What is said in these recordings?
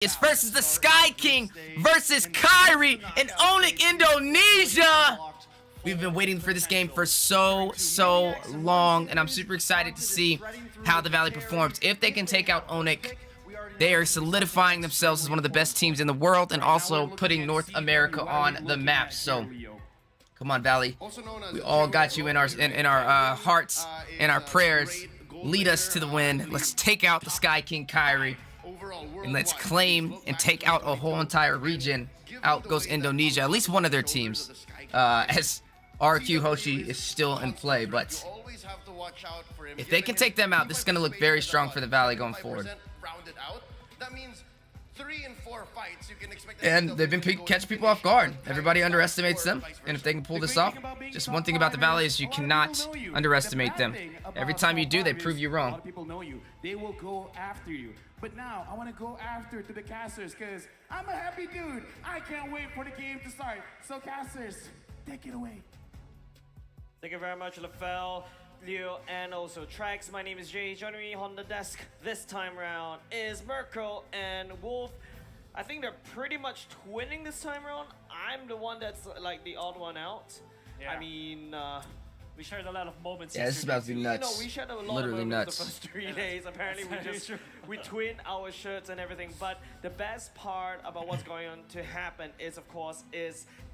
It's versus the Sky King versus Kyrie in ONIC, Indonesia. We've been waiting for this game for so long, and I'm super excited to see how the Valley performs. If they can take out ONIC, they are solidifying themselves as one of the best teams in the world and also putting North America on the map. So, come on, Valley. We all got you in our hearts and our prayers. Lead us to the win. Let's take out the Sky King Kyrie. And let's claim and take out a whole entire region. Out goes Indonesia, at least one of their teams, as RQ Hoshi is still in play. But if they can take them out, this is going to look very strong for the Valley going forward. And they've been catching people off guard. Everybody underestimates them, and if they can pull this off, just one thing about the Valley is you cannot underestimate them. Every time you do, they prove you wrong. A lot of people know you. They will go after you. But now, I want to go after to the casters because I'm a happy dude. I can't wait for the game to start. So casters, take it away. Thank you very much, LaFell, Leo, and also Trax. My name is Jay. Joining me on the desk this time around is Merkel and Wolf. I think they're pretty much twinning this time around. I'm the one that's like the odd one out. Yeah. I mean, we shared a lot of moments. Yeah, this is about to be nuts. You know, we shared a lot Literally of moments nuts. the first 3 days. Apparently, we twin our shirts and everything. But the best part about what's going on to happen is, of course,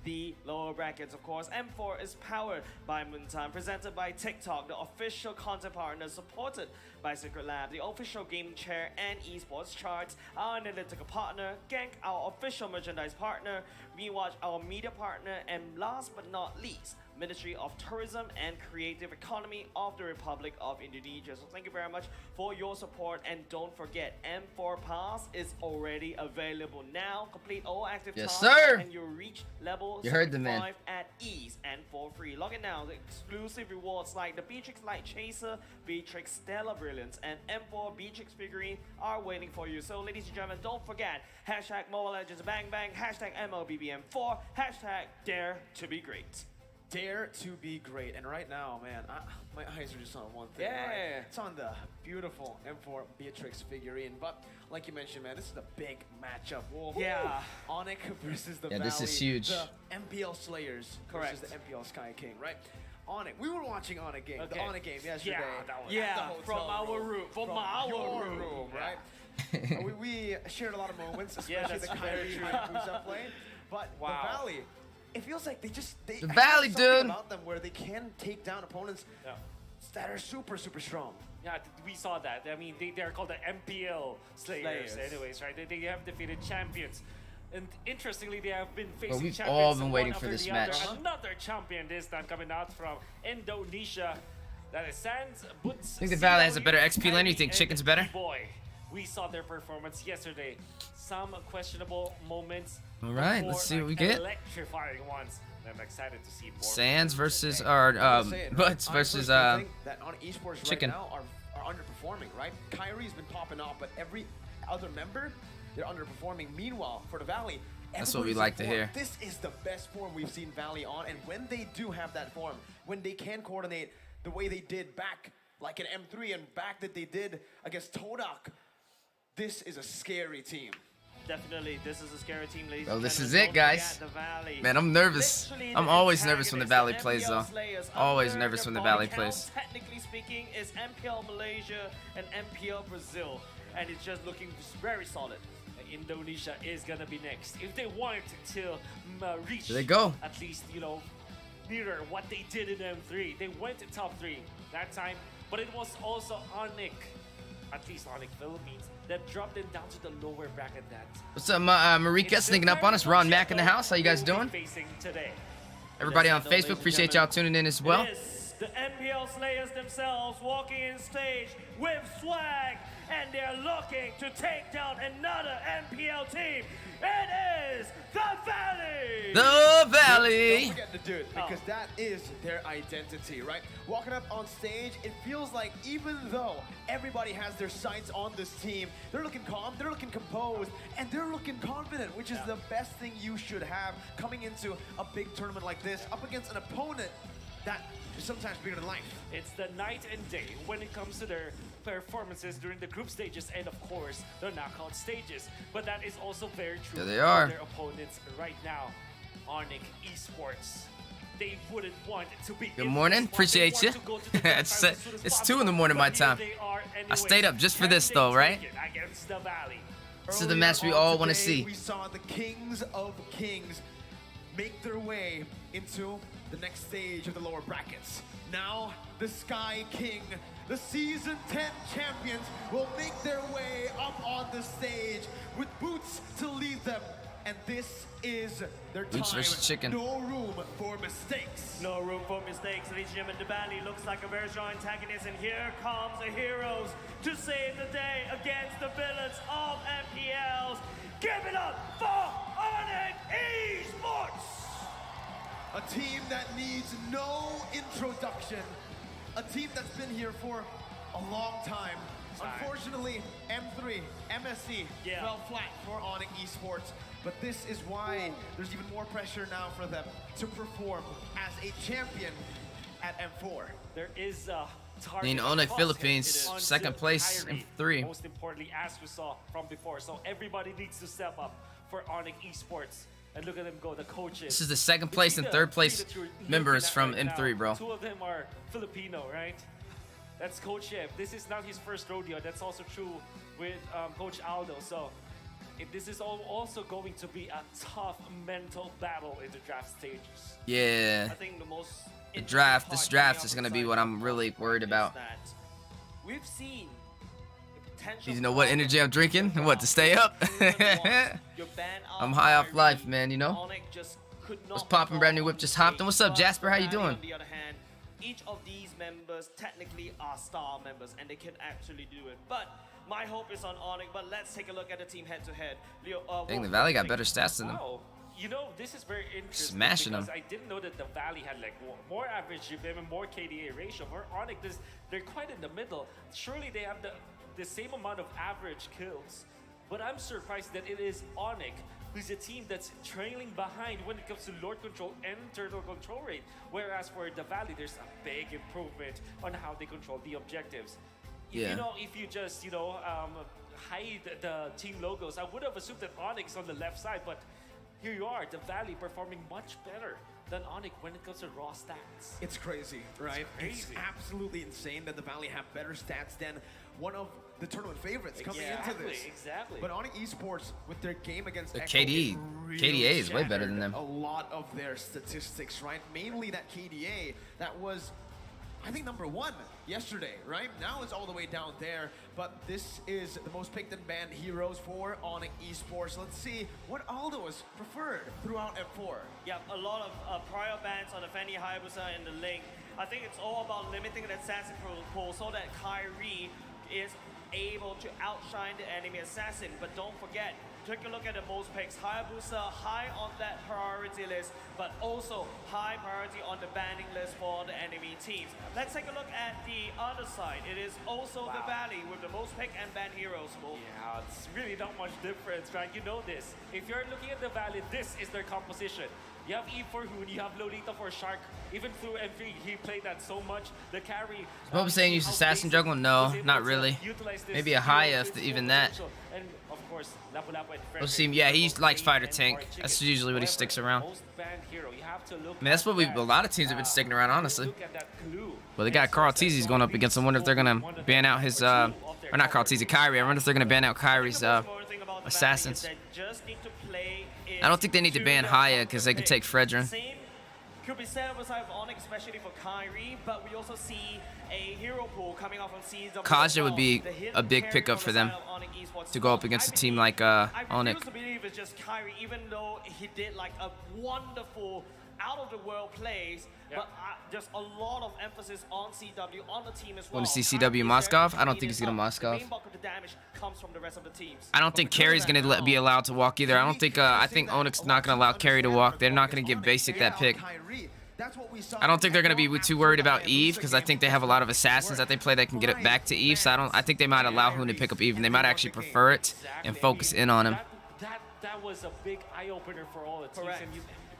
the lower brackets, of course. M4 is powered by Moontime, presented by TikTok, the official content partner, supported by Secret Lab, the official gaming chair and esports charts, our analytical partner, Gank, our official merchandise partner, Rewatch, our media partner, and last but not least, Ministry of Tourism and Creative Economy of the Republic of Indonesia. So thank you very much for your support, and don't forget, M4 Pass is already available now. Complete all active tasks, sir. And you reach level You heard the man. 75 at ease and for free. Log in now. The exclusive rewards like the Beatrix Light Chaser, Beatrix Stellar Brilliance, and M4 Beatrix figurine are waiting for you. So ladies and gentlemen, don't forget, hashtag Mobile Legends Bang Bang, hashtag MLBBM4, hashtag Dare to be Great. Dare to be great. And right now, man, my eyes are just on one thing. Yeah. Right? It's on the beautiful M4 Beatrix figurine. But like you mentioned, man, this is a big matchup. Whoa. Yeah. ONIC versus the Yeah, Valley. this is huge. The MPL Slayers versus the MPL Sky King, right? ONIC. We were watching ONIC game. Okay. The ONIC game yesterday. Yeah, from our room. From our room, right? we shared a lot of moments, especially the Kyrie play. But the Valley, it feels like they The Valley, have something dude. about them where they can take down opponents that are super strong. Yeah, we saw that. I mean, they're called the MPL Slayers anyways, right? They have defeated champions. And interestingly, they have been facing we've champions all been one waiting after for this the match. other. Another champion this time coming out from Indonesia. That is Sans Boots. I think the Valley has a better XP lane. You think Chicken's better? Boy, we saw their performance yesterday. Some questionable moments. All right, before, let's see what we like, get. Electrifying ones. I'm excited to see more. Sands versus Butts versus that on esports Chicken. right now are underperforming, right? Kyrie's been popping off, but every other member, they're underperforming. Meanwhile, for the Valley, That's what we everybody's like in to form. hear. This is the best form we've seen Valley on, and when they do have that form, when they can coordinate the way they did back, like in M3 and back that they did against Todak, this is a scary team. Definitely, this is a scary team, ladies Well, and this is gentlemen. it, guys. Don't forget the Valley. Man, I'm nervous. Literally, I'm the always nervous when the Valley antagonists, plays, the though. MPL Slayers, Always under nervous when the body Valley count, plays. Technically speaking, is MPL Malaysia and MPL Brazil, and it's just looking very solid. Indonesia is gonna be next. If they wanted to reach, There they go. at least, you know, nearer what they did in M3. They went to top 3 that time, but it was also ONIC, at least ONIC Philippines, that dropped them down to the lower bracket. That What's up, Marika sneaking up on us? Ron Mack in the house. How you guys doing? Facing today. Everybody on Yes, I know, Facebook, ladies and appreciate y'all gentlemen. tuning in as well. It is the MPL Slayers themselves walking in stage with swag, and they're looking to take down another MPL team. It is the Valley! The Valley. Don't forget to do it, because that is their identity, right? Walking up on stage, it feels like even though everybody has their sights on this team, they're looking calm, they're looking composed, and they're looking confident, which is the best thing you should have coming into a big tournament like this, up against an opponent that is sometimes bigger than life. It's the night and day when it comes to their performances during the group stages and of course the knockout stages. But that is also very true There they are. for their opponents right now. ONIC Esports. They wouldn't want to be. Good morning. Appreciate you. It's 2 in the morning my time. I stayed up just for this though, right? Against the Valley. This is the match we all want to Today, see. We saw the Kings of Kings make their way into the next stage of the lower brackets. Now, the Sky King, the Season 10 champions, will make their way up on the stage with boots to lead them. And this is their Boots time. versus chicken. No room for mistakes. No room for mistakes, ladies and gentlemen. The Valley looks like a very strong antagonist, and here comes the heroes to save the day against the villains of MPLs. Give it up for ONIC Esports! A team that needs no introduction. A team that's been here for a long time. Unfortunately, M3, MSC fell flat for ONIC Esports. But this is why there's even more pressure now for them to perform as a champion at M4. There is a target. I mean, ONIC across Philippines, it. second place in Kyrie, 3. Most importantly, as we saw from before. So everybody needs to step up for ONIC Esports. And look at them go, the coaches. This is the second place and third place members from M3, bro. 2 of them are Filipino, right? That's Coach Chef. This is not his first rodeo. That's also true with Coach Aldo. So this is also going to be a tough mental battle in the draft stages. Yeah. I think the most This draft is going to be what I'm really worried about. We've seen the potential. You know what energy I'm drinking? What, to stay up? I'm high off life, man, you know? What's poppin', brand new whip just hopped in. What's up, Jasper? How you doing? On the other hand, each of these members technically are star members, and they can actually do it. But my hope is on ONIC. But let's take a look at the team head-to-head. Leo, Dang, the Valley got better stats than them. Wow. You know, this is very interesting. Smashing because them. I didn't know that the Valley had like more average GPM and more KDA ratio. For ONIC, they're quite in the middle. Surely they have the same amount of average kills. But I'm surprised that it is ONIC who's a team that's trailing behind when it comes to Lord control and turtle control rate. Whereas for the Valley, there's a big improvement on how they control the objectives. Yeah. You know, if you just, hide the team logos, I would have assumed that ONIC's on the left side, but here you are, the Valley performing much better than ONIC when it comes to raw stats. It's crazy, right? It's crazy. absolutely insane that the Valley have better stats than one of the tournament favorites coming into this. Exactly. But ONIC Esports, with their game against The Echo, KD it really KDA is way better than shattered them. a lot of their statistics, right? Mainly that KDA that was, I think, #1 yesterday, right? Now it's all the way down there, but this is the most picked and banned heroes for ONIC Esports. Let's see what Aldo has preferred throughout M4. Yeah, a lot of prior bans on the Fanny Hayabusa in the link. I think it's all about limiting the assassin pool so that Kyrie is able to outshine the enemy assassin. But don't forget, take a look at the most picks. Hayabusa high on that priority list, but also high priority on the banning list for the enemy teams. Let's take a look at the other side. It is also the Valley with the most pick and ban heroes. Yeah, it's really not much difference, right? You know this. If you're looking at the Valley, this is their composition. You have Eve for Hoon, you have Lolita for Shark. Even through M3, he played that so much. The carry. Bob saying use assassin jungle? No, not really. Maybe a high if even that. And of course, Lapu Lapu and We'll see. Yeah, he likes fighter tank. That's usually what he sticks around. I mean, that's what a lot of teams have been sticking around, honestly. Well, they got Carl Teezy's going up against him. I wonder if they're gonna ban out his or not Carl Teezy, Kyrie. I wonder if they're gonna ban out Kyrie's assassins. I don't think they need to ban Haya because they can take Fredrin. Same could be said of ONIC, especially for Kyrie, but we also see a hero pool coming off from CW. Kaja would be a big pickup for them to go up against a team like I ONIC. refuse to believe it's just Kyrie, even though he did like a wonderful out-of-the-world plays, but just a lot of emphasis on CW, on the team as well. Want to see CW Moskov? I don't think he's going to The Moskov. main bulk of the damage comes from the rest of the teams. I don't think Carrie's going to be allowed to walk either. I don't think, I think ONIC's not going to allow Carrie to walk. They're not going to give Basic that pick. I don't think they're going to be too worried about Eve because I think they have a lot of assassins that they play that can get it back to Eve. So I think they might allow Hoon to pick up Eve, and they might actually prefer it and focus in on him. That was a big eye-opener for all the teams. And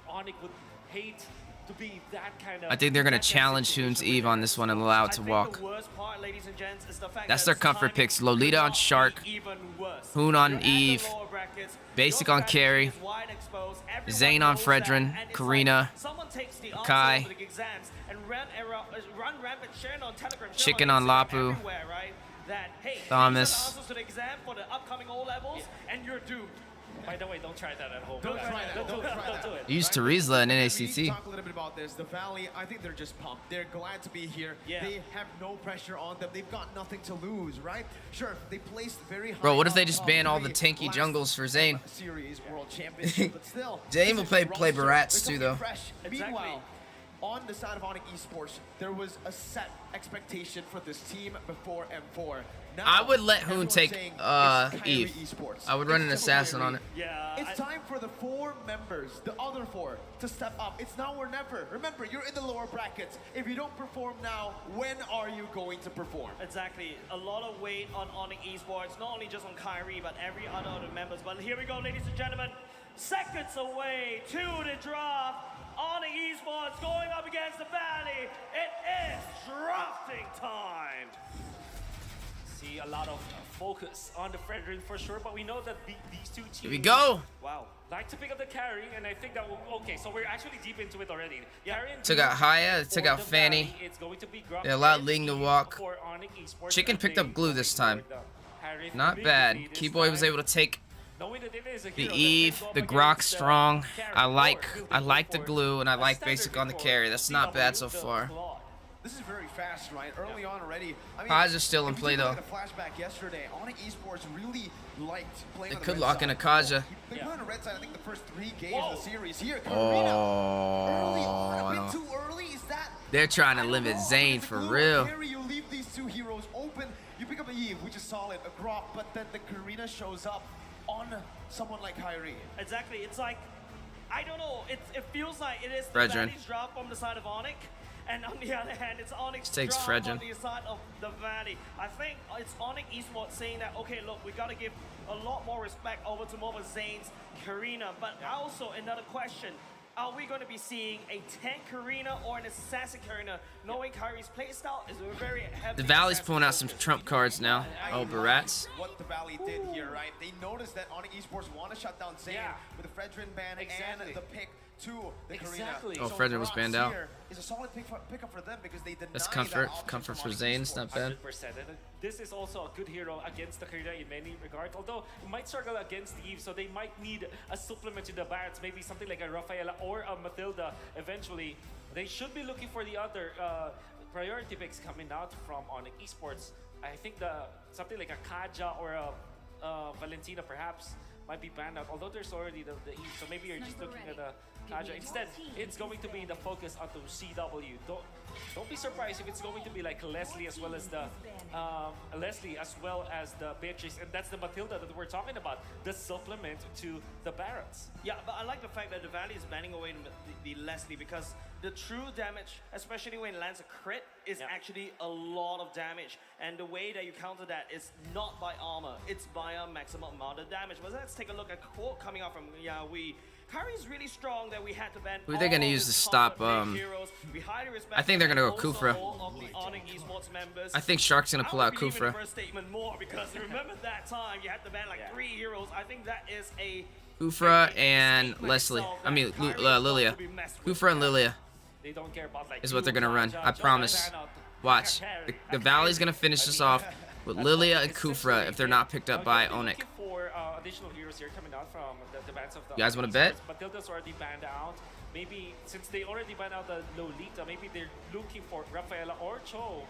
ONIC would hate to be that kind of. I think they're gonna that kind of challenge situation Hoon's where Eve they're on this one and allow it to I think walk. the worst part, ladies and gents, is the fact That's that their comfort timing picks. Lolita could on not be Shark, even worse. Hoon on You're at the Eve, lower brackets, Basic your on strategy Carry, is wide exposed, everyone Zane on knows that, Fredrin, and it's Karina, like someone takes the Kai, answer to the exams and run rampant sharing on Telegram, sharing Chicken on on Instagram, Lapu, everywhere, right? That, hey, Thomas. these are the answers to the exam for the upcoming O levels, and you're doomed. By the way, don't try that at home. Don't try that. Don't do Don't it. try Don't that. do it. Use Terizla in We need to NACT. talk a little bit about this. The Valley, I think they're just pumped. They're glad to be here. Yeah. They have no pressure on them. They've got nothing to lose, right? Sure, they placed very high. Bro, what if they up just top ban all the three tanky last jungles for Zane? Series World Championship, but still. Zane this will is play the play roster. Barats They're too, coming though. fresh. Exactly. Meanwhile, on the side of ONIC Esports, there was a set expectation for this team before M4. Now, I would let Hoon everyone's take saying it's Kyrie Eve. Esports. I would run It's an just assassin Kyrie. on it. Yeah, It's time for the 4 members, the other 4, to step up. It's now or never. Remember, you're in the lower brackets. If you don't perform now, when are you going to perform? Exactly. A lot of weight on ONIC Esports, not only just on Kyrie, but every other members. But here we go, ladies and gentlemen. Seconds away to the draft. ONIC Esports going up against the Valley. It is drafting time. See a lot of focus on the Fredrin for sure, but we know that these two teams. Here we go. Wow. Like to pick up the carry, and I think that will. Okay, so we're actually deep into it already. Carry and Took Blue out Haya, took for out the Fanny. Valley, it's going to be Gruff They allowed and Ling to Steve walk. for ONIC Esports, Chicken and picked they up Glue this going time. for the Harith Not big bad. lead this Keyboy was time. able to take Knowing that it is a the hero that Eve, can go the up Grok against the strong. carry I or like building the for glue, and I a like standard basic on the for carry. That's not bad CW, so the far. Claw. This is very fast, right? Early on already. I mean, Kaja's still in if you play, take a look though. at a flashback yesterday, ONIC Esports really liked playing They on the could red lock side. in a Kaja. They played on the red side, I think, the first 3 games Whoa. of the series. Here, Karina. Early on, a Oh, bit too early. Is that? they're trying I to don't limit know. Zane If for you real. Carry, you leave these 2 heroes open. You pick up a Eve, which is solid, a Grok, but then the Karina shows up on someone like Kyrie. Exactly. It's like, I don't know. It feels like it is the Fredrin. Valley's draft from the side of ONIC. And on the other hand, it's ONIC's Takes draft Fredrin. on the side of the Valley. I think it's ONIC Esports saying that, okay, look, we got to give a lot more respect over to more of Zane's Karina. But also another question. Are we going to be seeing a tank Karina or an assassin Karina? Knowing Kyrie's playstyle is a very heavy. The Valley's assassin pulling out some focus. trump cards now. I Oh, love Barats. What the Valley did here, right? They noticed that ONIC Esports want to shut down Zane Yeah. with the Fredrin ban Exactly. and the pick to the Exactly. Karina. Oh, Fredrin was banned out. Is a solid pickup for them because they denied That's that comfort. option Comfort from for ONIC Zane. It's not Esports. bad. 100%. And this is also a good hero against the Karina in many regards. Although it might struggle against Eve, so they might need a supplement to the Barats, maybe something like a Rafaela or a Matilda. Eventually, they should be looking for the other priority picks coming out from ONIC Esports. I think something like a Kaja or a Valentina perhaps might be banned out. Although there's already the Eve, so maybe you're just looking at a Kaja. Instead, it's going to be the focus onto CW. Don't be surprised if it's going to be like Leslie as well as the Beatrice, and that's the Matilda that we're talking about, the supplement to the Barats. Yeah, but I like the fact that the Valley is banning away the Leslie because the true damage, especially when it lands a crit, is actually a lot of damage. And the way that you counter that is not by armor, it's by a maximum amount of damage. But let's take a look at a quote coming out from Yahweh. Kyrie's really strong that we had to ban. Who are they gonna all use his to stop, top big heroes. We highly respect I think they're gonna go also Kufra. all of the ONIC Esports members. I think Shark's gonna pull out I would believe in Kufra. the first statement more because remember that time you had to ban like 3 heroes. I think that is a Kufra and Leslie. I mean, Lilia. Kufra and Lilia They don't care about like is what they're gonna run. Kaja, I promise. ban out Watch. Carry. The Valley's gonna finish this off with Lilia and Kufra if they're not picked up by You'll be ONIC. looking for additional heroes here coming out from the bans of the You guys wanna ONIC bet? Esports. Matilda's already banned out. Maybe since they already banned out the Lolita, maybe they're looking for Rafaela or Cho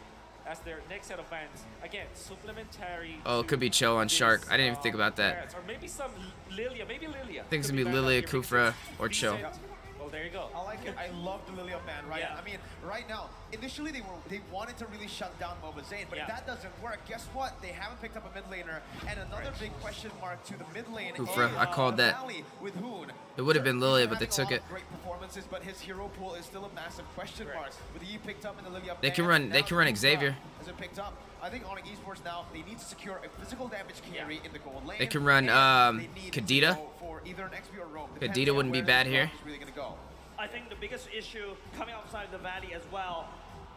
as their next set of bans. Again, supplementary. Oh, it could be Cho on to Shark. this, I didn't even think about that. Barats. Or maybe some Lilia. Maybe Lilia. I think it's could gonna be banned out Lilia, here because Kufra, it's or Cho. decent. Well, there you go. I like it. I love the Lilia ban, right? Yeah. I mean, right now, initially they wanted to really shut down Moba Zane, but Yeah. if that doesn't work, guess what? They haven't picked up a mid laner, and another big question mark to the mid lane. Kufra, is I called that. Valley with Hoon. It would have been Sure, Lilia, he's but they having a took lot it. of Great performances, but his hero pool is still a massive question mark. With E picked up in the Lilia They ban, can run- they now can run Kufra Xavier. Has it picked up? I think ONIC Esports now, they need to secure a physical damage carry in the gold lane. They can run, and they need to Kadita. go for either an XP or Roam. Kadita depending on wouldn't be where bad this here. draft is really gonna go. I think the biggest issue coming outside the Valley as well,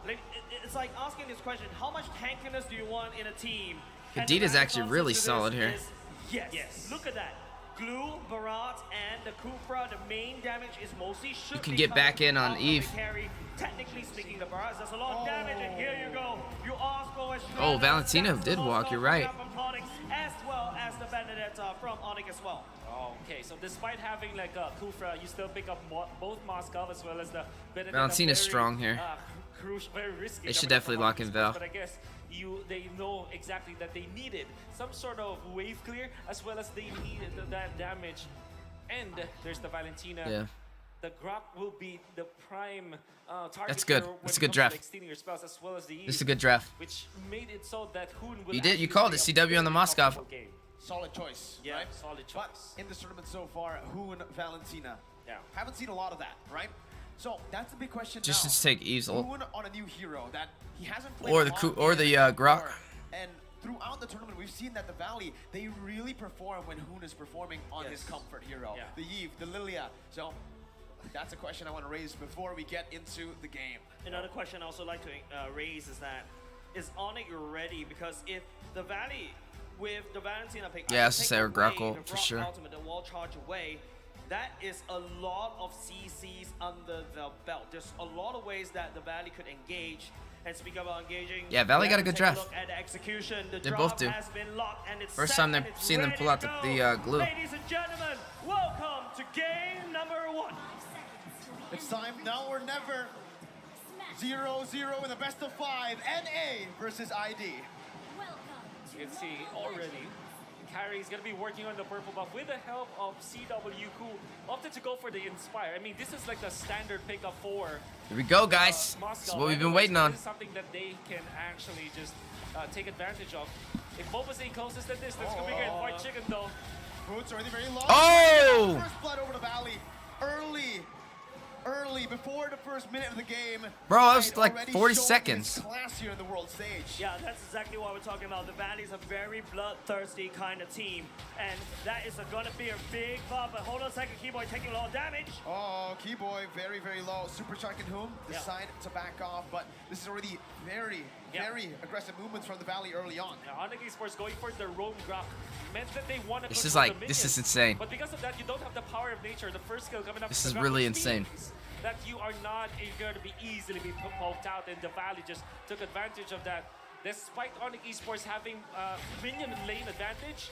like, it's like asking this question, how much tankiness do you want in a team? And the Vegeta's right actually answer really to this solid here. is yes. Look at that. Glue, Barat, and the Kufra, the main damage is mostly should You can be get coming back in on out of Eve. the carry. Technically speaking, the Barat does a lot of damage, and here you go. You ask for a Oh, Valentino did walk, you're right. From Onyx, as well as the Benedetta from Onyx as well. Okay, so despite having like a Kufra, you still pick up both Moskov as well as the Benedetta. Valentina's Very, strong here. Crucial, very risky. They should coming definitely from lock in Onyx, Val. But I guess they know exactly that they needed some sort of wave clear as well as they needed that damage. And there's the Valentina. Yeah. The Grok will be the prime target. That's good. when That's a it good comes to, draft. like, stealing your spells as well as the This is a Eve, good draft. which made it so that Hoon will You did. You actually called play it. a CW on the very Moskov. comfortable game. Solid choice, Yeah, right? solid But choice. in this tournament so far, Hoon, Valentina. Yeah. Haven't seen a lot of that, right? So that's the big question Just now. to take Eve's ult. Hoon on a new hero that he hasn't played Or a the lot Ku- or the, in Grok. before. And throughout the tournament, we've seen that the Valley, they really perform when Hoon is performing on his Yes. comfort hero. Yeah. The Eve, the Lilia. So that's a question I want to raise before we get into the game. Another question I also like to raise is that, is Onyx ready? Because if the Valley, with the Valentina pick, Yeah, I I was to take say her away Grok ult, the for Grok sure. Ultimate, the wall charge away, that is a lot of CCs under the belt. There's a lot of ways that the Valley could engage. And speaking about engaging, Yeah, Valley we got a have to good take draft. Look at the execution. The They drop both do. has been locked and it's First set time and they've it's seen them ready pull out to the go. glue. Ladies and gentlemen, welcome to game number 1. It's time now or never. 0-0 in the best of 5. NA versus ID. You can see already, Kyrie is going to be working on the purple buff with the help of CW, who opted to go for the Inspire. I mean, this is like the standard pickup for Here we go, guys. Moscow. This is what we've been Anyways, waiting on. This is something that they can actually just take advantage of. If Boba staying closest to this, that's going to be great. White Chicken, though. Boots already very low. Oh! First blood over the Valley. Early, before the first minute of the game. Bro, that was Pride like already 40 showing seconds. his class here in the world stage. Yeah, that's exactly what we're talking about. The Valley's a very bloodthirsty kind of team, and that is gonna be a big buff. But hold on a second, Keyboy taking a lot of damage. Oh, Keyboy, very, very low. Super Shark and Whom Yeah. decide to back off, but this is already very aggressive movements from the Valley early on. Now, Onyx Esports going for the roam Grok meant that they want to This is control like- the this is minions. insane. But because of that, you don't have the power of nature. The first skill coming up. This from is the Grok, really which insane. means that you are not going to be easily be poked out, and the Valley just took advantage of that. Despite Onyx Esports having minion lane advantage,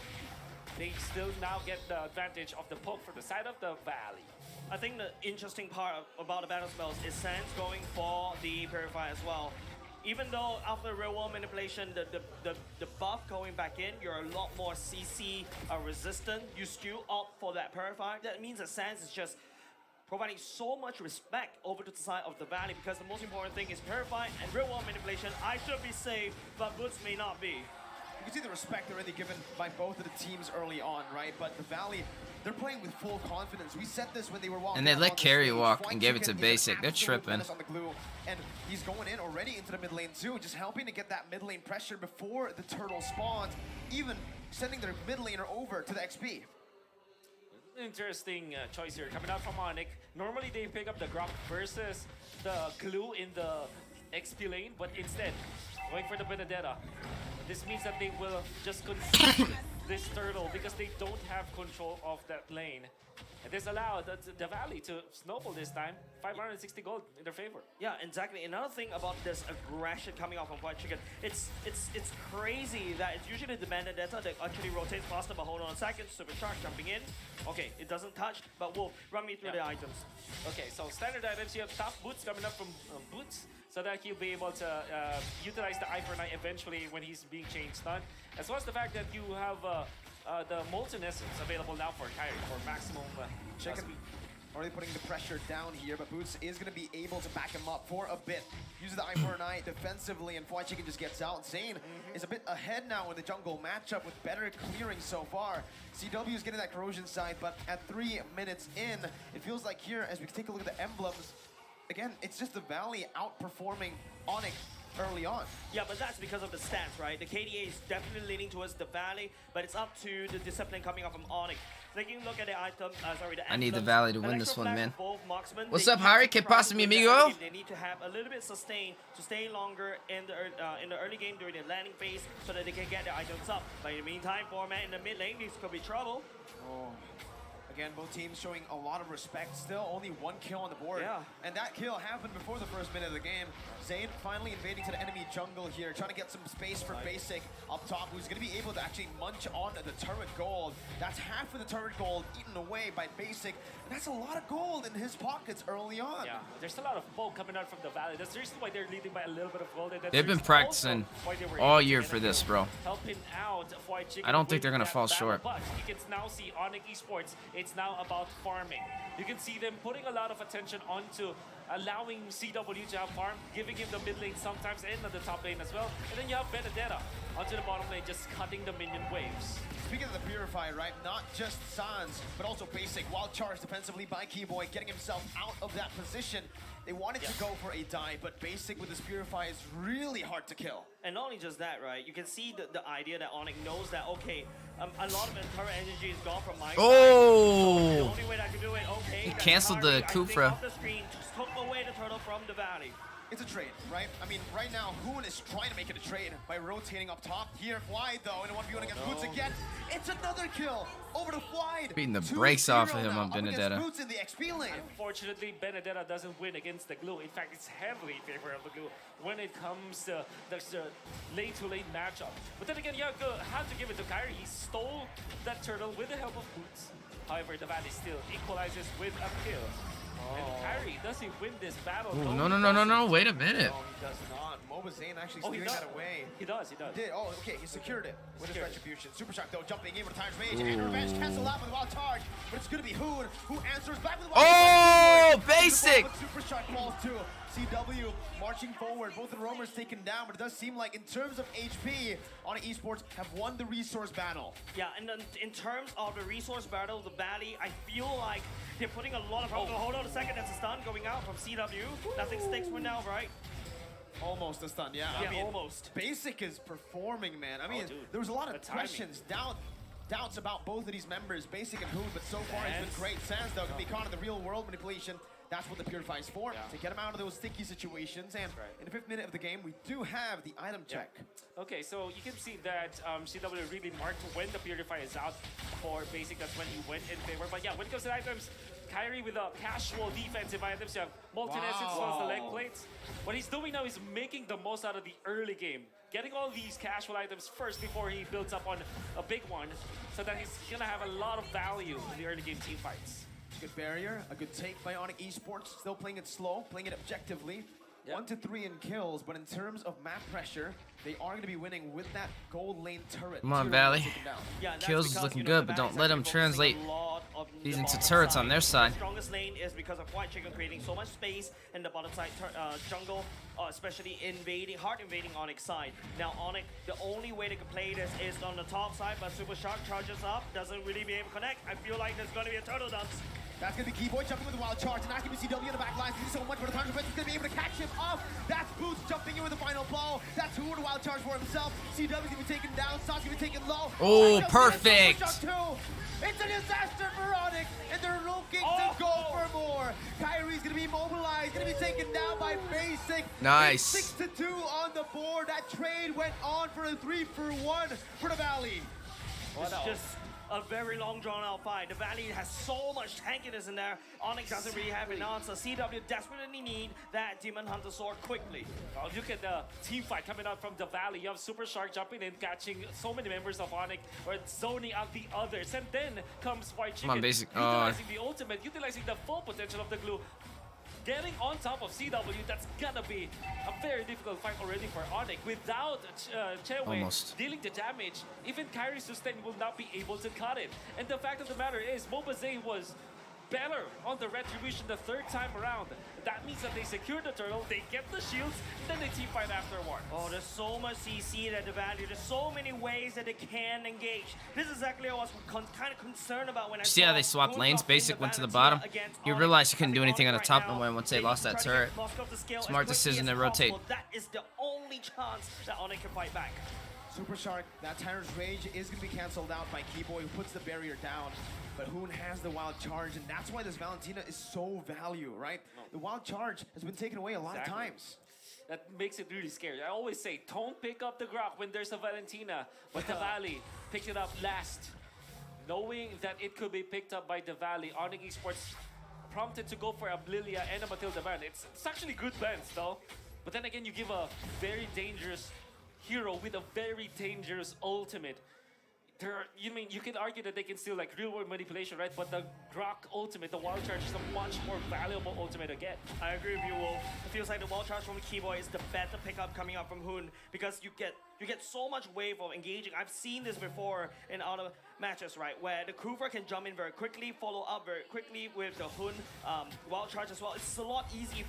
they still now get the advantage of the poke for the side of the Valley. I think the interesting part about the battle spells is Sans going for the Purify as well. Even though after real world manipulation, the buff going back in, you're a lot more CC resistant. You still opt for that Purify. That means that Sans is just providing so much respect over to the side of the Valley, because the most important thing is Purify and real world manipulation. I should be safe, but Boots may not be. You can see the respect already given by both of the teams early on, right? But the Valley, they're playing with full confidence. We said this when they were walking. And they out let on the Carry stage. walk White and gave it to Chicken is an Basic. They're absolute tripping. menace on the glue, and he's going in already into the mid lane too, just helping to get that mid lane pressure before the turtle spawns, even sending their mid laner over to the XP. Interesting choice here coming out from Onyx. Normally they pick up the Grok versus the glue in the XP lane, but instead going for the Benedetta. This means that they will just concede this turtle because they don't have control of that lane. And this allowed the Valley to snowball this time. 560 gold in their favor. Yeah, exactly. Another thing about this aggression coming off from White Chicken, it's crazy that it's usually the Benedetta that actually rotates faster, but hold on a second. Super Shark jumping in. Okay, it doesn't touch, but Wolf, run me through the items. Okay, so standard items, you have top boots coming up from Boots, so that he'll be able to utilize the Eye for Night eventually when he's being chain stunned. As well as the fact that you have the Molten Essence available now for Kyrie for maximum Chicken already putting the pressure down here, but Boots is going to be able to back him up for a bit. Uses the Eye for an Eye defensively, and White Chicken just gets out. Zane is a bit ahead now in the jungle matchup with better clearing so far. CW is getting that corrosion side, but at 3 minutes in, it feels like here, as we take a look at the emblems, again, it's just the Valley outperforming Onyx early on. Yeah, but that's because of the stats, right? The KDA is definitely leaning towards the Valley, but it's up to the discipline coming up from Onyx. taking a look at the item, I need the emblems, Valley to win electro this one, flash man. for both marksmen. What's They up, need Harry? to Que try pasa, to mi win that amigo? game. They need to have a little bit sustain to stay longer in the early game during the landing phase so that they can get the items up. But in the meantime, Foreman in the mid lane, this could be trouble. Oh. Again, both teams showing a lot of respect. Still only 1 kill on the board. Yeah. And that kill happened before the first minute of the game. Zayn finally invading to the enemy jungle here, trying to get some space for Basic up top, who's going to be able to actually munch on the turret gold. That's half of the turret gold eaten away by Basic. And that's a lot of gold in his pockets early on. Yeah, there's a lot of bulk coming out from the Valley. That's the reason why they're leading by a little bit of gold. And that's They've the been reason practicing also why they were all able to year get for a this, kill, bro. helping out White Chicken. I don't think with they're gonna that fall battle, short. But you can now see ONIC Esports, it's now about farming. You can see them putting a lot of attention onto allowing CW to have farm, giving him the mid lane sometimes and the top lane as well. And then you have Benedetta onto the bottom lane, just cutting the minion waves. Speaking of the Purify, right, not just Sans, but also Basic, while charged defensively by Keyboy, getting himself out of that position. They wanted to go for a dive, but Basic with his Purify is really hard to kill. And not only just that, right? You can see the idea that ONIC knows that, okay, a lot of entire energy is gone from my side. Oh! The only way that I can do it, okay. He that's canceled the Kari, I think, Kufra. off the screen, just took away the turtle from the Valley. It's a trade, right? I mean, right now, Hoon is trying to make it a trade by rotating up top. Here, Fly, though, in a 1v1 against Boots again. It's another kill over to Fly. Beating the 2-0 brakes off of him now, on up against Benedetta. Boots in the XP lane. Unfortunately, Benedetta doesn't win against the glue. In fact, it's heavily in favor of the glue when it comes to the lane-to-lane matchup. But then again, you have to give it to Kyrie. He stole that turtle with the help of Boots. However, the Valley still equalizes with a kill. And Kyrie, does he win this battle? Ooh, No, no, he no, no, no, doesn't. no. Wait a minute. No, he does not. Moba Zayn actually Oh, he stealing does. that away. He does, he does. Did. Oh, okay, he secured it with his Secured it. retribution. Super Shock, though, jumping in with a Time's Rage. And Revenge cancel out with a wild charge. But it's going to be Hoon who answers back with a wild Oh, charge. Basic! But Super Shock falls too. CW marching forward. Both of the roamers taken down, but it does seem like in terms of HP, ONIC Esports have won the resource battle. Yeah, and then in terms of the resource battle, the Valley, I feel like they're putting a lot of... Oh, hold on a second, that's a stun going out from CW. Nothing sticks for now, right? Almost a stun, yeah. Yeah, I mean, almost. Basic is performing, man. I mean, dude, there was a lot the of timing. questions, doubts about both of these members, Basic and Hoon, but so far it's been Sans. great. Sans, though, can be caught in the real world manipulation. That's what the Purify is for, Yeah. to get him out of those sticky situations. And right. in the 5th minute of the game, we do have the item check. Okay, so you can see that CW really marked when the Purify is out for Basic. That's when he went in favor. But yeah, when it comes to items, Kyrie with a casual defensive items. You have multi-nets as well as the leg plates. What he's doing now is making the most out of the early game. Getting all these casual items first before he builds up on a big one, so that he's gonna have a lot of value in the early game team fights. Good barrier, a good take by ONIC Esports. Still playing it slow, playing it objectively. Yep. 1 to 3 in kills, but in terms of map pressure, they are going to be winning with that gold lane turret. Come on, Tier Valley. taken down. Yeah, and that's Kills is because, looking you know, good, the but Valley's don't let them actually focusing translate a lot of these the into bottom turrets on their side. The strongest lane is because of White Chicken creating so much space in the bottom side jungle, especially hard invading ONIC side. Now ONIC, the only way they can play this is on the top side, but Super Shark charges up, doesn't really be able to connect. I feel like there's going to be a turtle dance. That's going to be Keyboy jumping with a wild charge, and that's going to be CW in the back lines. He did so much, but the time defense is going to be able to catch him off. That's Boots jumping in with the final blow. That's who with a wild charge for himself. CW's going to be taken down. Sauce going to be taken low. Oh, Just perfect. Super Shock 2. It's a disaster for ONIC, and they're looking to go for more. Kyrie's going to be mobilized, going to be taken down by Basic. Nice. 6-2 on the board. That trade went on for a 3-for-1 for the Valley. It's just a very long drawn-out fight. The Valley has so much tankiness in there. ONIC doesn't really have an answer. CW desperately need that Demon Hunter sword quickly. Well, look at the team fight coming out from the Valley. You have Super Shark jumping in, catching so many members of ONIC, or zoning out the others. And then comes White Chicken, Come on, Basic. utilizing the ultimate, utilizing the full potential of the glue. Getting on top of CW, that's gonna be a very difficult fight already for ONIC. Without Chewe Almost. dealing the damage, even Kyrie Sustain will not be able to cut it. And the fact of the matter is, Mobazay was better on the retribution the third time around. That means that they secure the turtle, they get the shields, then they team fight afterwards. Oh, there's so much CC at the Valley. There's so many ways that they can engage. This is exactly what I was kind of concerned about when I See saw how they swapped Gold lanes? Cup in Basic went to the Valentina bottom. against You ONIC. realized you couldn't I do think anything on the ONIC top right and now, once they need lost to that try to get turret. Moscow to scale as Smart quickly decision as to rotate. possible. That is the only chance that ONIC can fight back. Super Shark, that Tyrant's Rage is going to be canceled out by Keyboy, who puts the barrier down. But Hoon has the Wild Charge, and that's why this Valentina is so value, right? The Wild Charge has been taken away a lot of times. That makes it really scary. I always say, don't pick up the Grok when there's a Valentina. But the Valley picked it up last. Knowing that it could be picked up by the Valley, ONIC Esports prompted to go for a Lilia and a Matilda ban. It's actually good bans though. But then again, you give a very dangerous hero with a very dangerous ultimate. You can argue that they can still like real world manipulation, right? But the Grok ultimate, the Wild Charge, is a much more valuable ultimate to get. I agree with you, Wolf. It feels like the Wild Charge from Keyboy is the better pickup coming up from Hoon because you get so much wave of engaging. I've seen this before in other matches, right? Where the Kruger can jump in very quickly, follow up very quickly with the Hoon Wild Charge as well. It's a lot easier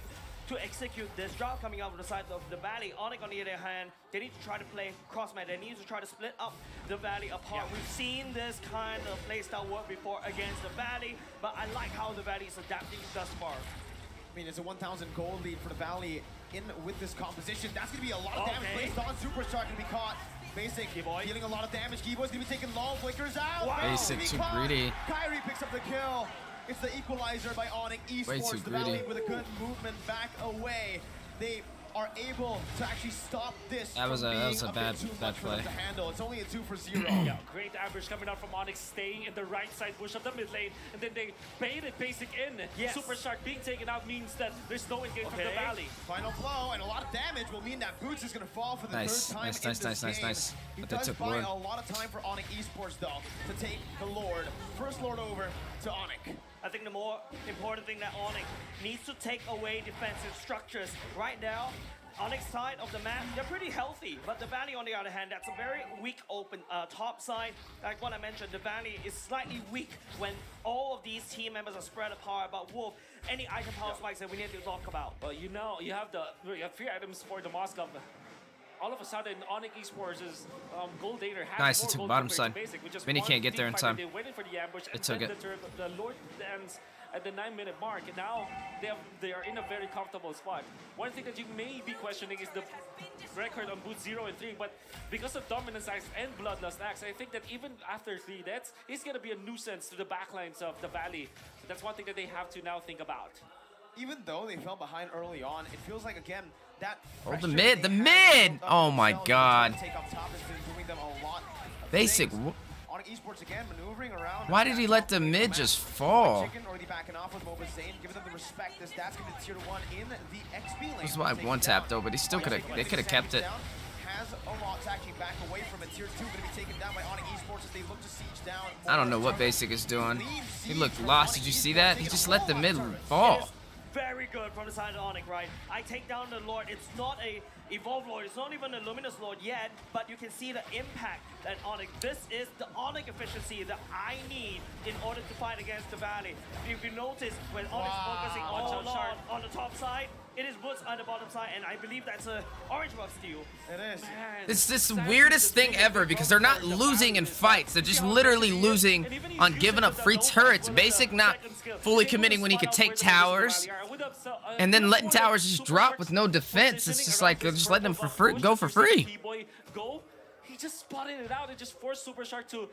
to execute this job coming out of the side of the Valley. ONIC, on the other hand, they need to try to play cross-meta. They need to try to split up the Valley apart. We've seen this kind of playstyle work before against the Valley, but I like how the Valley is adapting thus far. I mean, it's a 1,000 gold lead for the Valley in with this composition. That's going to be a lot of damage placed on Super Shark to be caught. Basic dealing a lot of damage. Keyboy's going to be taking long flickers out. Wow. Basic too greedy. Kyrie picks up the kill. It's the equalizer by ONIC Esports. The Valley with a good movement back away. They are able to actually stop this. That was a bad play. To handle. It's only a 2-for-0. Yeah, great ambush coming out from ONIC, staying in the right side bush of the mid lane, and then they baited Basic in. Yes. Super Shark being taken out means that there's no engage from the Valley. Final blow, and a lot of damage will mean that Boots is going to fall for the third time Nice. He But they does took buy Lord. a lot of time for ONIC Esports, though, to take the Lord. First Lord over to ONIC. I think the more important thing that ONIC needs to take away defensive structures. Right now, ONIC's side of the map, they're pretty healthy, but the Valley, on the other hand, that's a very weak open top side. Like what I mentioned, the Valley is slightly weak when all of these team members are spread apart. But Wolf, any item power spikes that we need to talk about? Well, you know, you have 3 items for the Moscow. All of a sudden, ONIC Esports' gold dater has Nice, more he took gold bottom compared side. to Basic, which is Vinny one can't get there in team time. fight. They waited for the ambush, and took then it. the Lord ends at the 9-minute mark, and now they are in a very comfortable spot. One thing that you may be questioning is the record on Boots 0 and 3, but because of Dominance Axe and Bloodlust Axe, I think that even after 3 deaths, it's going to be a nuisance to the backlines of the Valley. So that's one thing that they have to now think about. Even though they fell behind early on, it feels like, again, that the mid! Oh my god. Take up top has been doing them a lot of Basic. things. ONIC Esports again maneuvering around. Why did he let the mid just fall? Chicken already backing off with Mobile Zane, giving them the respect. This that's going to tier 1 in the XP lane. This is why one tap though, but he still could have. They could have kept it. Has a lot to actually back away from it. Tier 2 going to be taken down by ONIC Esports as they look to siege down. I don't know what Basic is doing. He looked lost. Did you see that? He just let the mid fall. Very good from the side of ONIC, right? I take down the Lord. It's not a Evolved Lord. It's not even a Luminous Lord yet, but you can see the impact that ONIC. This is the ONIC efficiency that I need in order to fight against the Valley. If you notice, when ONIC's focusing all along on the top side, it is Woods on the bottom side, and I believe that's a orange buff steal. It is. It's this weirdest thing ever because they're not losing in fights. They're just literally losing on giving up free turrets. Basic not fully committing when he could take towers, and then letting towers just drop with no defense. It's just like they're just letting them go for free. He just spotted it out and just forced Super Shark to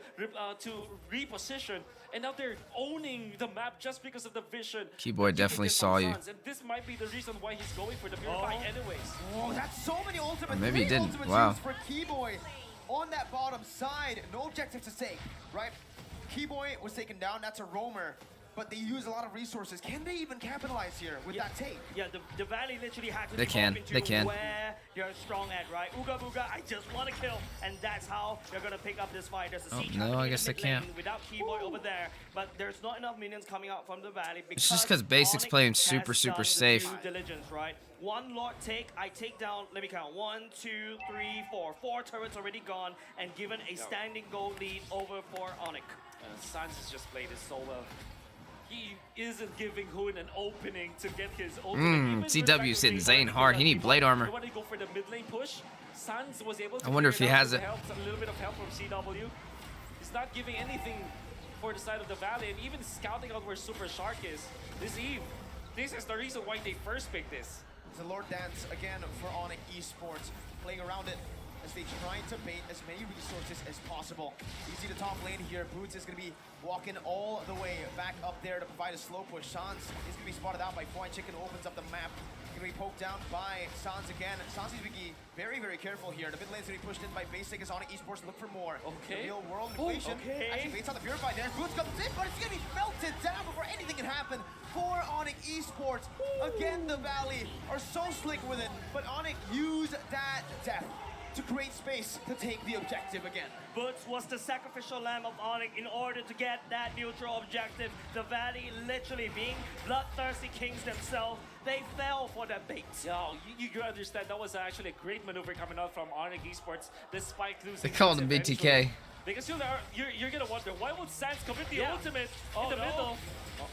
reposition, and now they're owning the map just because of the vision. Keyboy definitely saw you. And this might be the reason why he's going for the purify anyways. Oh, that's so many ultimates. Or maybe he didn't. Ultimates Wow. used for Keyboy on that bottom side. No objective to take, right? Keyboy was taken down. That's a roamer. But they use a lot of resources. Can they even capitalize here with that take? Yeah, the Valley literally had to They can. into They can. where you're strong at, right? Ooga booga, I just want to kill, and that's how you're gonna pick up this fight. There's a siege no, happening I in guess the they mid lane can't. without Keyboy over there, but there's not enough minions coming out from the Valley because It's just 'cause Basic's ONIC playing has super done the safe. due diligence, right? One Lord take, I take down, let me count, 1, 2, 3, 4. 4 turrets already gone, and given a standing goal lead over for ONIC. Sans has just played it so well. He isn't giving Hoon an opening to get his ultimate. CW's hitting Zane hard. He need blade armor. When they go for the mid lane push, Sans was able to I wonder if he has it. A little bit of help from CW. He's not giving anything for the side of the Valley, and even scouting out where Super Shark is. This Eve, this is the reason why they first picked this. It's a Lord Dance again for ONIC Esports, playing around it. as they try to bait as many resources as possible. You see the top lane here. Boots is going to be walking all the way back up there to provide a slow push. Sans is going to be spotted out by Fried Chicken, opens up the map. Going to be poked down by Sans again. Sans is being very, very careful here. The mid lane's going to be pushed in by Basic as ONIC Esports look for more. Okay. The real world inflation. okay. Actually baits out the Purify there. Boots comes in, but it's going to be melted down before anything can happen for ONIC Esports. Again, the Valley are so slick with it, but ONIC used that death to create space to take the objective again. Boots was the sacrificial lamb of ONIC in order to get that neutral objective. The Valley literally being bloodthirsty kings themselves, they fell for that bait. Yeah, you understand that was actually a great maneuver coming out from ONIC Esports despite losing. They call him eventually. BTK. Because you're gonna wonder, why would Sans commit the ultimate in the no. middle?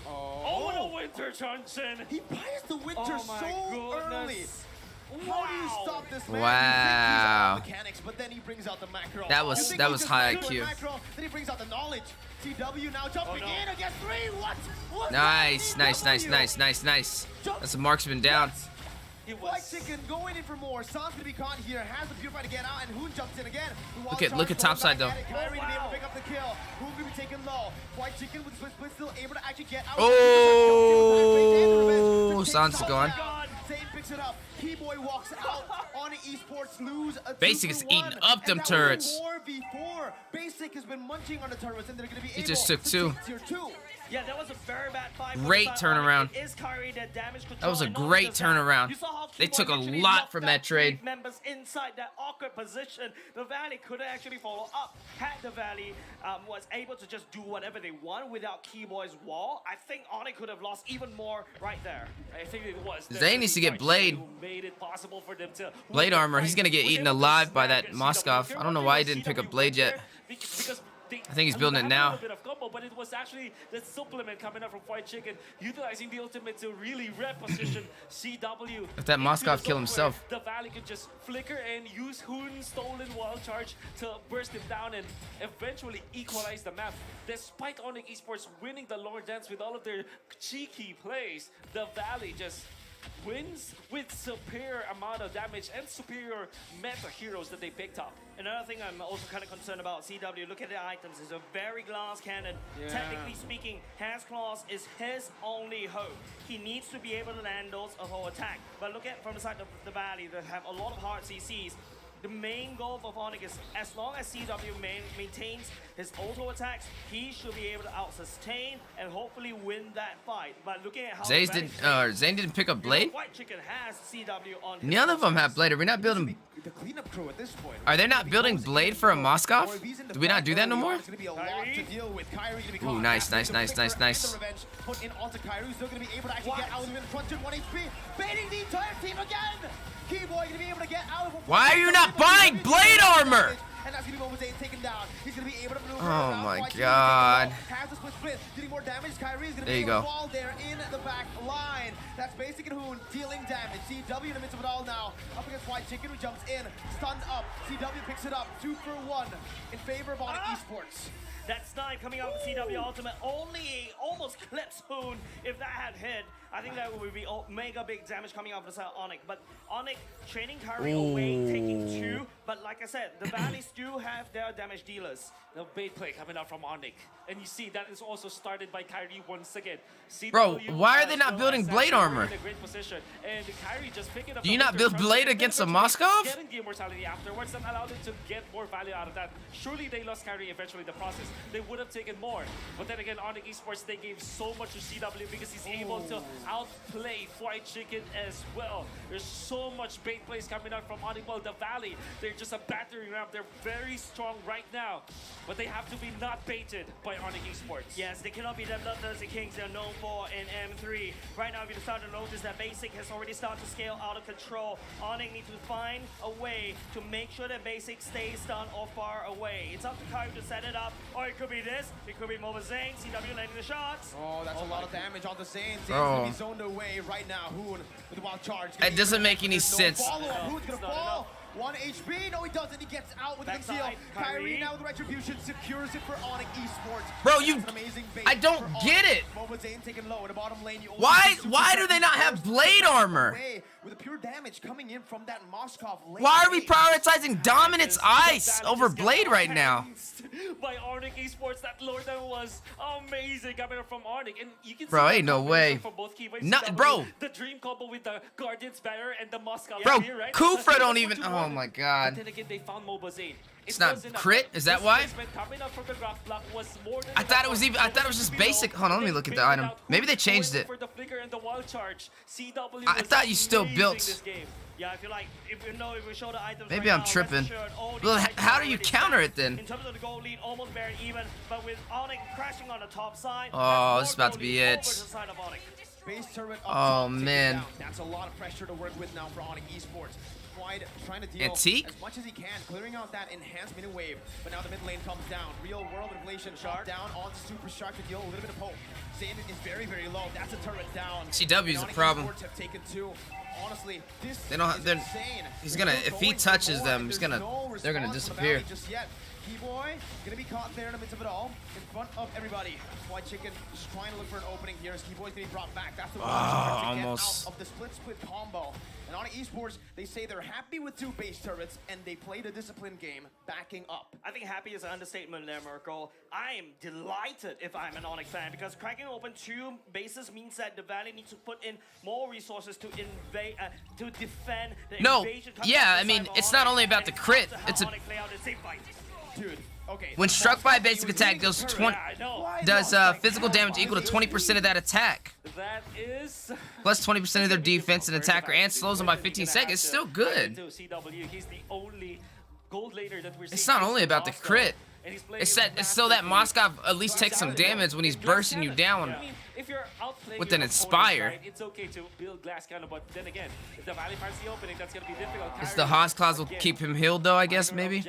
Oh, no, Winter Johnson! He buys the Winter Oh my so goodness. early. How do you stop this man? Wow. He thinks he's out of mechanics, but then he brings out the macro. That was- You think that he was just high went to IQ. macro, then he brings out the knowledge. CW now jumping no. in against 3. What? Nice, nice, nice, nice, nice, nice. That's a marksman down. He White was. Chicken going in for more. Sans gonna be caught here. Has the Purify to get out, and Hoon jumps in again. Look at topside, though. Kyrie to be able to pick up the kill. Hoon gonna be taken low. White Chicken with split still able to actually get out. Oh, Sans is gone. Zane picks it up. Keyboy walks out. ONIC Esports lose a Basic is 2-1, eating up them and that was turrets. a 4v4. Basic has been munching on the turrets, and they're gonna be able just took to 2. take tier 2. Yeah, that was a very bad fight. Great turnaround. It is Kyrie that damage control. That was a and not great just that. turnaround. You saw how They Keyboy took a literally lot locked from up that trade. 8 members inside that awkward position. The Valley couldn't actually follow up. Had the Valley was able to just do whatever they want without Keyboy's wall, I think ONIC could have lost even more right there. I think it was. Zane needs to get Blade. Who made it possible for them to Blade armor. He's gonna get eaten alive by that Moskov. I don't know why he didn't pick up Blade yet. Because I think he's building it now. A bit of combo, but it was actually the supplement coming up from Fried Chicken, utilizing the ultimate to really reposition CW. If that into Moskov the zone kill where himself. the Valley could just flicker and use Hoon's stolen wild charge to burst him down and eventually equalize the map. Despite ONIC Esports winning the lower dance with all of their cheeky plays, the Valley just wins with superior amount of damage and superior meta heroes that they picked up. Another thing I'm also kind of concerned about CW, look at the items, it's a very glass cannon. Technically speaking, Has Claws is his only hope. He needs to be able to land those whole attack. But look at from the side of the Valley, they have a lot of hard CCs. The main goal of ONIC is as long as CW maintains his auto attacks, he should be able to out-sustain and hopefully win that fight. But looking at how Zane didn't pick up Blade? White Chicken has CW on his None of them have Blade. Are we not building? The cleanup crew at this point. Are they not building Blade for a Moskov? Do we not do that no more? It's gonna be a lot to deal with. Kyrie gonna be Ooh, caught. nice, nice, The nice, Victor nice, and nice. the revenge put in onto Kyrie, who's still gonna be able to actually get out of him in front of 1 HP, baiting the entire team again. Keyboy gonna be able to get out of him. Why are you not buying Blade armor? And that's gonna be Zane taken down. He's gonna be able to maneuver Oh around. my White Chicken God. has the split, getting more damage. Kyrie is gonna There be you able go. to fall there in the back line. That's Basic and Hoon dealing damage. CW in the midst of it all now. Up against White Chicken, who jumps in, stunned up. CW picks it up, 2 for 1 in favor of ONIC Esports. That snipe coming out of the CW ultimate only almost clips Hoon. If that had hit, I think that would be mega big damage coming out of the side of ONIC. But ONIC training Kyrie away, taking 2. But like I said, the Valleys do have their damage dealers. The bait play coming out from ONIC. And you see that is also started by Kyrie once again. Bro, CW why are they as not well building as Blade Saxon are armor? in a great position. And Kyrie just picking up Do the you not Winter build Charge, Blade and then against a eventually Moskov? Getting the immortality afterwards that allowed them to get more value out of that. Surely they lost Kyrie eventually in the process. They would have taken more. But then again, ONIC Esports, they gave so much to CW because he's able to outplay Fried Chicken as well. There's so much bait plays coming out from ONIC. Well, the Valley, they're just a battering ram. They're very strong right now. But they have to be not baited by ONIC Esports. Yes, they cannot be the bloodthirsty kings they're known for in M3. Right now, if you start to notice that Basic has already started to scale out of control. ONIC needs to find a way to make sure that Basic stays stunned or far away. It's up to Kyrie to set it up, or it could be this. It could be Mobile Zane, CW landing the shots. Oh, that's a lot of damage on the Zane. Zane's Bro. gonna be zoned away right now. Hoon with the wild charge. It doesn't make any There's no sense. follow-up. Hoon's gonna It's not fall. 1 HP. No, he doesn't. He gets out with the conceal. Backside, Kyrie Kyrie. now with the retribution secures it for ONIC Esports. Bro, That's you- an amazing bait I don't for get ONIC. it. Mobile Zane taken low in the bottom lane. You only Why see do they not Super have Blade armor? away with the pure damage coming in from that Moskov lane. Why are we prioritizing Dominance Ice over Blade right now? By ONIC Esports, that Lord that was amazing coming up from ONIC, and you can Bro, see ain't that no way. combination from both Kiva and Not, CW. bro. The dream combo with the Guardian's Banner and the Moskov Bro, spear, right? Kufra That's don't what even. you Oh wanted. my But God. then again, they found Mobazane. It's not crit? Is that why? Coming up from the graph block was more than I thought it was even. I thought it was just basic. Hold on, let me look at the item. Maybe they changed it. For the flicker and the wild charge. CW I was thought you still amazing built. this game. Yeah, if we show the items Maybe right I'm now, tripping. rest assured, all Well, these items how are do you already counter set. it then? In terms of the goal lead, almost very even, but with ONIC crashing on the top side. Oh, that's this is more about to goal be lead it. over to the side of ONIC. Base turret up Oh, top, taken man. down. That's a lot of pressure to work with now for ONIC Esports. Quite trying to deal Antique? as much as he can, clearing out that enhanced mini wave. But now the mid lane comes down. Real world inflation shot down onto Super Shark to deal a little bit of hope. Zane is very, very low. That's a turret down. CW is And a ONIC problem. Esports have taken two. Honestly, this They don't. is They're. insane. He's They're gonna. still If he going for touches more, them, and he's there's gonna. no They're gonna response from the disappear. Valley just yet. Keyboy gonna be caught there in the midst of it all, in front of everybody. White Chicken just trying to look for an opening here as Keyboy's gonna be brought back. That's the one to almost. get out of the split combo. And on Esports, they say they're happy with two base turrets and they played a disciplined game, backing up. I think happy is an understatement there, Merkel. I am delighted if I'm an ONIC fan because cracking open two bases means that the Valley needs to put in more resources to invade, to defend the No, invasion. coming yeah, from I the mean, side of it's not ONIC, only about and the it's crit, how it's a- ONIC play out the safe fight. Dude, okay. When the struck by a Moskov, basic he was attack, leading deals the turret. 20. Yeah, I know. Why Does not? physical damage equal to 20% of that attack? That is Plus 20% of their defense and attacker, and slows them by 15 seconds. It's still good. CW, he's the only gold later that we're seeing. It's not only about the Moskov, crit. and he's playing It's it so that masterfully. Moskov at least takes some damage when he's bursting you down. I mean, if you're outplaying With your an opponents, Inspire. right, it's okay to build glass cannon, but then again, if the Valley finds the opening, that's gonna be difficult. It's the Haas clause will keep him healed though, I guess, Minor maybe.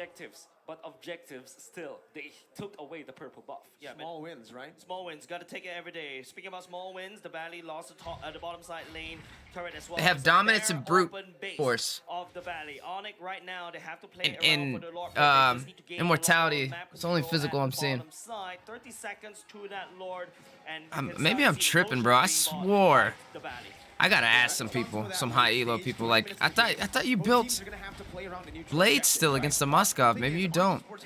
objectives still, they took away the purple buff. Yeah, but Small wins, right? small wins, gotta take it every day. Speaking about small wins, the Valley lost the bottom side lane turret as well. They have It's a dominance bare and brute open base force. of the Valley. ONIC right now, they have to play In- around for the Lord. in, They just need to gain a lot Immortality, of map it's only control physical at I'm the seeing. bottom Side. 30 seconds to that Lord, and you can Maybe start I'm seeing tripping, motion bro. I being bought swore. by the Valley. I gotta ask some people, some high elo people, like, I thought you built Blade still against the Moskov. Maybe you don't. That's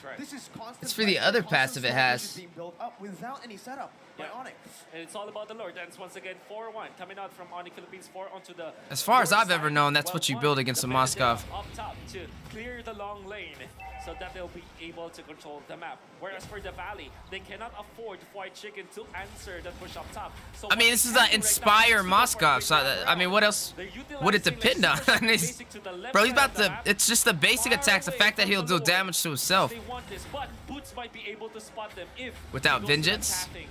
right. This is constant It's for the pressure, other constant passive it slow has. push being built up without any setup by Yeah. ONIC. And it's all about the Lord. And once again, 4-1 coming out from ONIC Philippines 4 onto the. As far as north I've ever side. known, that's what you Well, build against the defended Moskov. Up top to clear the long lane so that they'll be able to control the map. Whereas for the Valley, they cannot afford White Chicken to answer the push up top. So I mean, what this is they can an do right now Inspire is go for a Moskov. quick So, wrap I mean, what else They're would it utilizing, depend like, on? super It's- basic to the left Bro, he's side about of the to. map. It's just the basic Far attacks. The away fact that from he'll the do Lord. damage to himself. They want this, but Boots might be able to spot them if Without he goes to the Vengeance? pathing.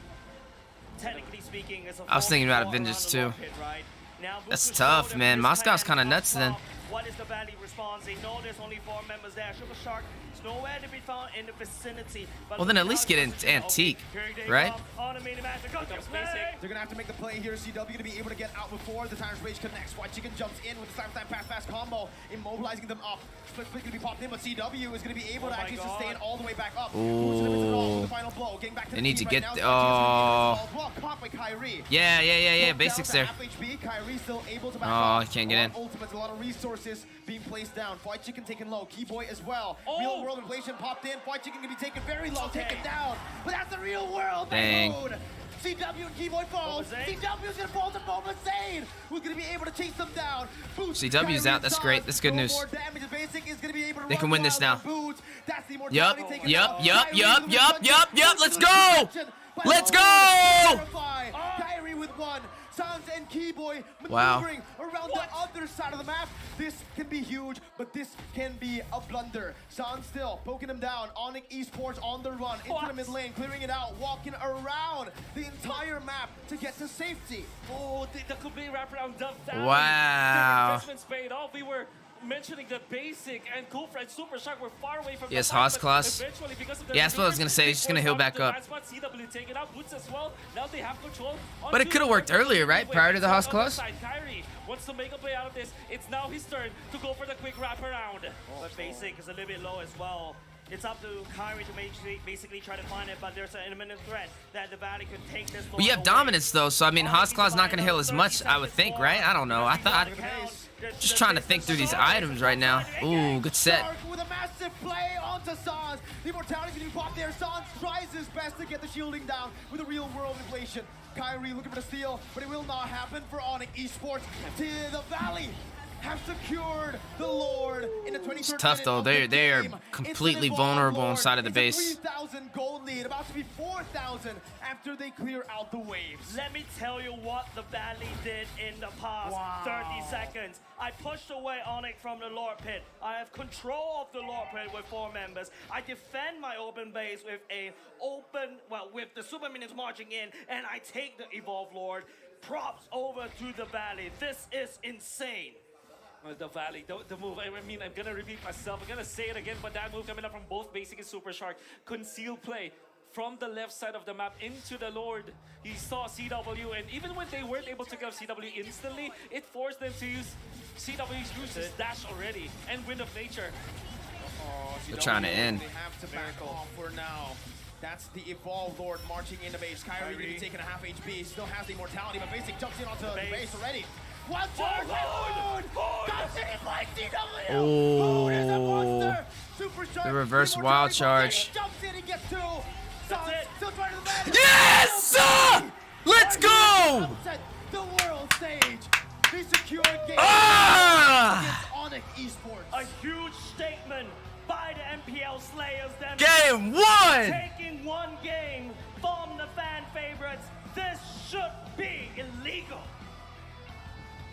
Technically speaking, it's a I was thinking about a 4-4 Vengeance around the too. lock pit, right? Now, That's Boots tough, showed them man. his Moscow's plan kinda up nuts then. top. What is the Valley response? They know there's only 4 members there. Sugar Shark is nowhere to be found in the vicinity. But Well, then at least get okay, Antique, here they right? come on the main event. Go to play. They're gonna have to make the play here. CW to be able to get out before the Tyrant's Rage connects. White Chicken jumps in with the slam time pass combo, immobilizing them up. Split gonna be popped in, but CW is gonna be able Oh to my actually God. sustain all the way back up. Who's limits it all with the final blow. Getting back to They the need team to right get- now. Well, caught by Kyrie. Yeah. Put Basics down there. to half HP. Kyrie still able to back Oh, up. he can't get in. Ultimates, a lot of resources being placed down. White Chicken taken low. Keyboy as well. Oh. Real world inflation popped in. White Chicken can be taken very low, Okay. taken down. But that's the real world. Dang. Mode. CW and Keyboy falls. Mobazane. CW's gonna fall to Mobazane, who's gonna be able to chase them down. Boots, CW's out. That's great. That's good news. More damage. Basic is gonna be able to They run can win this wild now. on Boots. That's the Yup, immortality taken yup, out. yup, Kyrie yup, with yup, one yup, touch. yup. Boots Let's with go. protection by Let's the go. Terrify. Kyrie with one. Sans and Keyboy Wow. maneuvering around the other side of the map. This can be huge, but this can be a blunder. Sans still poking him down. ONIC Esports on the run into the mid lane, clearing it out, walking around the entire map to get to safety. Oh, the complete wraparound dumped down. Wow. The investments paid off. We were mentioning the basic and Kufra and Super Shark were far away from Yes, the fight, Haas but class. eventually because of the Yeah, that's what I was maneuvers, gonna say. they He's just gonna forced heal out back the up. last spot. CW taken out, Boots as well. Now they have control. But it could've worked earlier, right? Prior to the Haas class? Kyrie wants to make a play out of this. It's now his turn to go for the quick wraparound. But Basic is a little bit low as well. It's up to Kyrie to basically try to find it, but there's an imminent threat that the Valley could take this. We have dominance though, so I mean, Hotsclaw's not gonna heal as much, I would think, right? I don't know. I thought. Just trying to think through these items right now. Ooh, good set. Dark with a massive play onto Sans. The immortality getting popped there. Sans tries his best to get the shielding down with a real world inflation. Kyrie looking for the steal, but it will not happen for ONIC Esports. To the Valley have secured the Lord in the 23rd It's tough though. minute They are of the game. completely It's the vulnerable Lord. inside of the It's base. a 3,000 gold lead, about to be 4,000 after they clear out the waves. Let me tell you what the Valley did in the past 30 seconds. I pushed away ONIC from the Lord Pit. I have control of the Lord Pit with 4 members. I defend my open base with with the Super Minions marching in, and I take the Evolve Lord. Props over to the Valley. This is insane. The Valley, the move, I mean, I'm gonna repeat myself, I'm gonna say it again, but that move coming up from both Basic and Super Shark, conceal play from the left side of the map into the Lord. He saw CW, and even when they weren't able to get CW instantly, it forced them to use CW's his dash already, and Wind of Nature. They're trying to end. They have to back off for now. That's the Evolve Lord marching in the base. Kyrie going to be taking a half HP. He still has the immortality, but Basic jumps in onto the base already. One charge, Comes in like CW. Boone is a monster. Super Shark. The reverse immortality wild from charge. Basic, jumps in and gets 2. Sans it. still trying to the man. Yes! Let's go! Upset the world stage. They secured game Ah! against ONIC Esports. A huge statement by the MPL Slayers. Game 1! Taking one game from the fan favorites. This should be illegal.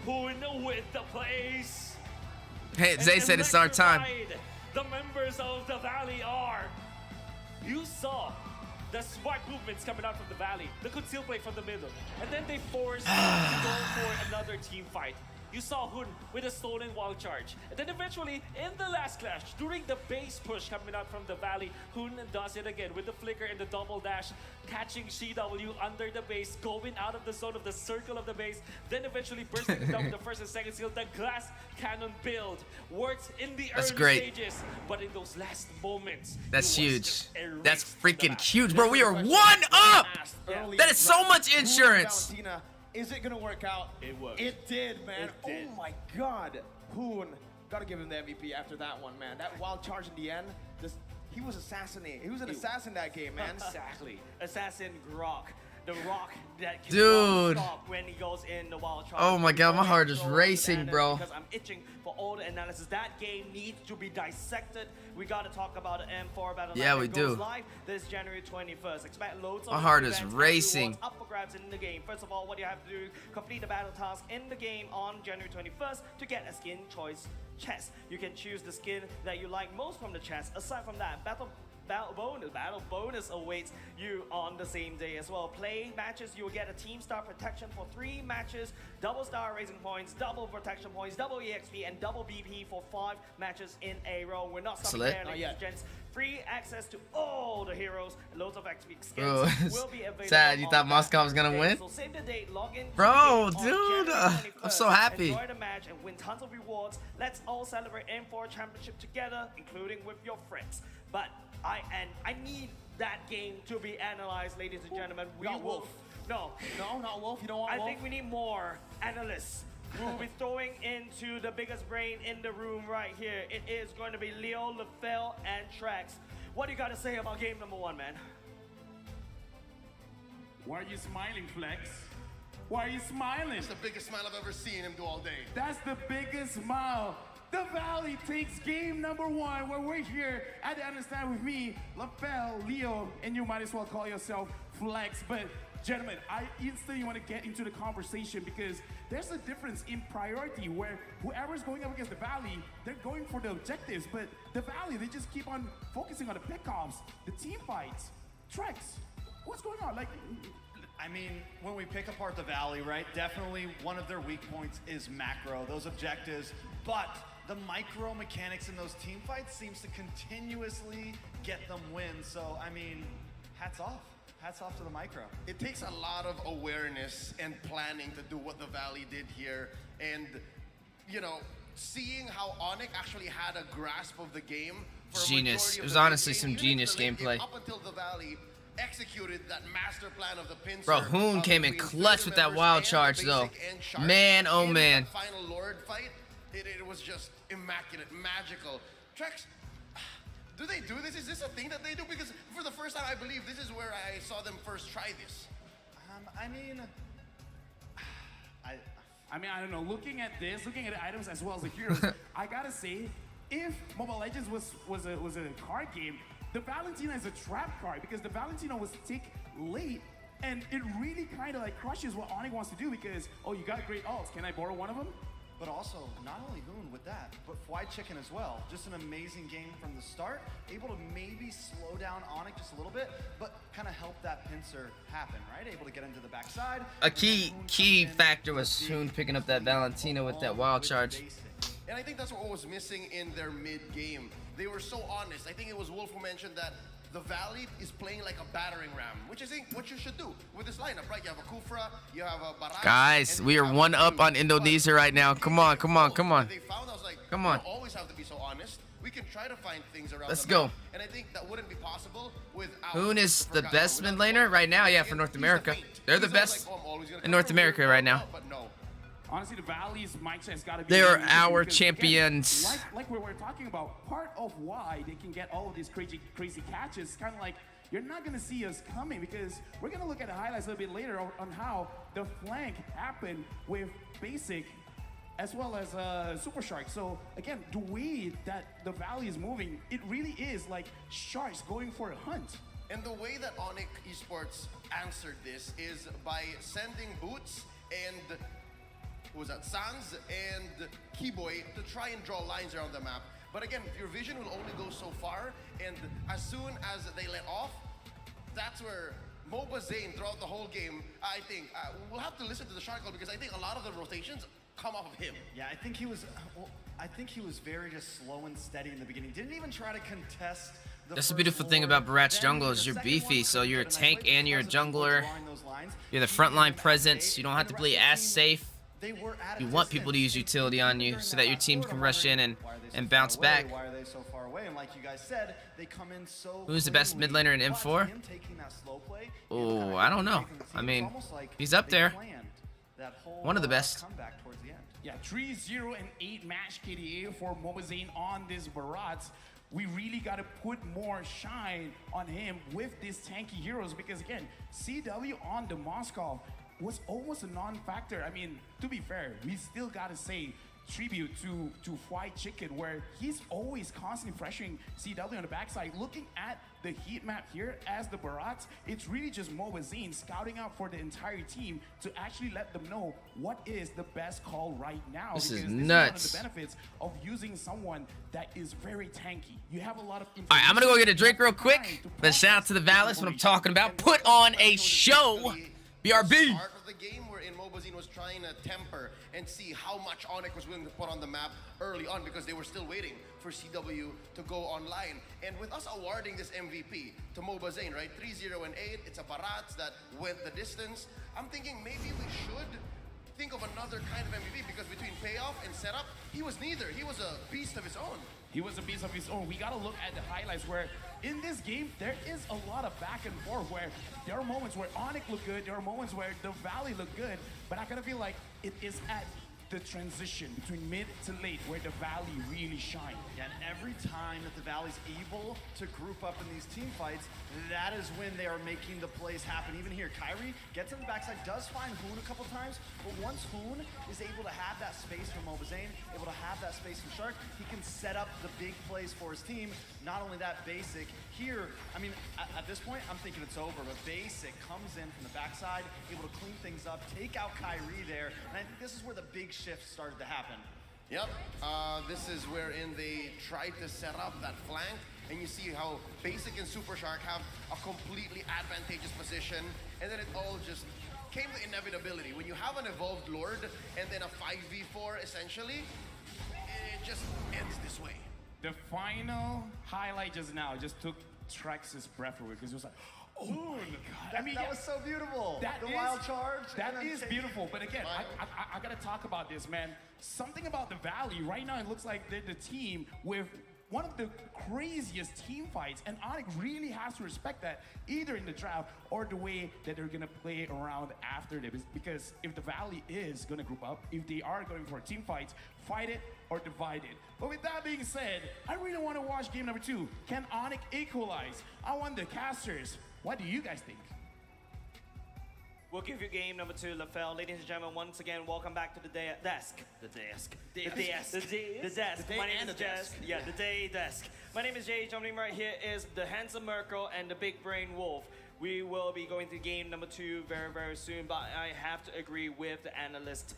Poon with the place. Hey, Zay said it's our time. Electrified. The members of the Valley are. You saw the smart movements coming out from the Valley, the conceal play from the middle, and then they forced to go for another team fight. You saw Hun with a stolen wall charge. And then eventually, in the last clash, during the base push coming out from the Valley, Hun does it again with the flicker and the double dash, catching CW under the base, going out of the zone of the circle of the base, then eventually bursting it down with the first and second seal. The glass cannon build works in the That's early great. stages, but in those last moments, That's it was huge. just erased That's from the freaking map. huge, bro. We are 1 up! That is so much insurance. Valentina, is it gonna work out? It worked. It did, man. It did. Oh my God. Hoon, gotta give him the MVP after that one, man. That wild charge in the end, he was assassinated. He was an assassin that game, man. Exactly. Assassin Grok. The rock that can Dude. stop when he goes in the wild charge. Oh my God, my heart is Control racing, advantage bro. Because I'm itching for all the analysis. That game needs to be dissected. We got to talk about the M4 battle. Yeah, that we goes do. live this January 21st. Expect loads of My heart is events and racing. rewards up for grabs in the game. First of all, what you have to do, complete the battle task in the game on January 21st to get a skin choice chest. You can choose the skin that you like most from the chest. Aside from that, battle bonus awaits you on the same day as well. Play matches, you will get a team star protection for 3 matches, double star raising points, double protection points, double EXP, and double BP for 5 matches in a row. We're not stopping Select. there, Not ladies yet. and gents. Free access to all the heroes, loads of XP skins Bro, will be available. sad. You on thought that Moscow was gonna day. win? So save the date, log in. to Bro, the game on dude, January I'm so 21st. happy. Enjoy the match and win tons of rewards. Let's all celebrate M4 Championship together, including with your friends. But I need that game to be analyzed, ladies and gentlemen. We Not will. Wolf. No, No, not Wolf. You don't want I Wolf? think we need more analysts. We'll be throwing into the biggest brain in the room right here. It is going to be Leo, LaFell, and Trax. What do you got to say about game number 1, man? Why are you smiling, Flex? Why are you smiling? That's the biggest smile I've ever seen him do all day. That's the biggest smile. The Valley takes game number 1, where we're here at the Understand with me, LaFell, Leo, and you might as well call yourself Flex. But gentlemen, I instantly want to get into the conversation because there's a difference in priority where whoever's going up against the Valley, they're going for the objectives, but the Valley, they just keep on focusing on the pickoffs, the team fights. Trex, what's going on? Like, I mean, when we pick apart the Valley, right, definitely one of their weak points is macro, those objectives, but the micro mechanics in those team fights seems to continuously get them wins. So, I mean, hats off. Hats off to the micro. It takes a lot of awareness and planning to do what the Valley did here. And, you know, seeing how ONIC actually had a grasp of the game for a Genius. majority It of was the mid honestly lane, some even genius into the late game, gameplay. Up until the Valley executed that master plan of the pincer. Bro, Hoon came in between clutch Spirit with that members wild and charge, Basic though. and Shark. Man, oh In man. that final Lord fight, it was just immaculate, magical. Trex, do they do this? Is this a thing that they do? Because for the first time, I believe this is where I saw them first try this. I mean, I don't know. Looking at this, looking at the items as well as the heroes, I gotta say, if Mobile Legends was a card game, the Valentina is a trap card because the Valentina was tick late, and it really kind of like crushes what Onyx wants to do because, oh, you got great ults. Can I borrow one of them? but also not only Hoon with that, but Fly Chicken as well. Just an amazing game from the start, able to maybe slow down Onyx just a little bit, but kind of help that pincer happen, right? Able to get into the backside. A key factor was Hoon picking up that Valentina with that wild charge. And I think that's what was missing in their mid-game. They were so honest. I think it was Wolf who mentioned that the Valley is playing like a battering ram, which is what you should do with this lineup, right? You have a Kufra, you have a Barat. Guys, we are 1-up on Indonesia right now. Come on, come on, come on. They found, I was like, Come on. You always have to be so honest. We can try to find things around Let's the go. map. And I think that wouldn't be possible without Hoon is the Forgotten. best Without mid laner right now, yeah, for He's North the America. Feint. They're the He's always best like, oh, I'm always gonna in come North over America here, right now. But no. Honestly, the Valley's mindset has got to be. They are really our interesting because, champions. Again, like we were talking about, part of why they can get all of these crazy catches, kind of like you're not going to see us coming because we're going to look at the highlights a little bit later on how the flank happened with Basic as well as Super Shark. So again, the way that the Valley is moving, it really is like sharks going for a hunt. And the way that ONIC Esports answered this is by sending Boots and who was that? Sans and Keyboy to try and draw lines around the map. But again, your vision will only go so far, and as soon as they let off, that's where Moba Zane throughout the whole game, I think, we'll have to listen to the Shark Call because I think a lot of the rotations come off of him. Yeah, I think he was. Well, I think he was very just slow and steady in the beginning. Didn't even try to contest. That's the beautiful thing about Barat's jungle is you're beefy, so you're a tank and you're a jungler. You're the frontline presence. You don't have to play as safe. You want people to use utility on you so that your team can rush in and bounce back. Why are they so far away? And like you guys said, they come in so Who's the best mid laner in M4? Oh, I don't know. I mean, he's up there. One of the best. Yeah, 3-0 and 8 match KDA for Mobazane on this Barats. We really got to put more shine on him with these tanky heroes because again, CW on the Moskov was almost a non-factor. I mean, to be fair, we still got to say tribute to Fly Chicken where he's always constantly pressuring CW on the backside. Looking at the heat map here as the Barats, it's really just Mobazine scouting out for the entire team to actually let them know what is the best call right now. This is because nuts. This is one of the benefits of using someone that is very tanky. You have a lot of All right, I'm going to go get a drink real quick. But shout out to the Valley, that's what I'm talking about. Put on a show. BRB. Part of the game wherein Mobazine was trying to temper and see how much ONIC was willing to put on the map early on because they were still waiting for CW to go online. And with us awarding this MVP to Mobazine, right? 3-0 and 8, it's a Barats that went the distance. I'm thinking maybe we should think of another kind of MVP because between payoff and setup, he was neither. He was a beast of his own. He was a beast of his own. We got to look at the highlights where in this game, there is a lot of back and forth where there are moments where Onyx look good, there are moments where the Valley look good, but I kind of feel like it is at the transition between mid to late where the Valley really shine. Yeah, and every time that the Valley's able to group up in these team fights, that is when they are making the plays happen. Even here, Kyrie gets in the backside, does find Hoon a couple times, but once Hoon is able to have that space from Mobazane, able to have that space from Shark, he can set up the big plays for his team. Not only that, Basic here, I mean, at this point, I'm thinking it's over, but Basic comes in from the backside, able to clean things up, take out Kyrie there, and I think this is where the big shift started to happen. Yep, this is wherein they tried to set up that flank, and you see how Basic and Super Shark have a completely advantageous position, and then it all just came to inevitability. When you have an evolved Lord, and then a 5v4 essentially, it just ends this way. The final highlight just now just took Trex's breath away because it was like, oh my God. I mean, that was so beautiful. The wild charge. That is beautiful. But again, I got to talk about this, man. Something about the Valley. Right now, it looks like they're the team with one of the craziest team fights, and Onyx really has to respect that, either in the draft or the way that they're gonna play around after this. Because if the Valley is gonna group up, if they are going for team fights, fight it or divide it. But with that being said, I really want to watch game number 2. Can Onyx equalize? I want the casters. What do you guys think? We'll give you game number 2, LaFell. Ladies and gentlemen, once again, welcome back to the desk. The desk. Desk. The desk. day My name and is the Jess. desk. Yeah, the day desk. My name is Jay. Jumping right here is the handsome Merkel and the big brain Wolf. We will be going to game number 2 very, very soon, but I have to agree with the analyst.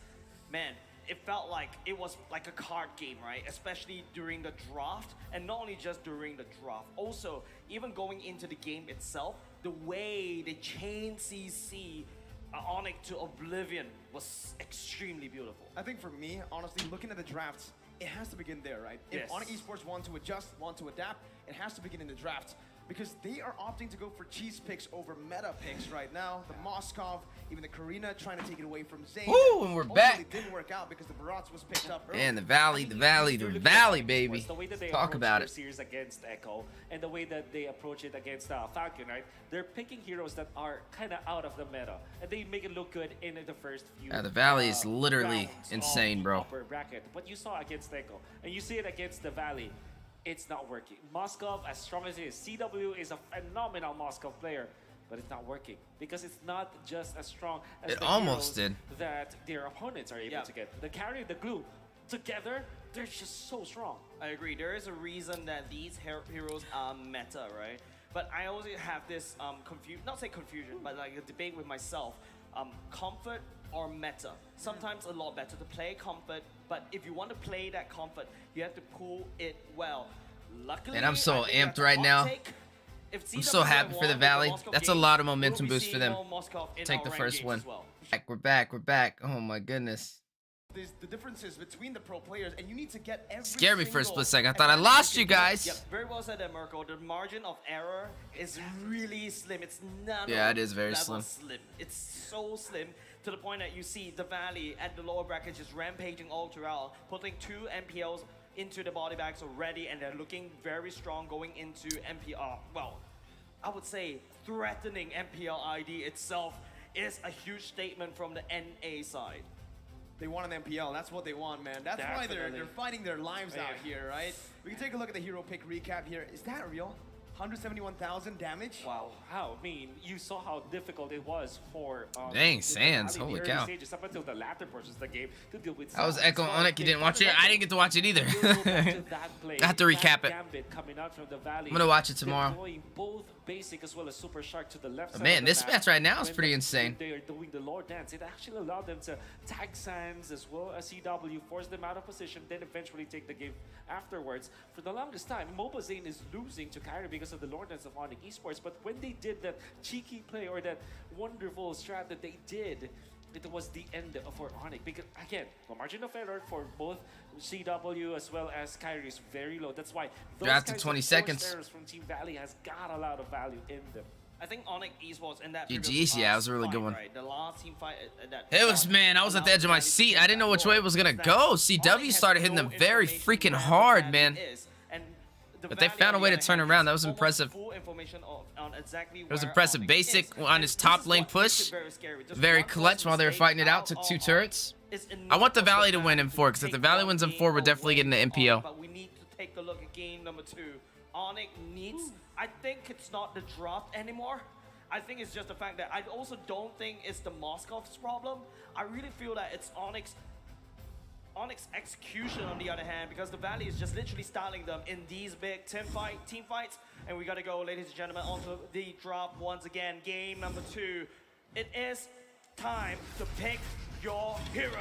Man, it felt like it was like a card game, right? Especially during the draft, and not only just during the draft. Also, even going into the game itself, the way they chain CC Onyx to oblivion was extremely beautiful. I think for me, honestly, looking at the drafts, it has to begin there, right? Yes. If Onyx Esports want to adjust, want to adapt, it has to begin in the draft. Because they are opting to go for cheese picks over meta picks right now. The Moskov, even the Karina trying to take it away from Zayn. Woo, and we're back. It didn't work out because the Barats was picked up early. And the Valley, baby. The way that they Talk approach about their it. series against Echo and the way that they approach it against Falcon, right? They're picking heroes that are kind of out of the meta, and they make it look good in the first few. The Valley is literally rounds insane, of bro. Upper bracket. What you saw against Echo, and you see it against the Valley, it's not working. Moskov, as strong as it is, CW is a phenomenal Moskov player, but it's not working because it's not just as strong as It the almost heroes did. that their opponents are able to get. The carry, the glue, together, they're just so strong. I agree. There is a reason that these heroes are meta, right? But I also have this not say confusion, but like a debate with myself. Comfort or meta. Sometimes a lot better to play comfort, but if you want to play that comfort, you have to pull it well. Luckily, And I'm so I think amped that right now. if I'm CW so happy for the won with Valley. Moskov That's a game, lot of we'll momentum be boost for seeing them. more Moskov in Take our the ranked first games one. as well. We're back. Oh my goodness. The differences between the pro players, and you need to get every Scared me for a single split second. I thought I lost you guys. Yep, very well said there, Merkel. The margin of error is really slim. It's none. Yeah, it is very level slim. It's so slim to the point that you see the Valley at the lower bracket just rampaging all throughout, putting 2 MPLs into the body bags already, and they're looking very strong going into MPR. Well, I would say threatening MPL ID itself is a huge statement from the NA side. They want an MPL. That's what they want, man. That's why they're fighting their lives out here, right? We can take a look at the hero pick recap here. Is that real? 171,000 damage? Wow, I mean, you saw how difficult it was for Dang, Sands, the holy early cow. Stages up until the latter portions of the game to deal with. I was Sands. Echo So on it. You they didn't watch it. found I didn't get to watch it either. We'll go back to that play, I have to recap that it. Gambit coming out from the Valley, I'm gonna watch it tomorrow. deploying both basic as well as super shark to the left side. Man, of the this map. match right now is When pretty insane. They are doing the Lord Dance. It actually allowed them to tag Sands as well as CW, force them out of position, then eventually take the game afterwards. For the longest time, Mobile Zane is losing to Kyrie because of the Lord Dance of Onyx Esports, but when they did that cheeky play or that wonderful strat that they did, it was the end for Onyx. Because again, the margin of error for both CW as well as Kyrie is very low. That's why those Drafted kinds 20 of forced seconds. errors from Team Valley has got a lot of value in them. I think Onyx Esports in that GG's, previous yeah, it was a really fight, good one. Right? The last team fight that It was, man, I was at the edge of my seat. I didn't know which way it was gonna go. CW started hitting them very freaking hard, man. But they found a way to turn around. That was impressive. It was impressive. Basic on his top lane push. Very clutch while they were fighting it out. Took 2 turrets. I want the Valley to win M4, because if the Valley wins M4, we're definitely getting the MPL. But we need to take a look at game number 2. Onyx needs, I think it's not the draft anymore. I think it's just the fact that I also don't think it's the Moskov's problem. I really feel that it's Onyx execution on the other hand, because the Valley is just literally styling them in these big team fights. And we gotta go, ladies and gentlemen, onto the drop once again. Game number 2. It is time to pick your heroes.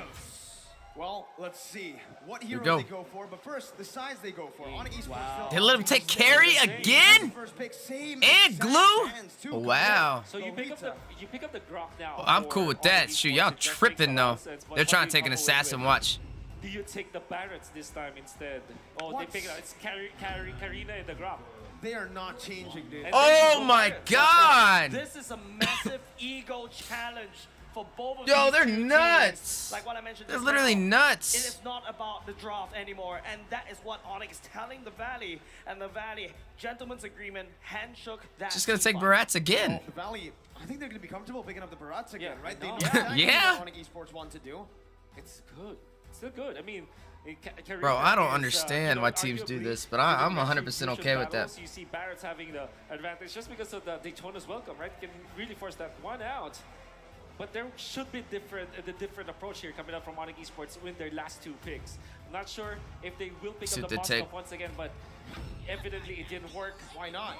Well, let's see what heroes go. they go for. But first, the sides they go for. Onyx Esports. They let him take carry again? First pick, same And exact glue? hands, too. Oh, wow. So you pick up the Grok now. Well, I'm for cool with Onyx that. Esports. Shoot, y'all It just makes tripping a lot though. of sense, but They're what trying do to take you an couple it assassin. with? Watch. Do you take the Barretts this time instead? Oh, What? they pick it up. It's Karina in the Grok. They are not changing this. And then Oh you go my Barretts. god! This is a massive ego challenge for both of Yo, these they're two nuts. teams. Like what I mentioned They're just literally now, nuts. It is not about the draft anymore, and that is what Onyx is telling the Valley. And the Valley, gentleman's agreement, handshook that. Just gonna take team Barats again. Well, the Valley, I think they're going to be comfortable picking up the Barats again, Yeah, right? I They know. know exactly Yeah. what Onyx Esports want to do. It's good. It's still good. I mean, Bro, I don't is, understand why teams do arguably this, but one of the I'm best 100% okay with that. battles. You see Barrett's having the advantage just because of the Daytona's welcome, right? Can really force that one out. But there should be the different approach here coming up from Onyx Esports with their last 2 picks. I'm not sure if they will pick Suit up the the tape. Moscow once again, but evidently it didn't work. Why not?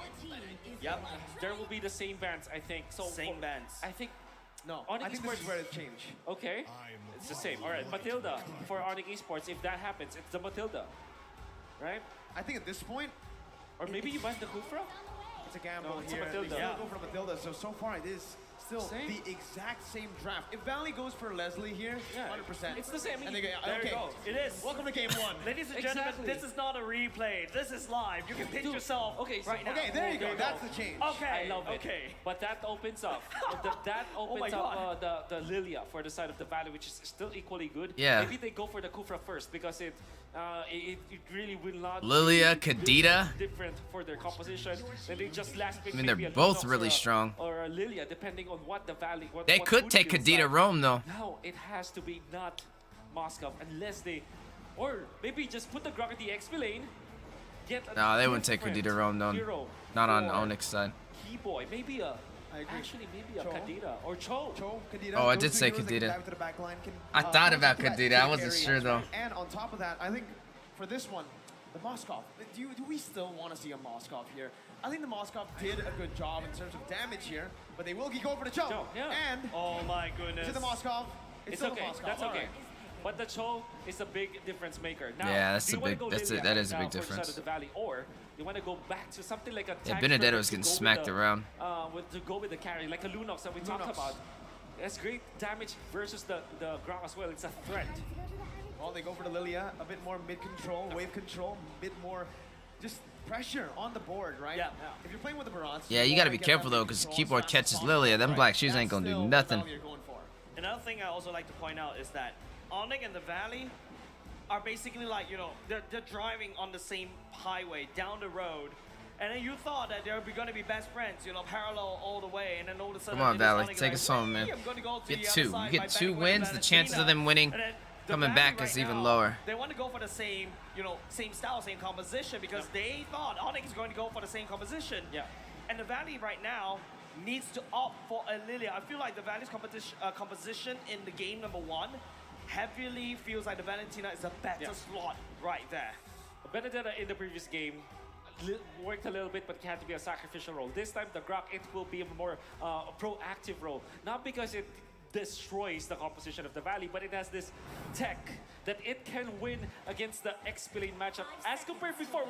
Yep. There will be the same bans, I think. So Same bans. I think No, Onyx I think this is Esports- where it changed. okay, it's the same. All right, Matilda for Onyx Esports. If that happens, it's the Matilda, right? I think at this point, Or maybe you buy the Kufra. it's a gamble No, it's a here. Matilda. They still Yeah. go for Matilda, so far it is still Same. the exact same draft. If Valley goes for Leslie here, Yeah, 100%. it's the same. And they go, There you okay, go. It is. welcome to game 1. Ladies and gentlemen, Exactly. this is not a replay. This is live. You can pinch Dude, yourself okay, so- right now. Okay, there you go. There you That's go. the change. Okay. I love it. Okay. But that opens up. that opens my up the Lilia for the side of the Valley, which is still equally good. Yeah. Maybe they go for the Kufra first because it really will not Lilia, be Kadita. different for their composition. Then they just last pick I mean, maybe they're a both Lunox really or a- strong. Or a Lilia, depending on what the Valley. They what could mood take feels Kadita like. Rome though. No, it has to be not Moscow unless they, or maybe just put the Grok at the XP lane. Get a No, they wouldn't take different Kadita Rome though. hero Not on for Onyx side. Keyboy, maybe a. I agree. Actually, maybe a Cho. Kadita or Cho. Cho, Kadita, Oh, I those did two say heroes that can Kadita. dive to the back line can, I thought about that Kadita, take I wasn't carry. sure though. And on top of that, I think for this one, the Moskov, do we still want to see a Moskov here? I think the Moskov did a good job in terms of damage here, but they will go for the Cho. Cho, yeah. And Oh my goodness. to the Moskov, It's still okay. the Moskov. That's All okay. right. But the Cho is a big difference maker. Now, Yeah, that's do you a wanna big- go that's Lilia that is a now big for the side difference. of the Valley, or you want to go back to something like a Yeah, tag Benedetto tournament was to getting go with smacked the- around. to go with the carry, like a Lunox that we talked Lunox. about. That's great damage versus the Grok as well. It's a threat. Well, they go for the Lilia, a bit more mid-control, wave control, a bit more just pressure on the board, right? Yeah. If you're playing with the Barats, Yeah, you gotta be careful though, because keyboard catches Lilia. Them black shoes ain't gonna do nothing. You're going for. Another thing I also like to point out is that Onyx and the Valley are basically like, you know, they're driving on the same highway down the road. And then you thought that they're going to be best friends, you know, parallel all the way. And then all of a sudden, Come on, it is Valley, Onyx take like, us home, man. "Hey, I'm gonna go to Get the other two. You side get by 2 betting with wins, the chances of Valentina." them winning And then the coming Valley back is right even now, lower. They want to go for the same, you know, same style, same composition because they thought Onyx is going to go for the same composition. Yeah. And the Valley right now needs to opt for a Lilia. I feel like the Valley's composition in the game number 1 heavily feels like the Valentina is a better slot right there. Benedetta in the previous game worked a little bit, but it had to be a sacrificial role. This time, the Grok, it will be a more proactive role. Not because it destroys the composition of the Valley, but it has this tech that it can win against the XP lane matchup as compared before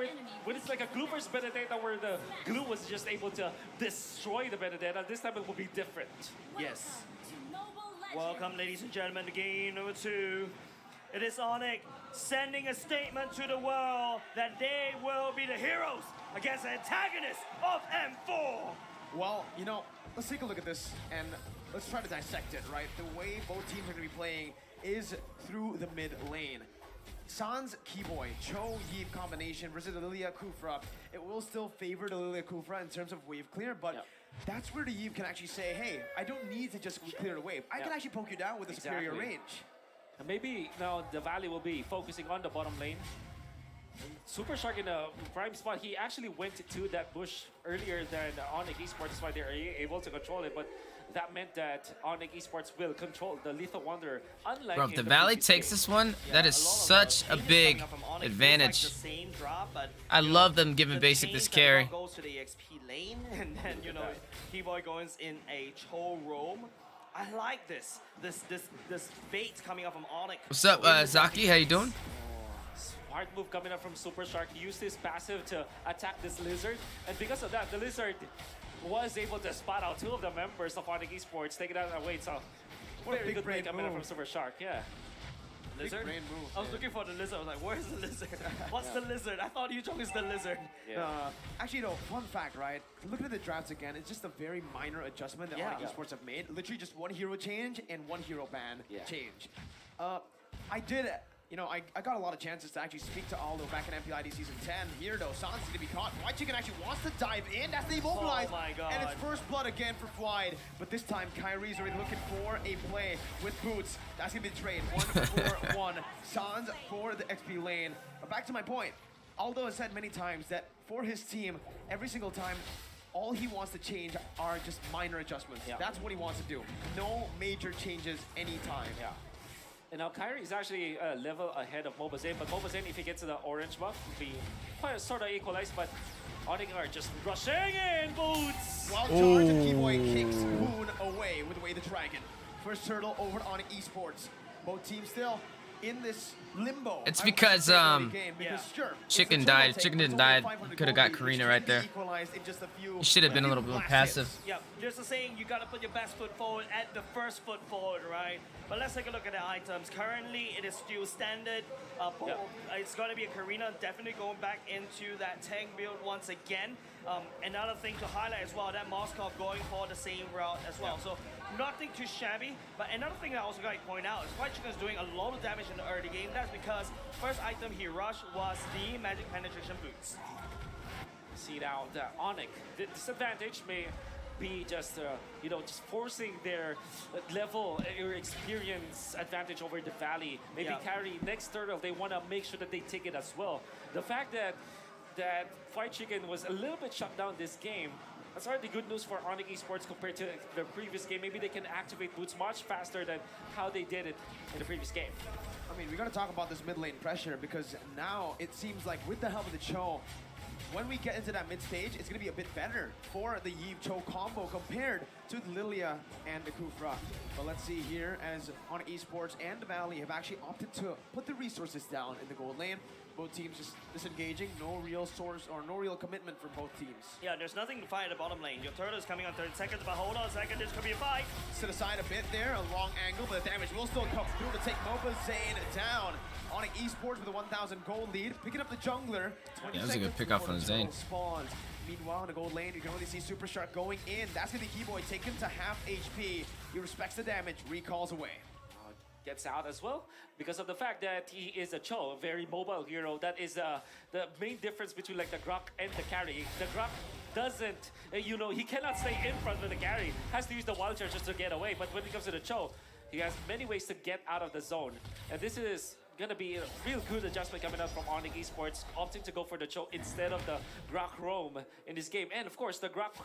when it's like a glue versus Benedetta where the glue was just able to destroy the Benedetta. This time it will be different. Yes. Welcome, ladies and gentlemen, to game number 2. It is Onyx sending a statement to the world that they will be the heroes against the antagonists of M4. Well, you know, let's take a look at this and let's try to dissect it, right? The way both teams are going to be playing is through the mid lane. Sans Keyboy, Cho Yeep combination versus the Lilia Kufra. It will still favor the Lilia Kufra in terms of wave clear, but that's where the Yeep can actually say, hey, I don't need to just clear the wave. I can actually poke you down with a superior Exactly. range. And maybe now the Valley will be focusing on the bottom lane. Super Shark in a prime spot. He actually went to that bush earlier than Onyx Esports. That's why they're able to control it. But that meant that Onyx Esports will control the Lethal Wanderer. Unlike Bro, if in the the Valley previous takes game. this one, that is A lot of such a changes big coming up from Onyx. Feels advantage. Like the same drop, but, I you know, love them giving the basic change this that carry. goes to the XP lane, and then you know, Keyboy goes in a Cho roam. I like this bait coming up from Onyx. What's up, Zaki? How you doing? Smart move coming up from Super Shark. He used his passive to attack this lizard. And because of that, the lizard was able to spot out 2 of the members of Onyx Esports, take it out of the way. So What a very big good play brain coming up move. from Super Shark, yeah. Lizard? brain move, I was man. looking for the lizard. I was like, where's the lizard? What's the lizard? I thought Yu Chong is the lizard. Actually, no, fun fact, right? Looking at the drafts again, it's just a very minor adjustment that Onyx Esports have made. Literally just one hero change and one hero ban change. I did, you know, I got a lot of chances to actually speak to Aldo back in MPID Season 10. Here, though, Sans is going to be caught. White Chicken actually wants to dive in. That's the immobilize. Oh my God. And it's first blood again for Fwide. But this time, Kyrie's already looking for a play with Boots. That's going to be the trade. 1-4-1. Sans for the XP lane. But back to my point. Aldo has said many times that for his team, every single time, all he wants to change are just minor adjustments. That's what he wants to do. No major changes anytime. And now Kyrie is actually a level ahead of Mobazane, but Mobazane, if he gets to the orange buff, will be quite a sort of equalized, but Onyx are just rushing in, Boots! Wild charge and Keyboy kicks Boon away with Way the Dragon. First turtle over to Onyx Esports. Both teams still in this limbo. It's because Chicken died. Chicken didn't die. Could have got Karina right there. He should have been a little bit more passive. Yeah, there's a saying, you gotta put your best foot forward at the first foot forward, right? But let's take a look at the items. Currently, it is still standard. It's gonna be a Karina, definitely going back into that tank build once again. Another thing to highlight as well, that Moskov going for the same route as well. So nothing too shabby, but another thing that I also got to point out is White Chicken is doing a lot of damage in the early game. That's because first item he rushed was the Magic Penetration Boots. See now, the Onyx, the disadvantage may be just, you know, just forcing their level or experience advantage over the Valley. Maybe carry next turtle, they want to make sure that they take it as well. The fact that Fried Chicken was a little bit shut down this game, that's already good news for Onyx Esports compared to the previous game. Maybe they can activate Boots much faster than how they did it in the previous game. I mean, we got to talk about this mid lane pressure because now it seems like with the help of the Cho, when we get into that mid stage, it's going to be a bit better for the Yve Cho combo compared to the Lilia and the Kufra. But let's see here as Onyx Esports and the Valley have actually opted to put the resources down in the gold lane. Both teams just disengaging, no real source or no real commitment for both teams. Yeah, there's nothing to fight at the bottom lane. Your turtle is coming on 30 seconds, but hold on a second, this could be a fight. Sit aside a bit there, a long angle, but the damage will still come through to take Mobazane down. Onyx Esports with a 1,000 gold lead, picking up the jungler. Yeah, that was a good pick off on Zane. Spawns. Meanwhile, in the gold lane, you can only see Super Shark going in. That's gonna be Keyboy taken to half HP. He respects the damage, recalls away. Gets out as well because of the fact that he is a Cho, a very mobile hero. That is the main difference between like the Grok and the carry. The Grok doesn't, you know, he cannot stay in front of the carry. Has to use the wild charge just to get away. But when it comes to the Cho, he has many ways to get out of the zone. And this is gonna be a real good adjustment coming out from Onyx Esports, opting to go for the Cho instead of the Grok roam in this game. And of course, the Grok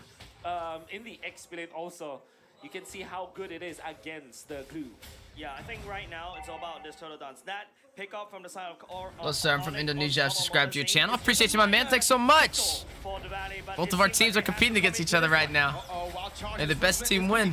in the XP lane also, you can see how good it is against the glue. Yeah, I think right now it's all about this turtle dance. That pick up from the side of Hello, sir. I'm from Indonesia. I've subscribed to your channel. Appreciate you, my man. Thanks so much. Both of our teams are competing against each other right now. And the best team win.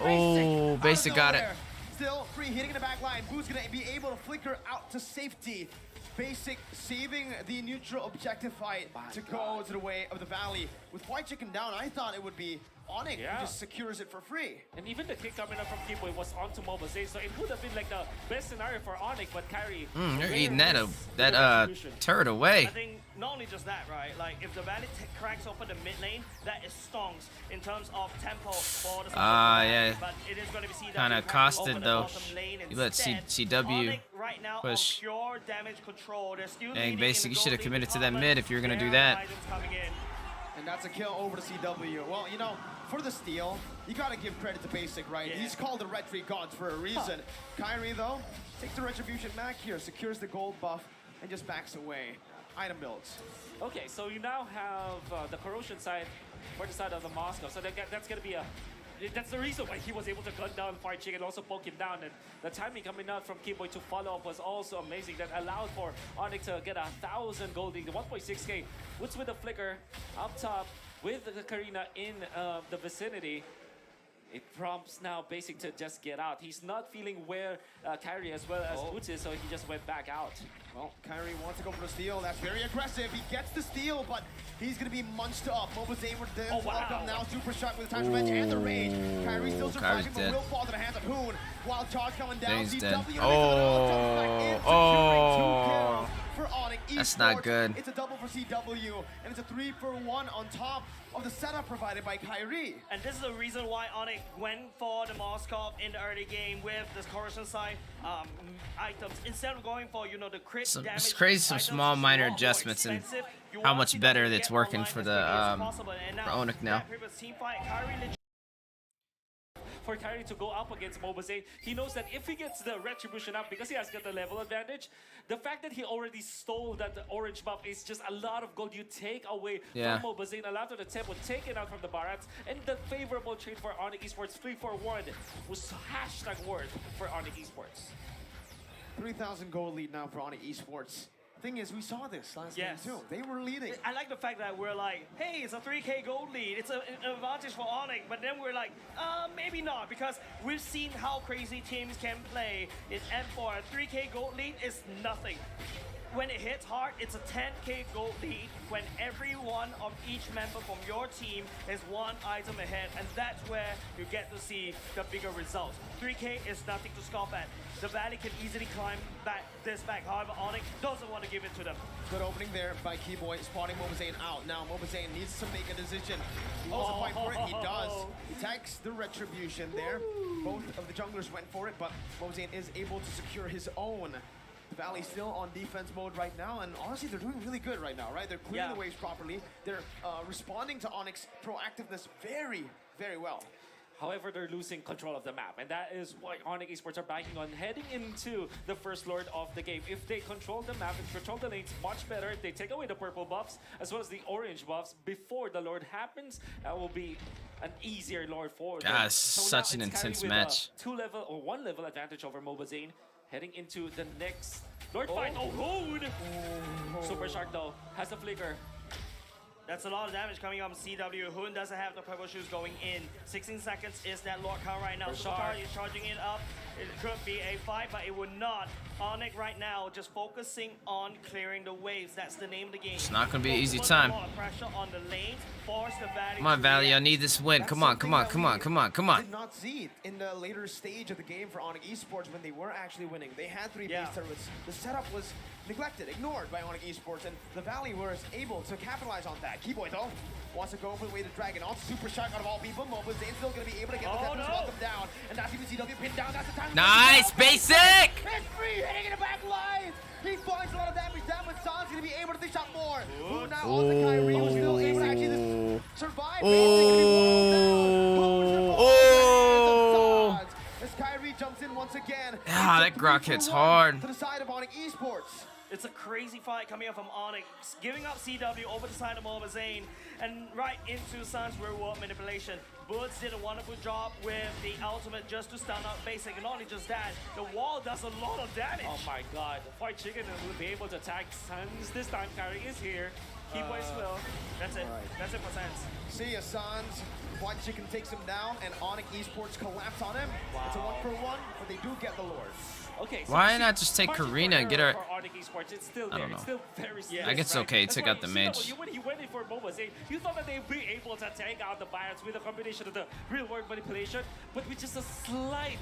Oh, Basic got it. Still free hitting in the back line. Who's gonna be able to flicker out to safety? Basic saving the neutral objective fight to go to the way of the Valley. With White Chicken down, I thought it would be Onyx who just secures it for free. And even the kick coming up from Keyboy was onto Mobazane, so it would have been like the best scenario for Onyx, but Kyrie... They're eating that turret away. I think not only just that, right? Like, if the Valley cracks open the mid lane, that is stonks in terms of tempo for the yeah. But it is going to be CW Kind of costed, though. You let CW right now push. Pure damage control. They're still Dang, Basic, you should have committed to that mid if you were going to do that. And that's a kill over to CW. Well, you know, for the steal, you gotta give credit to Basic, right? He's called the Red Tree Gods for a reason. Kyrie, though, takes the Retribution back here, secures the gold buff, and just backs away. Item builds. Okay, so you now have the Corrosion side for the side of the Moscow. So that's gonna be a... That's the reason why he was able to gun down Fried Chicken and also poke him down. And the timing coming out from Keyboy to follow up was also amazing. That allowed for Onyx to get 1,000 gold lead, the 1.6k. Woods with the flicker up top with the Karina in the vicinity. It prompts now Basic to just get out. He's not feeling where Kyrie as well as Boots is, so he just went back out. Well, Kyrie wants to go for the steal. That's very aggressive. He gets the steal, but he's going to be munched up. Mobazane with the locked up now. Super shot with the time revenge and the rage. Kyrie still surviving, but will fall to the hands of Hoon. While charge coming down. He's CW dead. Oh, for Onic Esports. That's not good. It's a double for CW, and it's a 3-for-1 on top of the setup provided by Kyrie. And this is the reason why Onic went for the Moskov in the early game with the corrosion side items instead of going for, you know, the crit damage. It's crazy, some small minor adjustments and how much better it's working for the for Onic now. For Kyrie to go up against Mobazane, he knows that if he gets the retribution up, because he has got the level advantage, the fact that he already stole that orange buff is just a lot of gold you take away from Mobazane. A lot of the temp would take it out from the Barats, and the favorable trade for Onic Esports 3-for-1 was hashtag worth for Onic Esports. 3,000 gold lead now for Onic Esports. Thing is, we saw this last game too. They were leading. I like the fact that we're like, hey, it's a 3K gold lead. It's an advantage for Onic. But then we're like, maybe not, because we've seen how crazy teams can play in M4. A 3K gold lead is nothing. When it hits hard, it's a 10K gold lead when every one of each member from your team is one item ahead, and that's where you get to see the bigger results. 3K is nothing to scoff at. The Valley can easily climb this back. However, Onic doesn't want to give it to them. Good opening there by Keyboy, spotting Mobazane out. Now Mobazane needs to make a decision. He wants to fight for it. He does. He takes the retribution there. Both of the junglers went for it, but Mobazane is able to secure his own. The Valley still on defense mode right now, and honestly, they're doing really good right now, right? They're clearing the waves properly. They're responding to Onic's proactiveness very, very well. However, they're losing control of the map, and that is why Onic Esports are banking on heading into the first Lord of the game. If they control the map and control the lanes much better, if they take away the purple buffs as well as the orange buffs before the Lord happens, that will be an easier Lord for them. Guys, So such now an it's intense Kyrie match. with a 2-level or 1-level advantage over Mobazane, heading into the next Lord fight. Oh, Hood! Super Shark though has the flicker. That's a lot of damage coming up. CW. Hoon doesn't have the purple shoes going in. 16 seconds is that Lord count right now. Shark is charging it up. It could be a fight, but it would not. Onic right now just focusing on clearing the waves. That's the name of the game. It's not gonna be an easy time. A lot of pressure on the lanes. Force the Valley. Come on, Valley, I need this win. Come on, come on, come on, come on, come on. Did not see it in the later stage of the game for Onic Esports when they were actually winning. They had 3 base turrets. The setup was neglected, ignored by Onic Esports, and the Valley was able to capitalize on that. Keyboy though wants to go for the way to Dragon on Super Shark out of all people. Mobazane's still going to be able to get the weapons to lock them down, and that's even CW pinned down. That's the time. Nice, Basic! It's free, hitting in the back line. He finds a lot of damage down, but San's going to be able to dish out more. Who now on the Kyrie was still able to actually survive. As Kyrie jumps in once again. Ah, that Grok hits hard. To the side of Onic Esports. It's a crazy fight coming up from Onic, giving up CW over the side of Mobazane, and right into Sun's reward manipulation. Boots did a wonderful job with the ultimate just to stun up Basic, and not only just that, the wall does a lot of damage. Oh my god, White Chicken will be able to attack Sans this time. Kyrie is here. Keyboy will. That's it. That's it for Sans. See ya, Sans. White Chicken takes him down, and Onic Esports collapse on him. It's a 1-for-1, but they do get the Lord. Okay, so Why not just take Karina and get her? For Onic Esports, it's still there. I don't know. It's still very serious, I guess it's right? okay. That's Took why out the you mage. see that when you went in for Mobazane, you thought that they'd be able to take out the Barats with a combination of the real-world manipulation, but with just a slight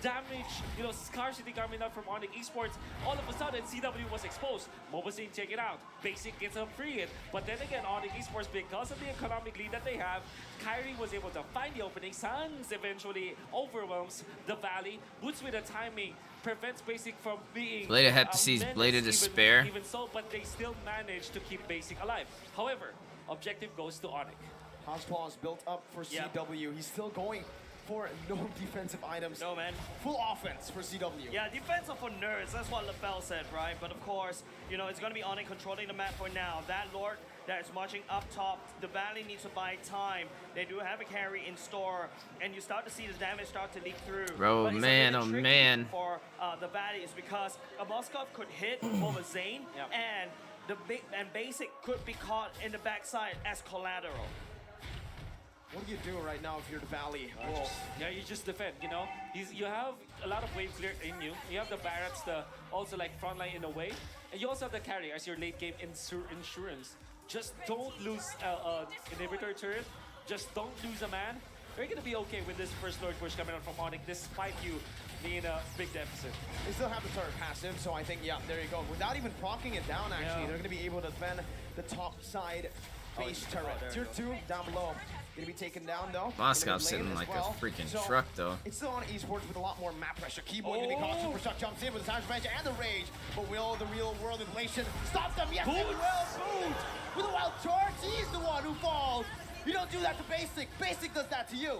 damage, you know, scarcity coming up from Onic Esports. All of a sudden, CW was exposed. Mobazane take it out. Basic gets a free hit. But then again, Onic Esports, because of the economic lead that they have, Kyrie was able to find the opening. Sans eventually overwhelms the Valley. Boots with the timing prevents Basic from being Blade had to see his Blade of Despair. Even so, but they still managed to keep Basic alive. However, objective goes to Onic. Hospaw is built up for CW. He's still going for no defensive items. No, man. Full offense for CW. Yeah, defensive for nerds. That's what LaFell said, right? But of course, you know, it's going to be Onic controlling the map for now. That Lord that is marching up top, the Valley needs to buy time. They do have a carry in store, and you start to see the damage start to leak through. Bro, but it's man, really oh tricky man. For the Valley is because a Moskov could hit over Zane, and Basic could be caught in the backside as collateral. What do you do right now if you're the Valley? Yeah, you just defend, you know? You have a lot of wave clear in you. You have the Barracks, the also like frontline in a way. And you also have the carry as your late game insurance. Just don't lose inhibitor turret. Just don't lose a man. You're gonna be okay with this first Lord push coming out from Onyx despite you being in a big deficit. They still have the turret passive, so I think, yeah, there you go. Without even proccing it down, actually, they're gonna be able to defend the top side base turret. Tier 2 down below. Gonna be taken down though. Moscow's sitting like a freaking truck though. It's still on esports with a lot more map pressure. Keyboard gonna be caught. Supershock jumps in with the Times Rage and the Rage. But will the real world inflation stop them? Yes, it will. Boot with a wild charge. He's the one who falls. You don't do that to Basic. Basic does that to you.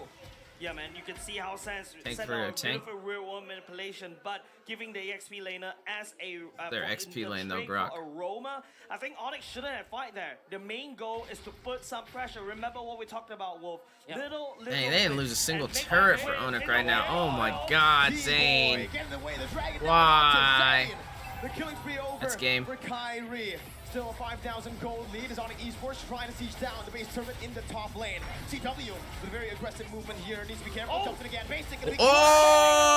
Yeah, man, you can see how Sans Tank set for out a tank. beautiful real world manipulation, but giving the EXP laner as a Their point XP in lane though, straight for Grok. Aroma. I think Onyx shouldn't have fight there. The main goal is to put some pressure. Remember what we talked about, Wolf. Little. Hey, they didn't lose a single and make turret our for way Onyx in right the now. way. Oh my God, Keyboy Zane. get in the way, the dragon down Why? to Zane. The killing spree over That's game. for Kyrie. Still a 5,000 gold lead as Onyx Esports trying to siege down the base turret in the top lane. CW with a very aggressive movement here. Needs to be careful. Jumps in again. Basic gonna be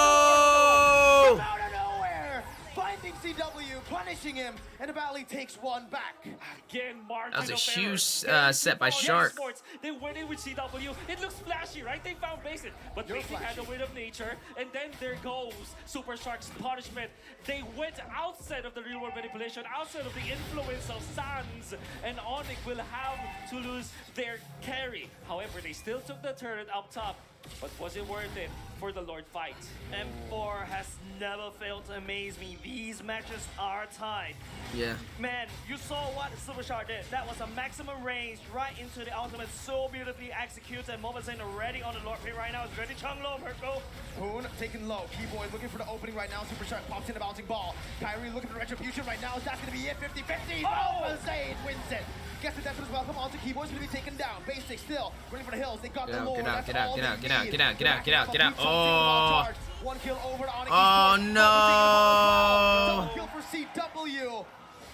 Oh! from out of nowhere. Finding CW, punishing him, and the Valley takes one back. Again, margin That was a of huge error. set by Shark. Sports, they went in with CW. It looks flashy, right? They found Basic, but You're Basic had the flashy. weight of nature, and then there goes Super Shark's punishment. They went outside of the real world manipulation, outside of the influence of Sans, and Onyx will have to lose their carry. However, they still took the turret up top, but was it worth it for the Lord fight? M4 has never failed to amaze me. These matches are tied. Yeah. Man, you saw what Superstar did. That was a maximum range right into the ultimate. So beautifully executed. Mobazain already on the Lord pit right now. It's ready. Chung low, Perko. Hoon taken low. Keyboy looking for the opening right now. Super Shark pops in a bouncing ball. Kyrie looking for retribution right now. That's going to be it. 50-50. Oh! Zayn wins it. Guess the death was welcome onto Keyboy's going to be taken down. Basic still running for the hills. They got the Lord. Get out, That's get out, all get out, they get out, need. get out, get out, get out, get out. Something Oh. about charge. One kill over to Onyx Oh, Esports. no. Double kill for CW.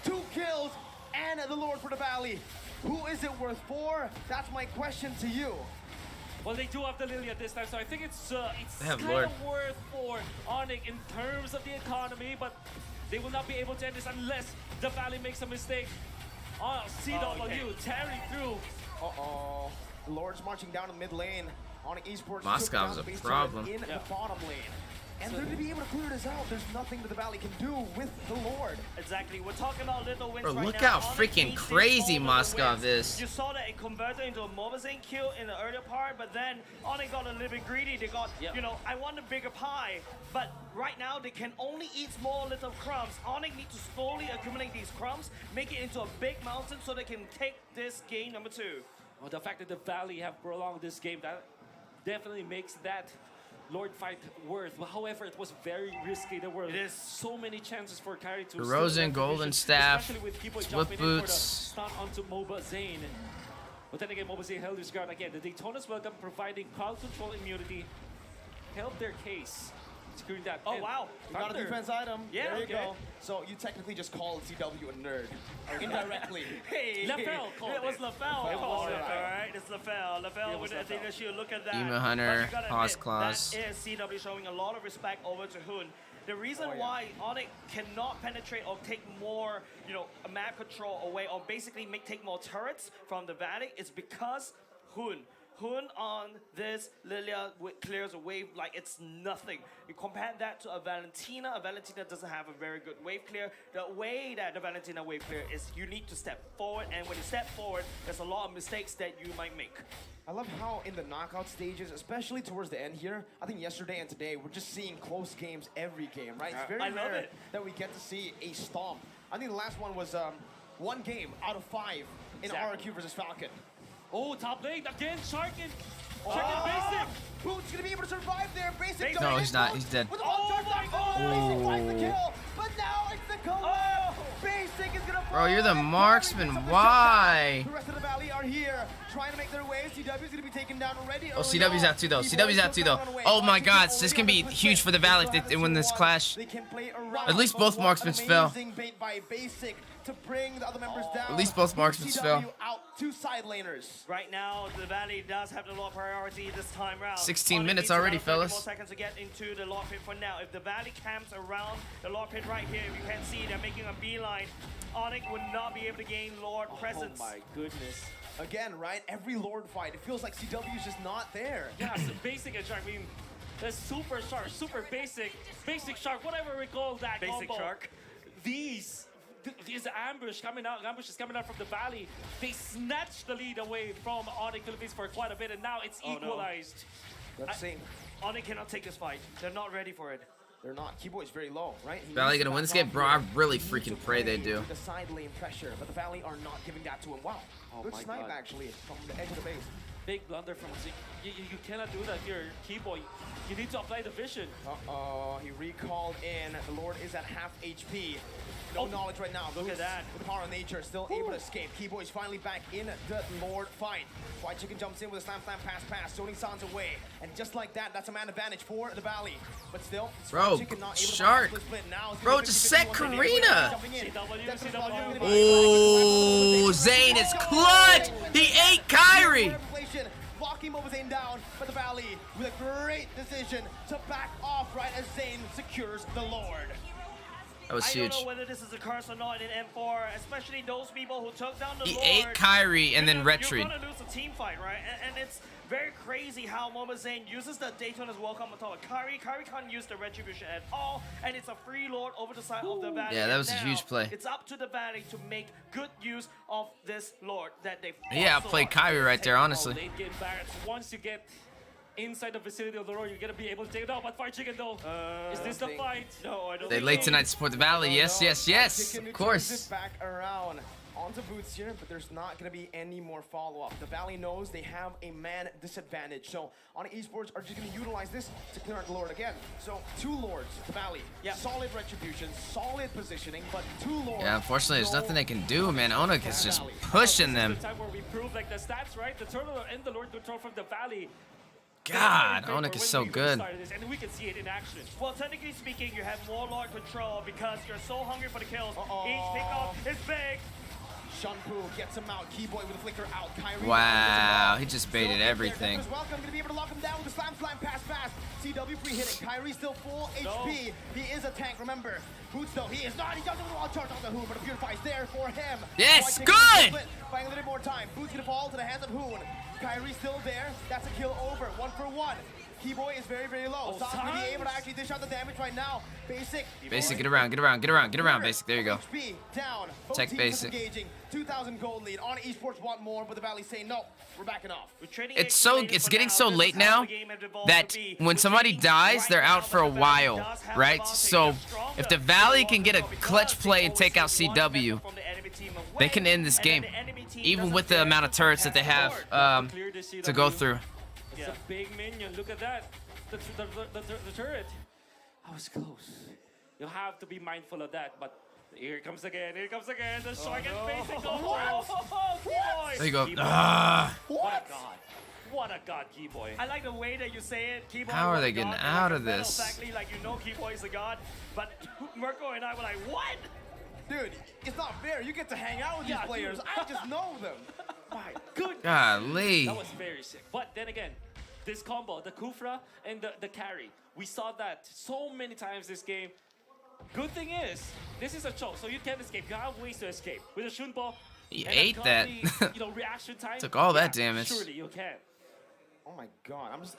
2 kills and the Lord for the Valley. Who is it worth for? That's my question to you. Well, they do have the Lily at this time, so I think it's have kind Lord. of worth for Onyx in terms of the economy, but they will not be able to end this unless the Valley makes a mistake. Oh, CW tearing through. Uh-oh. The Lord's marching down the mid lane. Onyx Esports Moscow's took down a base problem. turret in the bottom lane. And they're going to be able to clear this out. There's nothing that the Valley can do with the Lord. Exactly. We're talking about little wins Bro, right look now. how Onyx freaking needs crazy these small little Moscow wins. is. You saw that it converted into a Mobazain kill in the earlier part, but then Onyx got a little bit greedy. They got, you know, I want a bigger pie. But right now, they can only eat small little crumbs. Onyx need to slowly accumulate these crumbs, make it into a big mountain so they can take this game number 2. Well, the fact that the Valley have prolonged this game, that definitely makes that Lord fight worth. But however, it was very risky. There were so many chances for Kyrie to DeRozan, steal that Golden position, Staff, especially with Keyboy Swift jumping in for the Boots. stun onto Mobazain. But then again, Mobazain held his ground again. The Daytona's welcome, providing crowd control immunity, held their case. Securing that. Oh, And wow. You got a Thunder. defense item. Yeah, there you okay. go. So you technically just called CW a nerd. Indirectly. Hey, LaFell called it was it. LaFell. It was All LaFell. right, it's LaFell. LaFell with the LaFell. leadership. Look at that. Emo Hunter, But you gotta Pause admit, Clause. That is CW showing a lot of respect over to Hoon. The reason why Onyx cannot penetrate or take more, you know, map control away, or basically take more turrets from the Valley is because Hoon on this Lilia clears a wave like it's nothing. You compare that to a Valentina. A Valentina doesn't have a very good wave clear. The way that the Valentina wave clear is you need to step forward, and when you step forward, there's a lot of mistakes that you might make. I love how in the knockout stages, especially towards the end here, I think yesterday and today, we're just seeing close games every game, right? It's very I love rare it. that we get to see a stomp. I think the last one was 1 game out of 5 in Exactly. RQ versus Falcon. Oh, top lane again, Shark and Basic. Boot's gonna be able to survive there. Basic. No, he's not. He's dead. With a Basic finds the kill, but now it's the collab. Basic is gonna. Bro, you're the fall, and marksman. Kyrie gets Why? the rest of the Valley are here, trying to make their way. CW's gonna be taken down already. Oh, CW's out too, though. CW's out too, though. Oh my God, this can be huge for the Valley if they win this clash. They can play around. At least both But what marksmen an fell. amazing bait by Basic to bring the other members down. At least both marksmen CW fell. out 2 side laners. Right now, the Valley does have the Lord priority this time round. 16 Onyx minutes needs already, another 30 fellas. more seconds to get into the Lord pit for now. If the Valley camps around the Lord pit right here, if you can see, they're making a beeline. Onyx would not be able to gain Lord presence. Oh my goodness. Again, right? Every Lord fight, it feels like CW is just not there. Yeah, it's a basic and shark. I mean, the super shark, super basic shark, whatever we call that Basic combo. shark. These ambushes coming out from the Valley. They snatched the lead away from Onyx Philippines for quite a bit, and now it's Oh, no. equalized. Let's see. Onyx cannot take this fight. They're not ready for it. They're not. Keyboy's very low, right? He Valley needs to gonna win back this game? off Bro, here. I really He needs freaking to pray they play do. with the side lane pressure, but the Valley are not giving that to him. Wow. Oh Good my snipe, God. actually, from the edge of the base. Big blunder from Zeke. You cannot do that if you're Keyboy. You need to apply the vision. Uh-oh, he recalled in. The Lord is at half HP. No knowledge right now. Look at that. With power of nature, still able to escape. Keyboy is finally back in the Lord fight. White Chicken jumps in with a slam, pass, zoning Sans away. And just like that, that's a man advantage for the Valley. But still, Bro, White Chicken not able to Shark. find the split. Now it's Bro, gonna be just 50-50 set once again. Karina. Jumping in. CW. That's gonna be Oh, Zane is clutch. He ate Kyrie. Blocking over Zane down, but the Valley with a great decision to back off right as Zane secures the Lord. That was I huge. don't know whether this is a curse or not in M4, especially those people who took down the He Lord. ate Kyrie and then You're retreat. gonna lose a team fight, right? And it's very crazy how Mobile Zane uses the Daytona's welcome on top of Kyrie. Kyrie can't use the retribution at all, and it's a free Lord over the side of the Valley. Yeah, that was a And huge now play. It's up to the Valley to make good use of this Lord that they. Yeah, I fought so played hard. Kyrie right there, honestly. Late game barracks. Once you get inside the vicinity of the Lord, you're gonna be able to take it out. But Fire Chicken though, is this the fight? No, I don't They think late so. tonight to support the Valley. Yes, yes, yes. Chicken Of turns it course. back around onto Boots here, but there's not going to be any more follow-up. The Valley knows they have a man disadvantage, so Onyx Esports are just going to utilize this to clear out the Lord again. So 2 Lords, the Valley, solid retribution, solid positioning, but 2 Lords. Yeah, unfortunately, there's no nothing they can do, man. Onik is just pushing them. The time where we prove like the stats, right? The turtle and the Lord control from the Valley. God, Very Onik fair is when so we good. started this, and we can see it in action. Well, technically speaking, you have more Lord control because you're so hungry for the kills. Each pickoff is big. Shunpu gets him out. Keyboy with a flicker out. Kyrie. Wow, he just baited everything. Welcome, gonna be able to lock him down with the slam, pass. CW free hitting. Kyrie still full HP. He is a tank, remember. Boots though, he is not. He doesn't want to charge on the Hoon, but a purify is there for him. Yes, White good! split, buying a little bit more time. Boots gonna fall to the hands of Hoon. Kyrie still there. That's a kill over. 1 for 1. Keyboy is very, very low. Sans gonna be able to actually dish out the damage right now. Basic. Basic, get around, Basic. There you go. HP down. Both Check teams Basic. Engaging. 2,000 gold lead. On Esports want more, but the Valley saying no. We're backing off. It's getting so late now that when somebody dies, they're out for a while, right? So if the Valley can get a clutch play and take out CW, they can end this game, even with the amount of turrets that they have to go through. It's a big minion. Look at that. The turret. I was close. You have to be mindful of that. But here it comes again. Here it comes again. The shark and basic. There you go. Keyboy. What? What a god. What a god, Keyboy. I like the way that you say it. Keyboy How are was they a getting god, out but of this? Exactly, like you know Keyboy is a god, but Mirko and I were like, what? Dude, it's not fair. You get to hang out with these players. I just know them. My goodness. Golly. That was very sick. But then again, this combo, the Kufra and the carry, we saw that so many times this game. Good thing is, this is a choke, so you can't escape. You have ways to escape. With a Shunpo, He and ate a that. godly, reaction time. Took all that damage. Surely you can. Oh my god, I'm just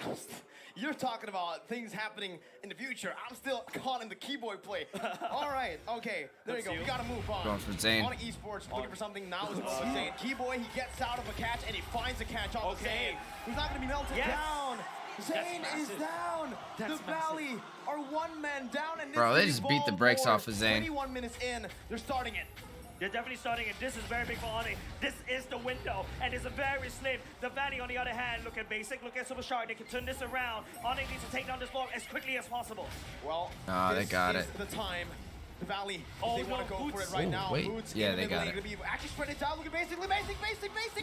you're talking about things happening in the future. I'm still caught in the Keyboy play. Alright, okay, there you go. We gotta move on. Going for Zane. On Esports, looking for something now is about Zane. Keyboy, he gets out of a catch and he finds a catch off of Zane. He's not gonna be melted down. Zane is down. The Valley are 1 man down, and this Bro, they could just beat the evolve brakes more. off of Zane. 21 minutes in, they're starting it. They're definitely starting it. This is very big for Oni. This is the window, and it's a very slim. The Valley, on the other hand, look at Basic, look at Super Shark. They can turn this around. Oni needs to take down this block as quickly as possible. Well, They got this it. is the time. The Valley, Oh, they want to no, go for Boots. it right Oh, now. wait. Boots Yeah, in the they middle got lane, it. gonna be actually spread it down. Look at Basic.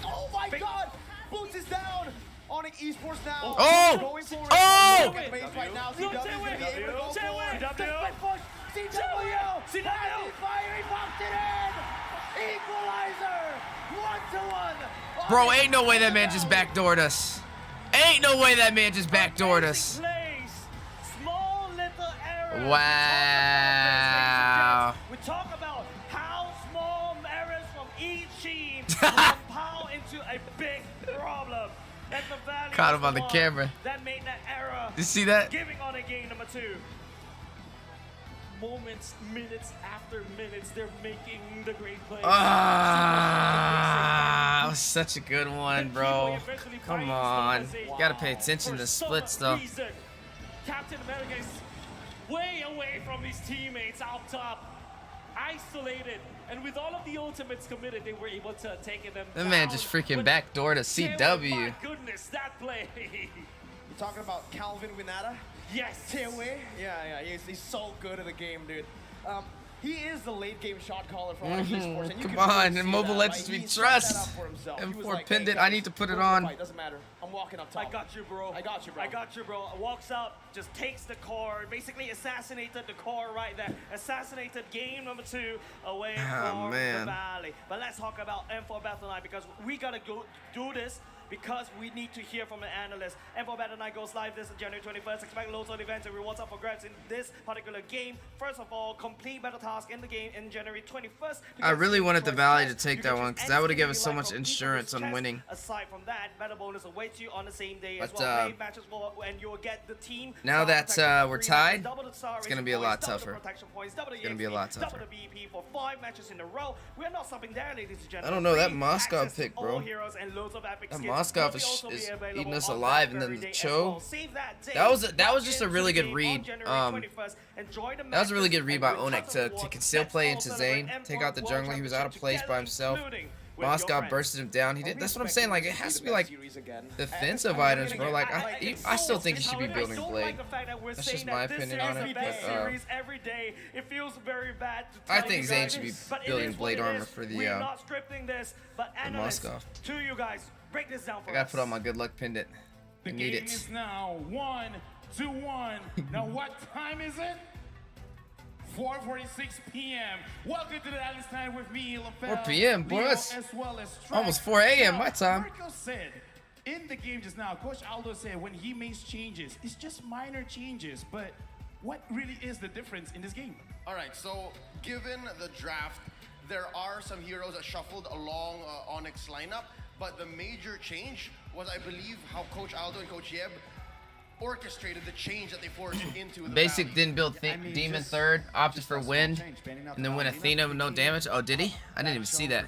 Oh my god! Boots is down. Onyx Esports now. Oh! Going for it. Oh! Look at the base right now. CW is gonna be able to go for it. CW. The split push. CW. As he fire, he popped it in. Equalizer! 1-1. Bro, ain't no way that man just backdoored us. Ain't no way that man just backdoored us. Small little errors. Wow. We talk about how small errors from each team compound into a big problem. And the Valley Caught was him on the one camera. that made that error. You see that? Giving on a game number 2. Moments, minutes after minutes, they're making the great plays. Ah, that was such a good one, bro. Come on. You gotta pay attention to the splits, though. Captain America is way away from his teammates out top. Isolated. And with all of the ultimates committed, they were able to take them That down. man just freaking backdoored a CW. My goodness, that play. You talking about Calvin Winata? Yes. Tewe? Yeah, he's so good at the game, dude. He is the late game shot caller for ONIC Esports. And you Come can really on, see and Mobile that, Legends right? we He set trust. that up for himself. He was M4 like, pinned hey, it. I guys, need to put it go for the on. fight. Doesn't matter. I'm walking up top. I got you, bro. I got you, bro. I got you, bro. Walks up, just takes the core, basically assassinated the core right there. Assassinated game number 2 away from man. the Valley. But let's talk about M4 Battle Line because we gotta go do this because we need to hear from an analyst. M4 Battle Line goes live this January 21st. Expect loads of events and rewards up for grabs in this particular game. First of all, complete battle task in the game in January 21st. I really wanted the Valley to take that one because that would have given us so much insurance on winning. Aside from that, battle bonus awaits you on the same day as But, well. Play matches for, and you'll get the team. Now that we're tied, it's gonna be a lot tougher. It's gonna be a lot tougher. Double the BP for 5 matches in a row. We're not stopping there, ladies and gentlemen. I don't know, that Free Moskov access to pick, all bro. heroes and loads of epic That skins Moskov will also be is available eating us on alive, that and then very the day as Cho. well. Save that day. That was Log just a into really the good game read. on January 21st. Enjoy the That was a really matches good read and by win Onik tons to of rewards. conceal Let's play all into celebrate Zane, M4 take out the World jungler. He was out of Championship place by together, himself. including with your Moskov friends. bursted him down. He did. That's what I'm saying. Like it has to be like defensive items, bro. Like I still think he should be building Blade. That's just my opinion on it. But Every day, it feels very bad to I tell think you Zane guys, should be but it building is what Blade it armor is. for We're the not scripting this, but analysts, Moskov. to you guys, break this down for I gotta us. put on my good luck pendant. I The need game it. is now 1-1. Now what time is it? 4:46 p.m. Welcome to the Island Stand with me, LaFell, 4 p.m., boy, Leo, that's as well as Trax. almost 4 a.m. Now, my time. Marco said in the game just now, Coach Aldo said when he makes changes, it's just minor changes, but what really is the difference in this game? All right, so given the draft, there are some heroes that shuffled along Onyx lineup, but the major change was, I believe, how Coach Aldo and Coach Yeb orchestrated the change that they forced into the Basic Valley. didn't build Demon third, opted for Wind, and then went Athena with no damage. Oh, did he? I didn't even see that.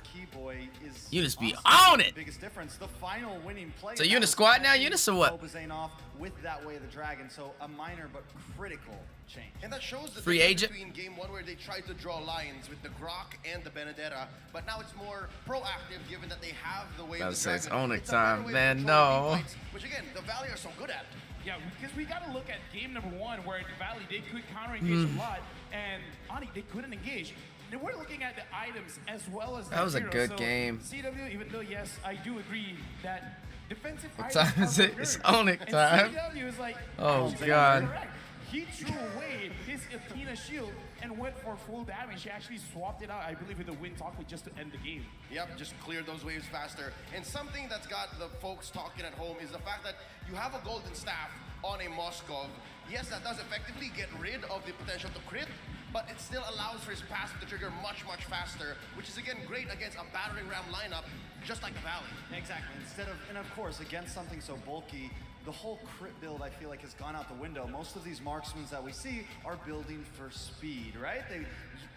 Eunice be on it. Biggest difference, the final winning play. So Eunice squad now? Eunice or what? Off with that way of the dragon, so a minor but critical change. And that shows the Free difference agent? between game 1 where they tried to draw lines with the Grok and the Benedetta, but now it's more proactive given that they have the way I of was the saying it's dragon. Onyx It's a better time. way of Man, controlling no. team fights, which again, the Valley are so good at. Yeah, because we got to look at game number 1 where the Valley, they could counter-engage a lot, and Oni, they couldn't engage. And we're looking at the items as well as the That was a heroes. good So, game. CW, even though, yes, I do agree that defensive What items time is are it? good. It's Onyx And time. CW is like, Oh, exactly God. correct. He threw away his Athena shield and went for full damage. He actually swapped it out, I believe, with the Wind Talk just to end the game. Yep, just clear those waves faster. And something that's got the folks talking at home is the fact that you have a golden staff on a Moskov. Yes, that does effectively get rid of the potential to crit, but it still allows for his passive to trigger much, much faster, which is again great against a battering ram lineup, just like the Valley. Exactly. Instead of, and of course, against something so bulky, the whole crit build, I feel like, has gone out the window. Most of these marksmen that we see are building for speed, right? They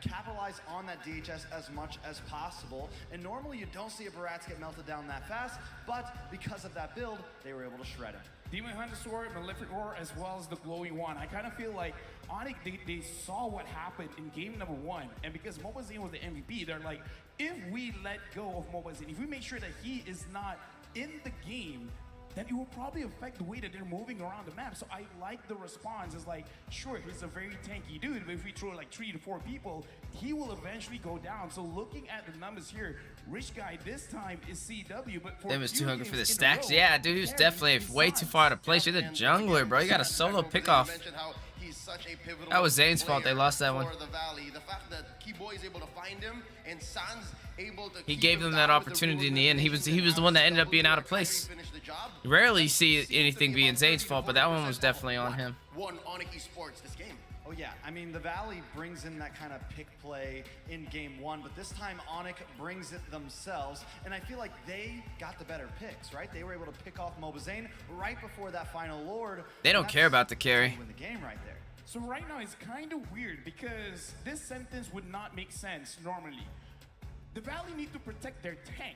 capitalize on that DHS as much as possible. And normally you don't see a Barats get melted down that fast, but because of that build, they were able to shred him. Demon Hunter Sword, Malefic Roar, as well as the Glowing Wand. I kind of feel like Onyx, they saw what happened in game number 1, and because Mobazine was the MVP, they're like, if we let go of Mobazine, if we make sure that he is not in the game, then it will probably affect the way that they're moving around the map. So I like the response. It's like, sure, he's a very tanky dude, but if we throw like 3 to 4 people, he will eventually go down. So looking at the numbers here, Rich Guy this time is CW, but for Them was too few hungry for the games in a stacks. row, Yeah, dude, he was Gary definitely is way too far to place. You're the And jungler, bro. You got a solo I pickoff. mentioned how he's such a pivotal That was Zane's fault. They player lost that for one. the Valley. The fact that Keyboy is able to find him and Sans able to He keep gave him them that down with the opportunity in rules the end. and He was regulations the and one that how ended up being out of Kyrie place. finished the job. You rarely It see seems to anything be being about Zane's 30 to fault, but that one 40% was of definitely on what him. won ONIC Esports this game. Oh yeah, I mean the Valley brings in that kind of pick play in game one, but this time ONIC brings it themselves, and I feel like they got the better picks, right? They were able to pick off Mobazane right before that final Lord. They don't care about the carry. Win the game right there. So right now it's kind of weird because this sentence would not make sense normally. The Valley need to protect their tank.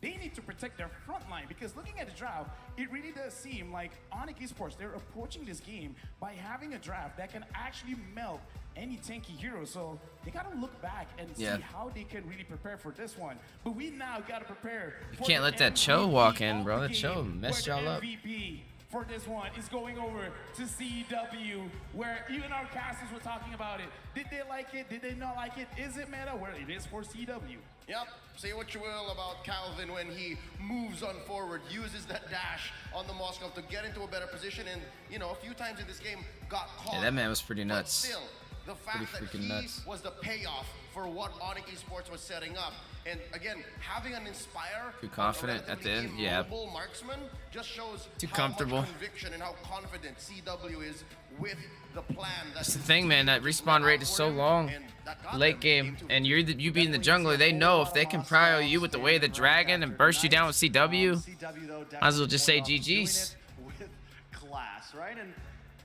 They need to protect their front line because looking at the draft, it really does seem like ONIC Esports, they're approaching this game by having a draft that can actually melt any tanky hero. So they gotta look back and see how they can really prepare for this one. But we now gotta prepare. You can't let that Cho walk in, bro. That Cho messed y'all up. MVP for this one is going over to CW, where even our casters were talking about it. Did they like it? Did they not like it? Is it meta? Well, it is for CW. Yep, say what you will about Calvin when he moves on forward, uses that dash on the Moscow to get into a better position, and, you know, a few times in this game got caught. Yeah, that man was pretty But nuts. still, the fact that freaking he nuts. was the payoff for what ONIC Esports was setting up. And again, having an Inspire, Too confident at the end, yeah. immobile marksman just shows Too how comfortable. much conviction and how confident CW is with the plan. That's the thing, man. That respawn rate is so long. Late game, and you being the jungler, they know if they can prio you with the way of the dragon and burst you down with CW, might as well just say GG's. With class, right? And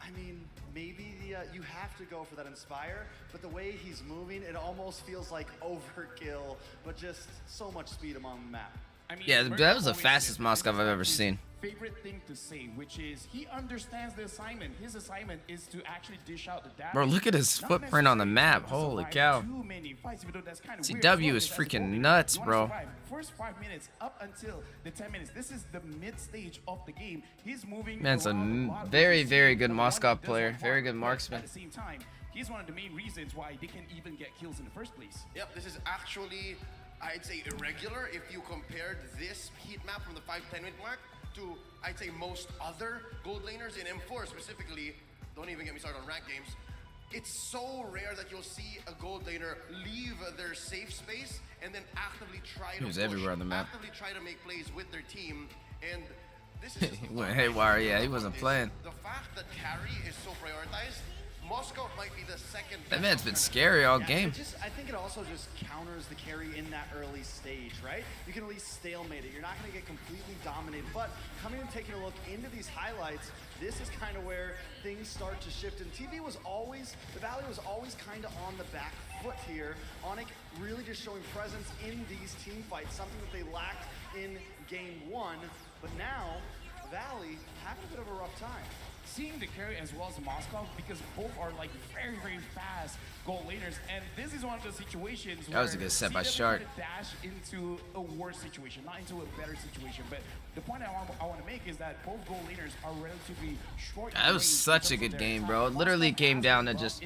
I mean, maybe you have to go for that Inspire, but the way he's moving, it almost feels like overkill, but just so much speed among the map. I mean, Yeah, Murdoch that was the always fastest says Moscow I've ever his seen. Favorite thing to say, which is he understands the assignment. His assignment is to actually dish out the dash. Bro, look at his Not footprint on the necessarily map. to Holy survive cow. too many fights, even though that's kind of CW weird. is As a freaking goalie, nuts, you wanna bro. survive. First 5 minutes up until the 10 minutes. This is the mid stage of the game. He's moving. Man's a around lot of very, ways. very good But Moscow one he does player. not Very want, good but marksman. At the same time, he's one of the main reasons why they can even get kills in the first place. Yep, this is actually, I'd say, irregular if you compared this heat map from the 5-10 minute mark to, I'd say, most other gold laners in M4 specifically. Don't even get me started on ranked games. It's so rare that you'll see a gold laner leave their safe space and then actively try to was push, everywhere on the map. actively try to make plays with their team. And this is He went haywire, yeah, he wasn't playing. The fact that carry is so prioritized, Moscow might be the second. That man's been scary all Yeah, game. I think it also just counters the carry in that early stage, right? You can at least stalemate it. You're not going to get completely dominated. But coming and taking a look into these highlights, this is kind of where things start to shift. And the Valley was always kind of on the back foot here. ONIC really just showing presence in these team fights, something that they lacked in game one. But now, Valley having a bit of a rough time. Seeing the carry as well as Moscow, because both are like very, very fast goal laners, and this is one of the situations That was a good set by CW Shark. could dash into a worse situation, not into a better situation. But the point I want to make is that both goal laners are relatively short. That was such a good game, bro. It literally came down to just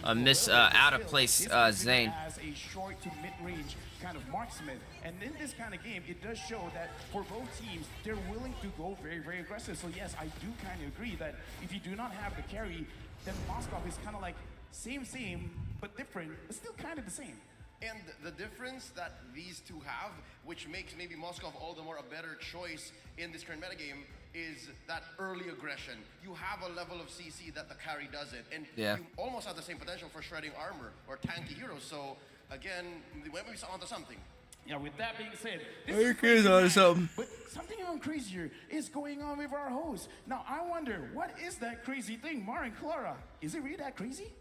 a miss, out of place Zane. As a short to mid-range kind of marksman, and in this kind of game, it does show that for both teams, they're willing to go very, very aggressive. So yes, I do kind of agree that if you do not have the carry, then Moscow is kind of like same, but different, but still kind of the same. And the difference that these two have, which makes maybe Moscow all the more a better choice in this current metagame, is that early aggression. You have a level of CC that the carry doesn't, and you almost have the same potential for shredding armor or tanky heroes. So again, we went onto something. Yeah, with that being said, Something. but something even crazier is going on with our host. Now, I wonder, what is that crazy thing, Mar and Clara? Is it really that crazy?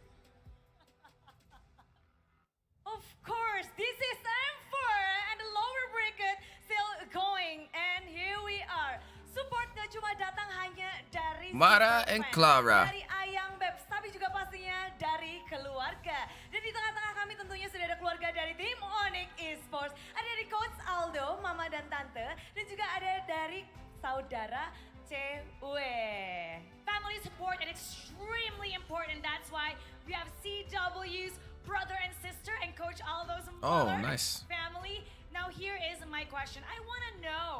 Of course, this is M4 and the lower bracket still going, and here we are. Support gak cuma datang hanya dari Mara super and fan, Clara. dari Ayang Babs, tapi juga pastinya dari keluarga. Dan di tengah-tengah kami tentunya sudah ada keluarga dari tim ONIC Esports. Ada dari Coach Aldo, Mama dan Tante, dan juga ada dari saudara cewek. Family support is extremely important. That's why we have CW's brother and sister and Coach Aldo's mother nice. family. Now here is my question. I want to know,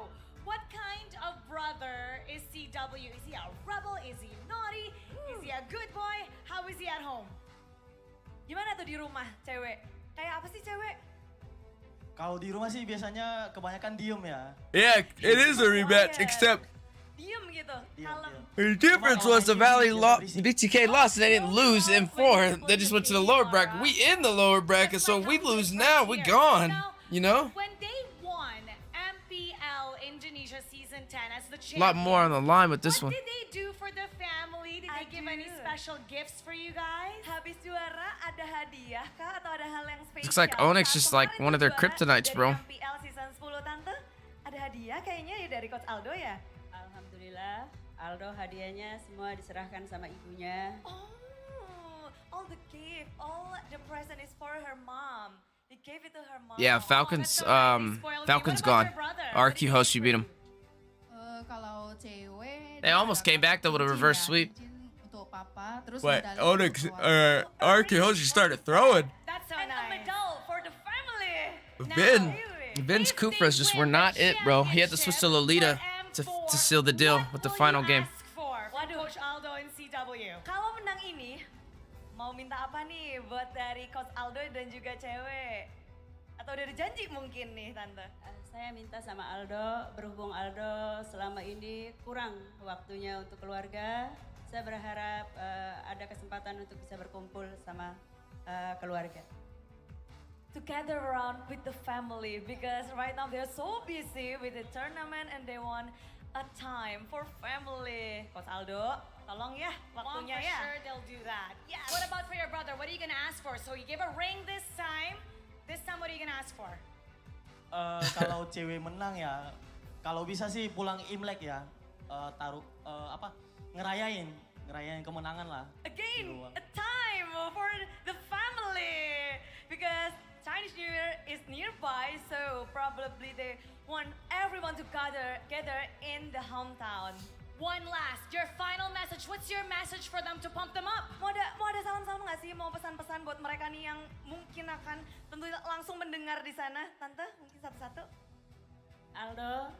what kind of brother is CW? Is he a rebel? Is he naughty? Is he a good boy? How we see at home? Gimana tuh di rumah cewek? Kayak apa sih cewek? Kalau di rumah sih biasanya kebanyakan diem ya. Yeah, it is a rematch, except Diem gitu, kalem. the difference was the Valley lost, BTK lost, and they didn't lose in 4. They just went to the lower bracket. We in the lower bracket, so if we lose now, we gone. You know? When they won MPL Indonesia Season 10 as the A champion, lot more on the line with this what one. did they do for the family? Did they give any special gifts for you guys? Habis juara ada hadiah kah atau ada hal yang spesial? Looks like Onyx Saat just like kemarin one of their juara kryptonites, dari bro. MPL season 10 tante, ada hadiah kayaknya ya dari Coach Aldo ya? Alhamdulillah, Aldo hadiahnya semua diserahkan sama ibunya. Oh, all the gift, all the present is for her mom. He gave it to her mom. Yeah, Falcons gone. RQ Hoshi beat him. Kalau cewek They almost came back though with a reverse sweep. untuk papa, terus But medali Onyx, untuk keluarga. RQ Hoshi started throwing. That's so And a nice. medal for the family. Ben's Kufras just were not it, bro. He had to switch to Lolita to seal the deal with the final game. Waduh, Coach Aldo and CW. Kalau menang ini, mau minta apa nih buat dari Coach Aldo dan juga cewek? Atau udah ada janji mungkin nih tante? Saya minta sama Aldo, berhubung Aldo selama ini kurang waktunya untuk keluarga, saya berharap ada kesempatan untuk bisa berkumpul sama keluarga. To gather around with the family because right now they're so busy with the tournament and they want a time for family. Coach Aldo, tolong ya waktunya For ya. sure they'll do that. Yes. What about for your brother? What are you gonna ask for? So you give a ring this time. This time, what are you gonna ask for? Kalau cewek menang ya, kalau bisa sih pulang Imlek ya, ngerayain kemenangan lah. Again, a time for the family because Chinese New Year is nearby, so probably they want everyone to gather in the hometown. One last, your final message. What's your message for them to pump them up? Mau ada salam-salam nggak sih? Mau pesan-pesan buat mereka nih yang mungkin akan tentu langsung mendengar di sana, tante? Mungkin satu-satu. Aldo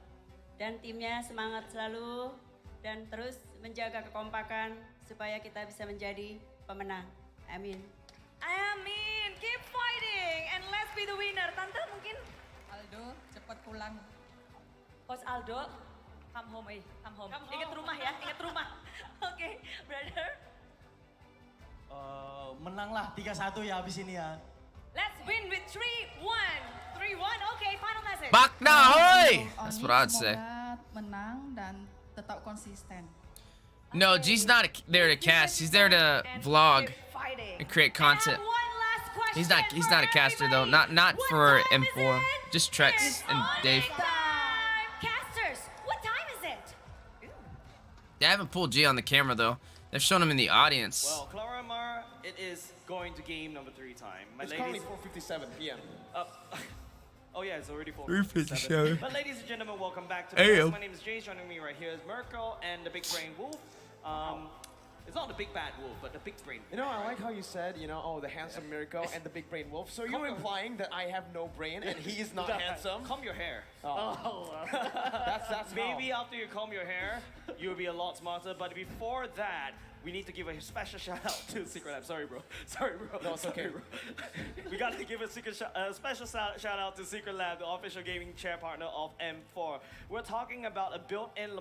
dan timnya semangat selalu dan terus menjaga kekompakan supaya kita bisa menjadi pemenang. Amin. Amin. Keep fighting and let's be the winner. Tante mungkin Aldo cepat pulang. Coach Aldo, come home. Ingat rumah ya, ingat rumah. Oke, brother. Menanglah 3-1 ya abis ini ya. Let's win with 3-1. 3-1, okay, final message. Bakna hoy! Untuk That's Onyx what I'd say. semoga menang dan tetap konsisten. No, G's not there to cast. He's there to vlog and create content. And one last question He's for not a caster though. everybody. Not What for time is M4. it? Just Trex and Dave. Casters, what time is it? They haven't pulled G on the camera though. They've shown him in the audience. Well, Clara, it is going to game number 3 time. My It's ladies, currently 4:57 p.m. oh yeah, it's already 3:57. But ladies and gentlemen, welcome back to Ayo. My name is Jay. Joining me right here is Merkel and the Big Brain Wolf. It's not the big bad wolf, but the big brain. You know, I like how you said, the handsome Mirko and the big brain wolf. So you're implying that I have no brain and he is not handsome? Comb your hair. That's Maybe after you comb your hair, you'll be a lot smarter. But before that, we need to give a special shout out to Secret Lab. Sorry, bro. No, it's okay. Bro. We gotta give a special shout out to Secret Lab, the official gaming chair partner of M4. We're talking about a built-in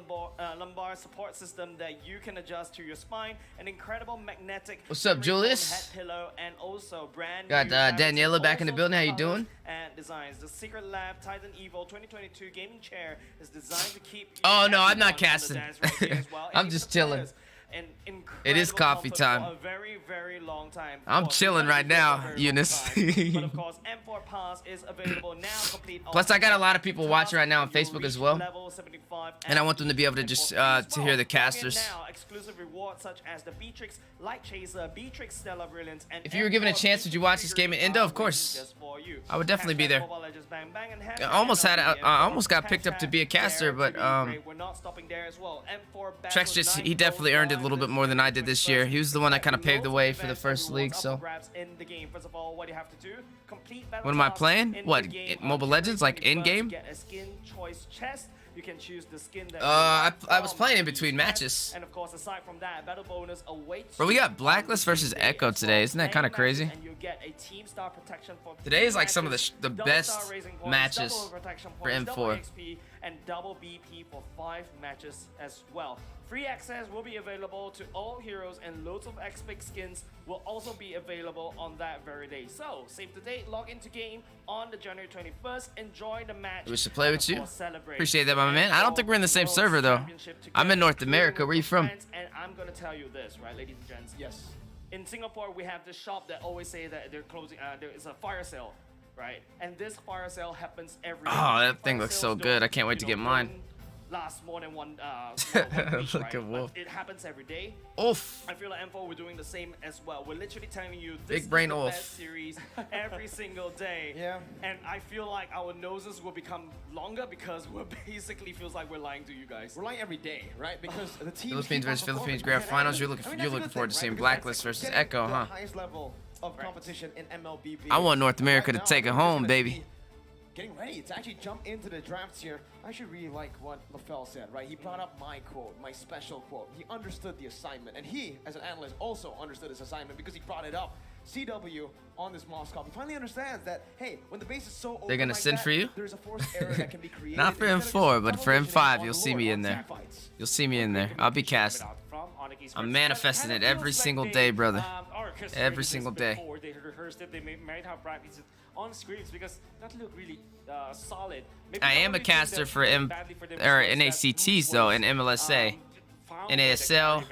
lumbar support system that you can adjust to your spine, an incredible magnetic. What's up, Julius? Head pillow, and also brand Got new fabrics Daniela and back in the also building. How you colors doing? And designs. The Secret Lab Titan Evo 2022 gaming chair is designed to keep. Oh, no, I'm not everyone on the casting. dance right here as well. I'm And just even the chilling. players. An It is incredible coffee comfort time. For a very, very long time. I'm Of course, chilling we've right done this now, for a very long Eunice. time. But of course, M4 Pass is available now, complete. Plus, I got a lot of people watching right now on You'll Facebook as reach well. level 75 And I want them to be able to just to hear the casters. Now, exclusive rewards such as the Beatrix Light Chaser, Beatrix Stellar Brilliance, and If you were given a M4 chance, would you watch this game at Indo? Of course. just for you. I would definitely be there. Mobile Legends Bang Bang and I almost had hashtag I almost got picked up to be a caster, hashtag but We're not stopping there as well. M4 Trex just he definitely earned it a little bit more than I did this year. He was the one that kind of paved the way for the first league. So in the game. First of all, what you have to do, complete battle what am I tasks playing? in What, the game Mobile on Legends, like January in game? 21st, get a skin choice chest. You can choose the skin that I was playing in between matches. And of course, aside from that, battle bonus awaits. Bro, we got Blacklist versus Echo today. Isn't that kind of crazy? And you get a team star protection for Today is like some of the double best star raising points, matches double protection for points, double M4. XP, and double BP for 5 matches as well. Free access will be available to all heroes, and loads of XP skins will also be available on that very day. So, save the date, log into game on the January 21st, enjoy the match. Wish to play with you. Celebrate. Appreciate that, my man. I don't think we're in the same server though. I'm in North America. Where you from? And I'm gonna tell you this, right, ladies and gents. Yes. In Singapore, we have this shop that always say that they're closing. There is a fire sale, right? And this fire sale happens every. Oh, day. that thing looks so good. I can't wait to get mine. Last more than one week, Look right? at Wolf. But it happens every day. Oof. I feel like M4 we're doing the same as well. We're literally telling you this Big is brain the Wolf. best series every single day. Yeah. And I feel like our noses will become longer because we're basically feels like we're lying to you guys. We're lying every day, right? Because the team Philippines versus Philippines grand finals. You're looking forward to seeing Blacklist versus Echo, huh? Highest level of competition in MLBB. I want North America to take it home, baby. Getting ready to actually jump into the drafts here. I actually really like what LaFell said, right? He brought up my quote, my special quote. He understood the assignment, and he, as an analyst, also understood his assignment because he brought it up. CW on this Moscow, he finally understands that, hey, when the base is so open They're gonna like send that, for you? there's a forced error that can be created. Not for M4, but for M5, you'll see me in there. You'll see me in there. I'll be cast. I'm manifesting it every single day, brother. Every single day. Before they rehearsed it, they might have practiced it on screens because that looked really solid. Maybe I am a caster for NACTs though, and MLSA, NASL,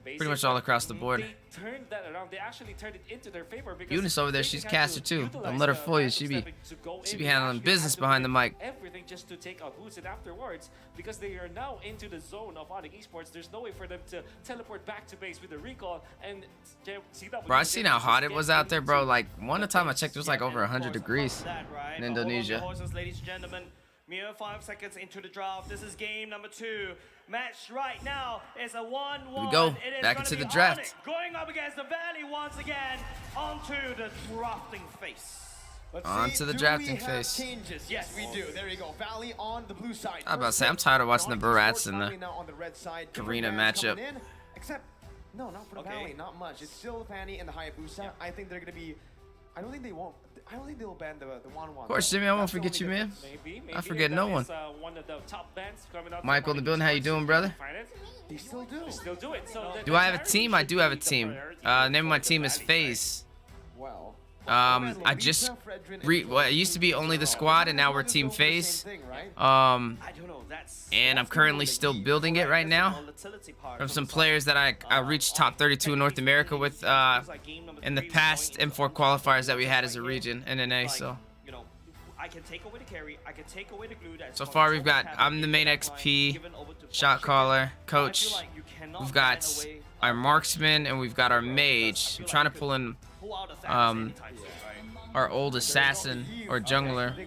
pretty much all across the board. They turned that around. They actually turned it into their favor because Eunice over there, they she's a had to caster too. utilize Don't let her the fool you. battle She stepping to go in. be They handling actually business had to behind the do mic. Everything just to take out boots, and afterwards, because they are now into the zone of ONIC Esports, there's no way for them to teleport back to base with a recall. And CW, Bro, I seen how hot it was out there, bro. Like one time I checked, it was like over 100 degrees in Indonesia. Horses, ladies and gentlemen, mere 5 seconds into the draft. This is game number 2. Match right now is a 1-1. Here we go. It is Back gonna into be the draft. ONIC going up against the Valley once again onto the drafting face. Let's On see, to the do drafting we have phase. changes? Yes, we do. There you go. Valley on the blue side. I'm about to say, I'm tired of watching the Barats and the now on the red side. Karina Barats matchup. coming in, except, no, not for the Valley. Not much. It's still the Fanny and the Hayabusa. I think they're gonna be. I don't think they won't. I don't think they'll ban the 1-1. Of course, Jimmy, I won't forget you, man. Maybe I forget no one. One of the top bands coming out. Michael in the building, how you doing, brother? They still do. They still do it. So Do I have a team? I do have a team. Name of my team is FaZe. Well. I just well, it used to be only the squad, and now we're Team FaZe. I don't know. And I'm currently still building it right now from some players that I reached top 32 in North America with in the past M4 qualifiers that we had as a region, NNA. So You know, I can take away the carry. I can take away the glue. so far we've got I'm the main XP, shot caller, coach. We've got our marksman and we've got our mage. I'm trying to pull in our old assassin or jungler,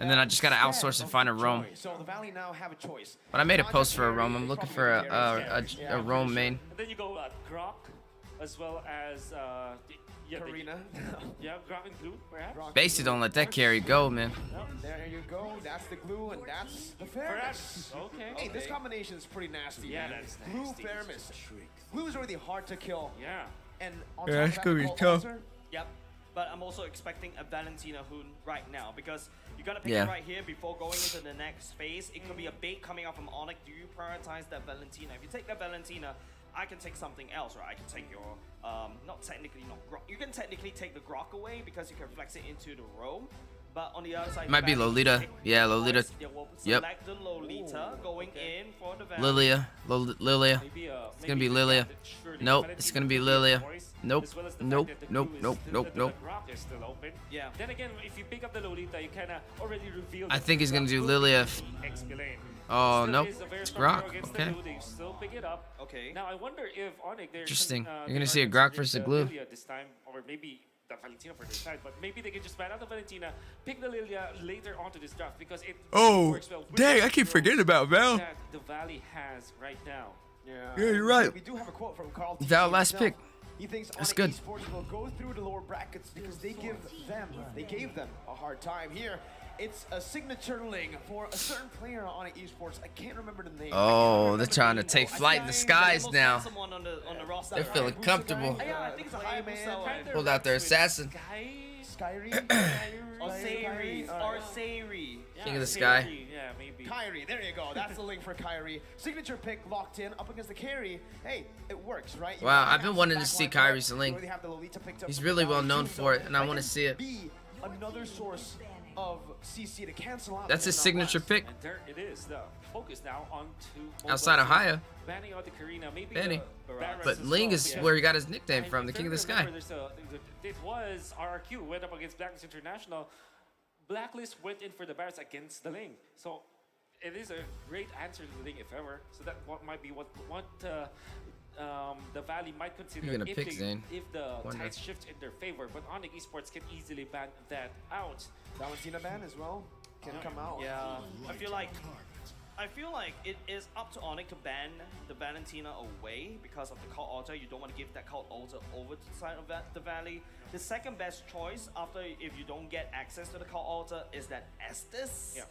and then I just gotta outsource and find a roam. So the Valley now have a choice. But I made a post for a roam. I'm looking for a roam main. And then you go Grok, as well as Karina. Yeah, Grok and Glue, perhaps. Basically, don't let that carry go, man. There you go. That's the glue, and that's the fairness. Okay. Hey, this combination is pretty nasty. Yeah, man. that's Glue, nasty. fairness. Glue is already hard to kill. Yeah. And on Yeah, top that's of gonna that, be Cold tough. Altar, Yep. But I'm also expecting a Valentina Hoon right now because you gotta pick Yeah. it right here before going into the next phase. It could be a bait coming out from ONIC. Do you prioritize that Valentina? If you take that Valentina, I can take something else, right? I can take your, not technically, not Grok. You can technically take the Grok away because you can flex it into the roam. But on the other side, Might be Lolita. Yeah, Lolita. We'll Yep. select the Lolita going in for the Valley. Lilia. Lilia. Maybe, It's gonna be Lilia. Nope, it's gonna be Lilia. Nope. Nope. Nope. Nope. Nope. Nope. Grok is still open. Yeah. Then again, if you pick up the Lolita, you kind of already revealed. I think he's gonna do Lilia. Oh, nope. It's Grok. Okay. They still pick it up. Okay. Now I wonder if ONIC they're Interesting. they You're gonna are see a Grok considering versus a the Glue. Lilia this time, or maybe the Valentina for their side, but maybe they can just ban out the Valentina, pick the Lilia later onto this draft because it works well with dang, the I keep roam forgetting about Val. that the Valley has right now. Yeah. Yeah, you're right. We do have a quote from Carl. Val, last himself. pick. He thinks That's ONIC good. Esports will go through the lower brackets because they gave them a hard time here. it's a signature link for a certain player on ONIC Esports. I can't remember the name. Oh, they're trying to take flight in the skies now. Someone on the roster. They're feeling comfortable. Yeah, I think it's a high man. Pulled out their assassin. Skyrie? Or Sari. King of the Sky. Yeah, maybe. Kyrie, there you go. That's the link for Kyrie. Signature pick locked in up against the carry. Hey, it works, right? Wow, I've been wanting to see Kyrie's link. He's really well known for it, and I want to see it. Be another source of CC to cancel out. That's his signature pick. And there it is. The focus now on to Outside of Haya. banning out the Karina. Maybe Benny. Barretts But as Ling well. is Yeah. where he got his nickname And from, the if King of you the Sky. remember, it was RRQ went up against Blacklist International. Blacklist went in for the Barretts against the Ling. So it is a great answer to the Ling if ever. So that might be what the Valley might consider You're gonna if, pick Zane. if the Wonder. tides shift in their favor. But ONIC Esports can easily ban that out. Valentina ban as well can come out. Yeah, I feel like it is up to ONIC to ban the Valentina away because of the cult altar. You don't want to give that cult altar over to the side of the Valley. The second best choice after if you don't get access to the cult altar is that Estes. Yeah.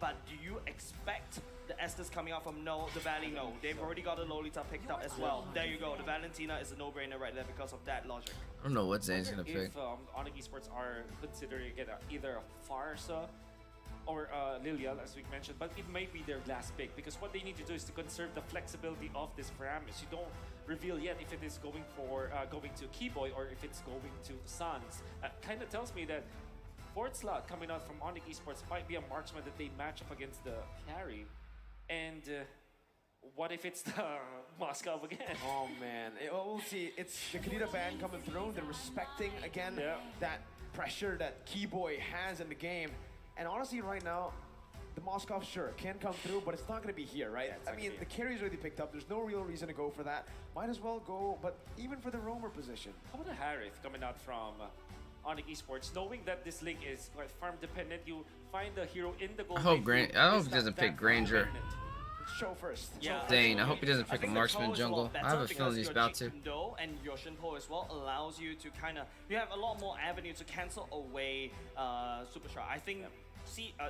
But do you expect the Estes coming out from the Valley? No. They've already got the Lolita picked up as well. There you go. The Valentina is a no-brainer right there because of that logic. I don't know what Zane's gonna pick. If ONIC Esports are considering either a Farsa or Lilial, as we mentioned, but it may be their last pick because what they need to do is to conserve the flexibility of this Paramus. You don't reveal yet if it is going for going to Keyboy or if it's going to Suns. Kind of tells me that fourth slot coming out from ONIC Esports might be a marksman that they match up against the carry. And what if it's the Moscow again? Oh man, we'll see. It's the Kadita ban coming through. They're respecting again that pressure that Keyboy has in the game. And honestly, right now, the Moskov sure can come through, but it's not going to be here, right? I mean, the carry's already picked up. There's no real reason to go for that. Might as well go, but even for the roamer position. How about a Harith coming out from ONIC Esports, knowing that this link is quite farm dependent? You find the hero in the goal. I hope he doesn't pick Granger. Show first. Yeah. Dane, I hope he doesn't pick a think the marksman Cho is a lot jungle. better I have a because feeling he's your about to. Jindo and your Shinpo as well allows you to you have a lot more avenue to cancel away Superstar. I think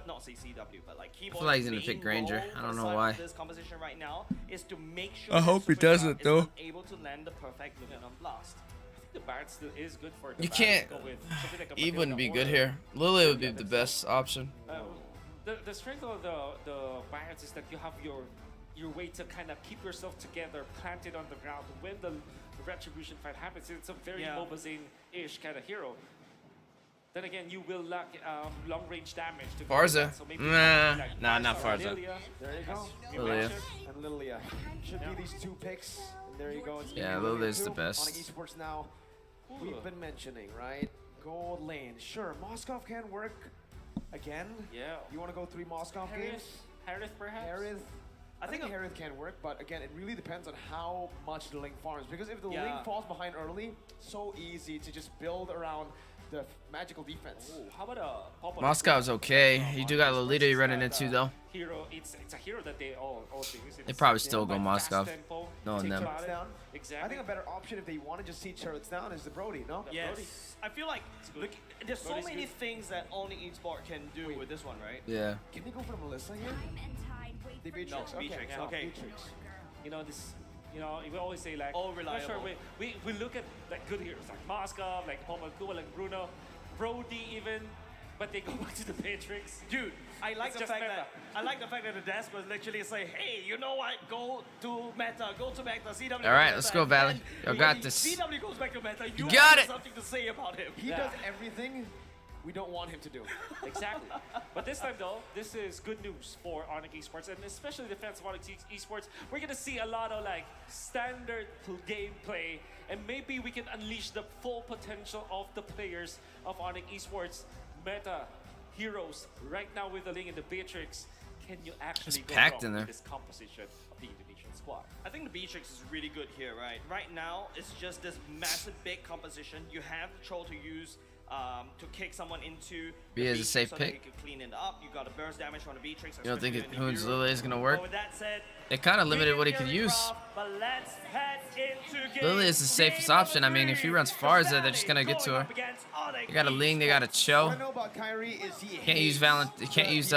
not CCW, but like Keyboard. I feel like he's gonna pick Granger. I don't know why. This composition right now is to make sure. I hope he doesn't, though. Able to land the perfect Luminum Blast. I think the Barret still is good for the You Valley can't. to go with something like a Eve wouldn't be good Matilda here. Lily would be the best option. The strength of the Barrets is that you have your way to kind of keep yourself together, planted on the ground. When the retribution fight happens, it's a very Mobazine-ish kind of hero. Then again, you will lack long-range damage to Farza. So maybe Nah, not Farza. Lilia, There you go. Lilia. And Lilia. Should be these two picks. And there you go. It's Yeah, Lilia Lilia's the too. best. ONIC Esports now. We've been mentioning, right? Gold lane. Sure, Moskov can work again. Yeah. You want to go 3 Moskov games? Harith perhaps? Harith. I think Harith can work, but again, it really depends on how much the link farms. Because if the link falls behind early, so easy to just build around the magical defense. Ooh, how about a pop-up? Moscow's okay. You do got Lolita you're running into though. Hero, it's a hero that they all use. They probably still go Moscow, knowing them. Down. Exactly. I think a better option if they want to just see turrets down is the Brody, no? Yes. I feel like look, there's so many things that only eSport can do with this one, right? Yeah. Can they go for the Melissa here? The Beatrix. No, Beatrix. Yeah. Okay. Beatrix. You know this. You know, we always say like, All not reliable. sure, we look at like good heroes like Moskov, like Pomalkua, like Bruno, Brody even, but they go back to the Matrix. Dude, I like It's the just fact meta. that the desk was literally say, hey, you know what? Go to meta, CW. All right, let's go, Valley. Y'all got this. CW goes back to meta. You got have it. something to say about him. He does everything we don't want him to do. Exactly. But this time though, this is good news for ONIC Esports, and especially the fans of ONIC Esports. We're gonna see a lot of like standard gameplay, and maybe we can unleash the full potential of the players of ONIC Esports. Meta heroes right now with the Ling and the Beatrix. Can you actually go packed wrong in there. with this composition of the Indonesian squad? I think the Beatrix is really good here, right? Right now, it's just this massive big composition. You have the troll to use to kick someone into Be the as a Beatrix safe so that pick. you can clean it up. You got a burst damage from the Beatrix. You don't think especially it in the Hoon's Euro. Lily is gonna work? But with that said, They kind of limited what he could really use. rough, but let's head into Lily is the safest option. I mean, if he runs Farza, they're just gonna get to her. Going up against ONIC Onyx. They got a Ling, they got a Cho. What I know about Kyrie is he Can't use can't use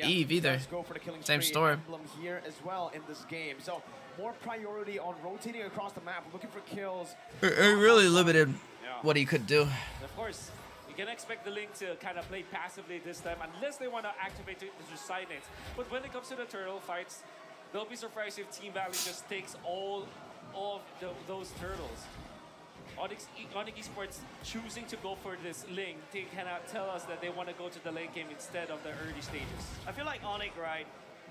Eve either. Go for the killing Same spree story. emblem here as well in this game. So more priority on rotating across the map, looking for kills. It really limited what he could do. Of course, you can expect the Link to kind of play passively this time unless they want to activate it to silence. But when it comes to the turtle fights, they'll be surprised if Team Valley just takes all of those turtles. Onyx Esports choosing to go for this Link, they cannot tell us that they want to go to the late game instead of the early stages. I feel like Onyx, right?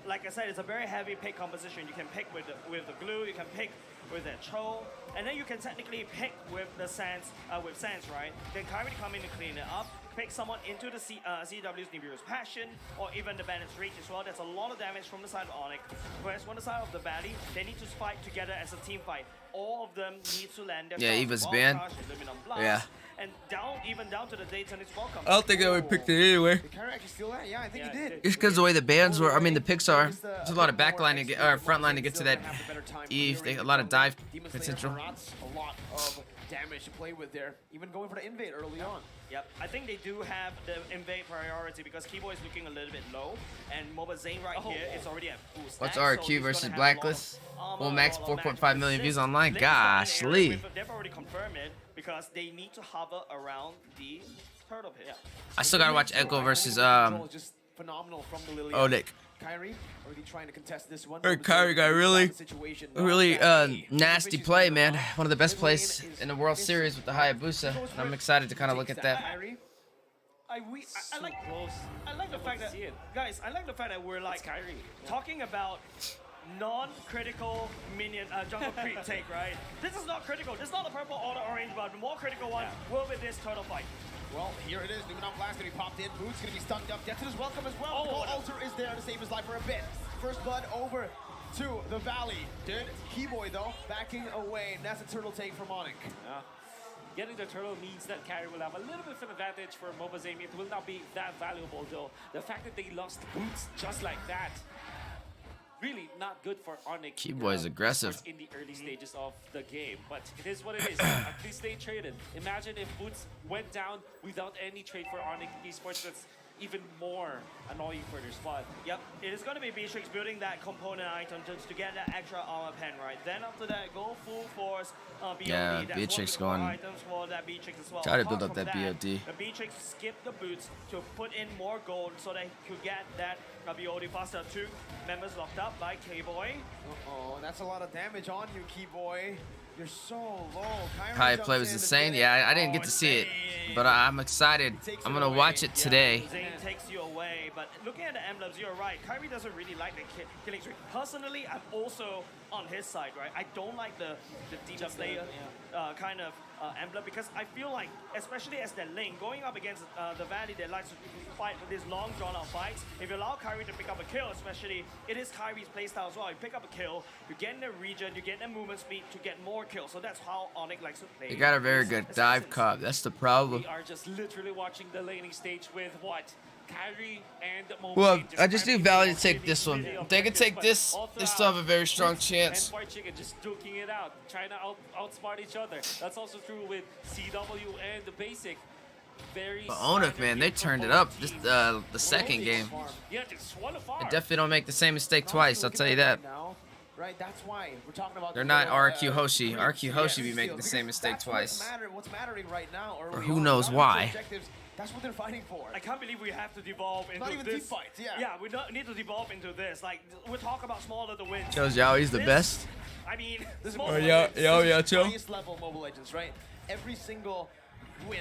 Like I said, it's a very heavy pick composition. You can pick with the glue, you can pick with the Cho, and then you can technically pick with the Sands, right? Then Kyrie come in and clean it up, pick someone into the CW's Nibiru's Passion, or even the Bandit's Reach as well. There's a lot of damage from the side of Onyx. Whereas on the side of the Valley, they need to fight together as a team fight. All of them need to land their shots. Eva's Wild banned. Crush, Illuminum Blast, Yeah. And even down to the Dayton is welcome. I don't think they would pick it anyway. Did Kyrie actually steal that? Yeah, I think he did. Just because the way the bands were, I mean the picks are. There's a lot of backline to get, or front line to get to that Eve. They a lot of dive potential. A lot of damage to play with there. Even going for the invade early on. Yep, I think they do have the invade priority because Keyboy is looking a little bit low, and MOBA Zane right here is already at full stack. What's so RQ he's versus gonna have Blacklist? a lot of Full armor, max, a lot of 4.5 million views online. Link is down in the area Goshly. they've already confirmed it because they need to hover around the turtle pit. I still gotta watch Echo versus Just phenomenal from the Lily. Onik. Kyrie already trying to contest this one. Kyrie got really nasty play, man. One of the best plays in the World Series with the Hayabusa. And I'm excited to kind of look at that. I like the fact that guys, I like the fact that we're like talking about non-critical minion jungle creep take, right? This is not critical. This is not the purple or the orange, but the more critical one will be this turtle fight. Well, here it is. Illuminum Blast gonna be popped in. Boots gonna be stunned up. Jetson is welcome as well. The Gold Altar is there to save his life for a bit. First blood over to the Valley. Did Keyboy though backing away. And that's a turtle take from Onyx. Yeah. Getting the turtle means that Kyrie will have a little bit of an advantage for MOBA Zane. It will not be that valuable though. The fact that they lost Boots just like that, really not good for Onyx. Keyboy's aggressive. In the early stages of the game, but it is what it is. At least they traded. Imagine if Boots went down without any trade for Onyx Esports. That's even more annoying for their squad. Yep, it is going to be Beatrix building that component item just to get that extra armor pen, right? Then after that, go full force BOD. Yeah, That's Beatrix one of the going. items for that Beatrix as well. Try to build Apart up from that BOD. The Beatrix skipped the boots to put in more gold so they could get that BOD faster. Two members locked up by K-Boy. Uh-oh, that's a lot of damage on you, Keyboy. You're so low. High play was insane. Yeah, I didn't get to see it, but I'm excited. I'm gonna watch it today. Zane takes you away, but looking at the emblems, you're right. Kyrie doesn't really like the killing streak. Personally, I'm also on his side, right? I don't like the Demon Slayer kind of emblem because I feel like, especially as the lane, going up against the Valley that likes to fight with these long drawn-out fights, if you allow Kyrie to pick up a kill, especially, it is Kyrie's playstyle as well. You pick up a kill, you get in the region, you get the movement speed to get more kills. So that's how Onyx likes to play. He got a very good dive cup. That's the problem. We are just literally watching the laning stage with what? Kyrie and MOBA. Well, I just need Valley to take this one. If they can take this, they still have a very strong chance. And White Chicken just duking it out, trying to outsmart each other. That's also true with CW and the Basic. But Onik, man, they turned it up this the second game. Yeah, just one afar. They definitely don't make the same mistake twice, I'll tell you that. Right, that's why we're talking about. They're not RQ Hoshi. RQ Hoshi be making the same mistake twice. What's mattering right now, Or who knows why. That's what they're fighting for. I can't believe we have to devolve into not even this. team fights, yeah. Yeah, we don't need to devolve into this. Like, we talk about small little wins. Shows y'all he's the This- best. I mean, This is small Mobile yeah, Legends. yeah, This is yeah, the Joe. highest level Mobile Legends, right? Every single win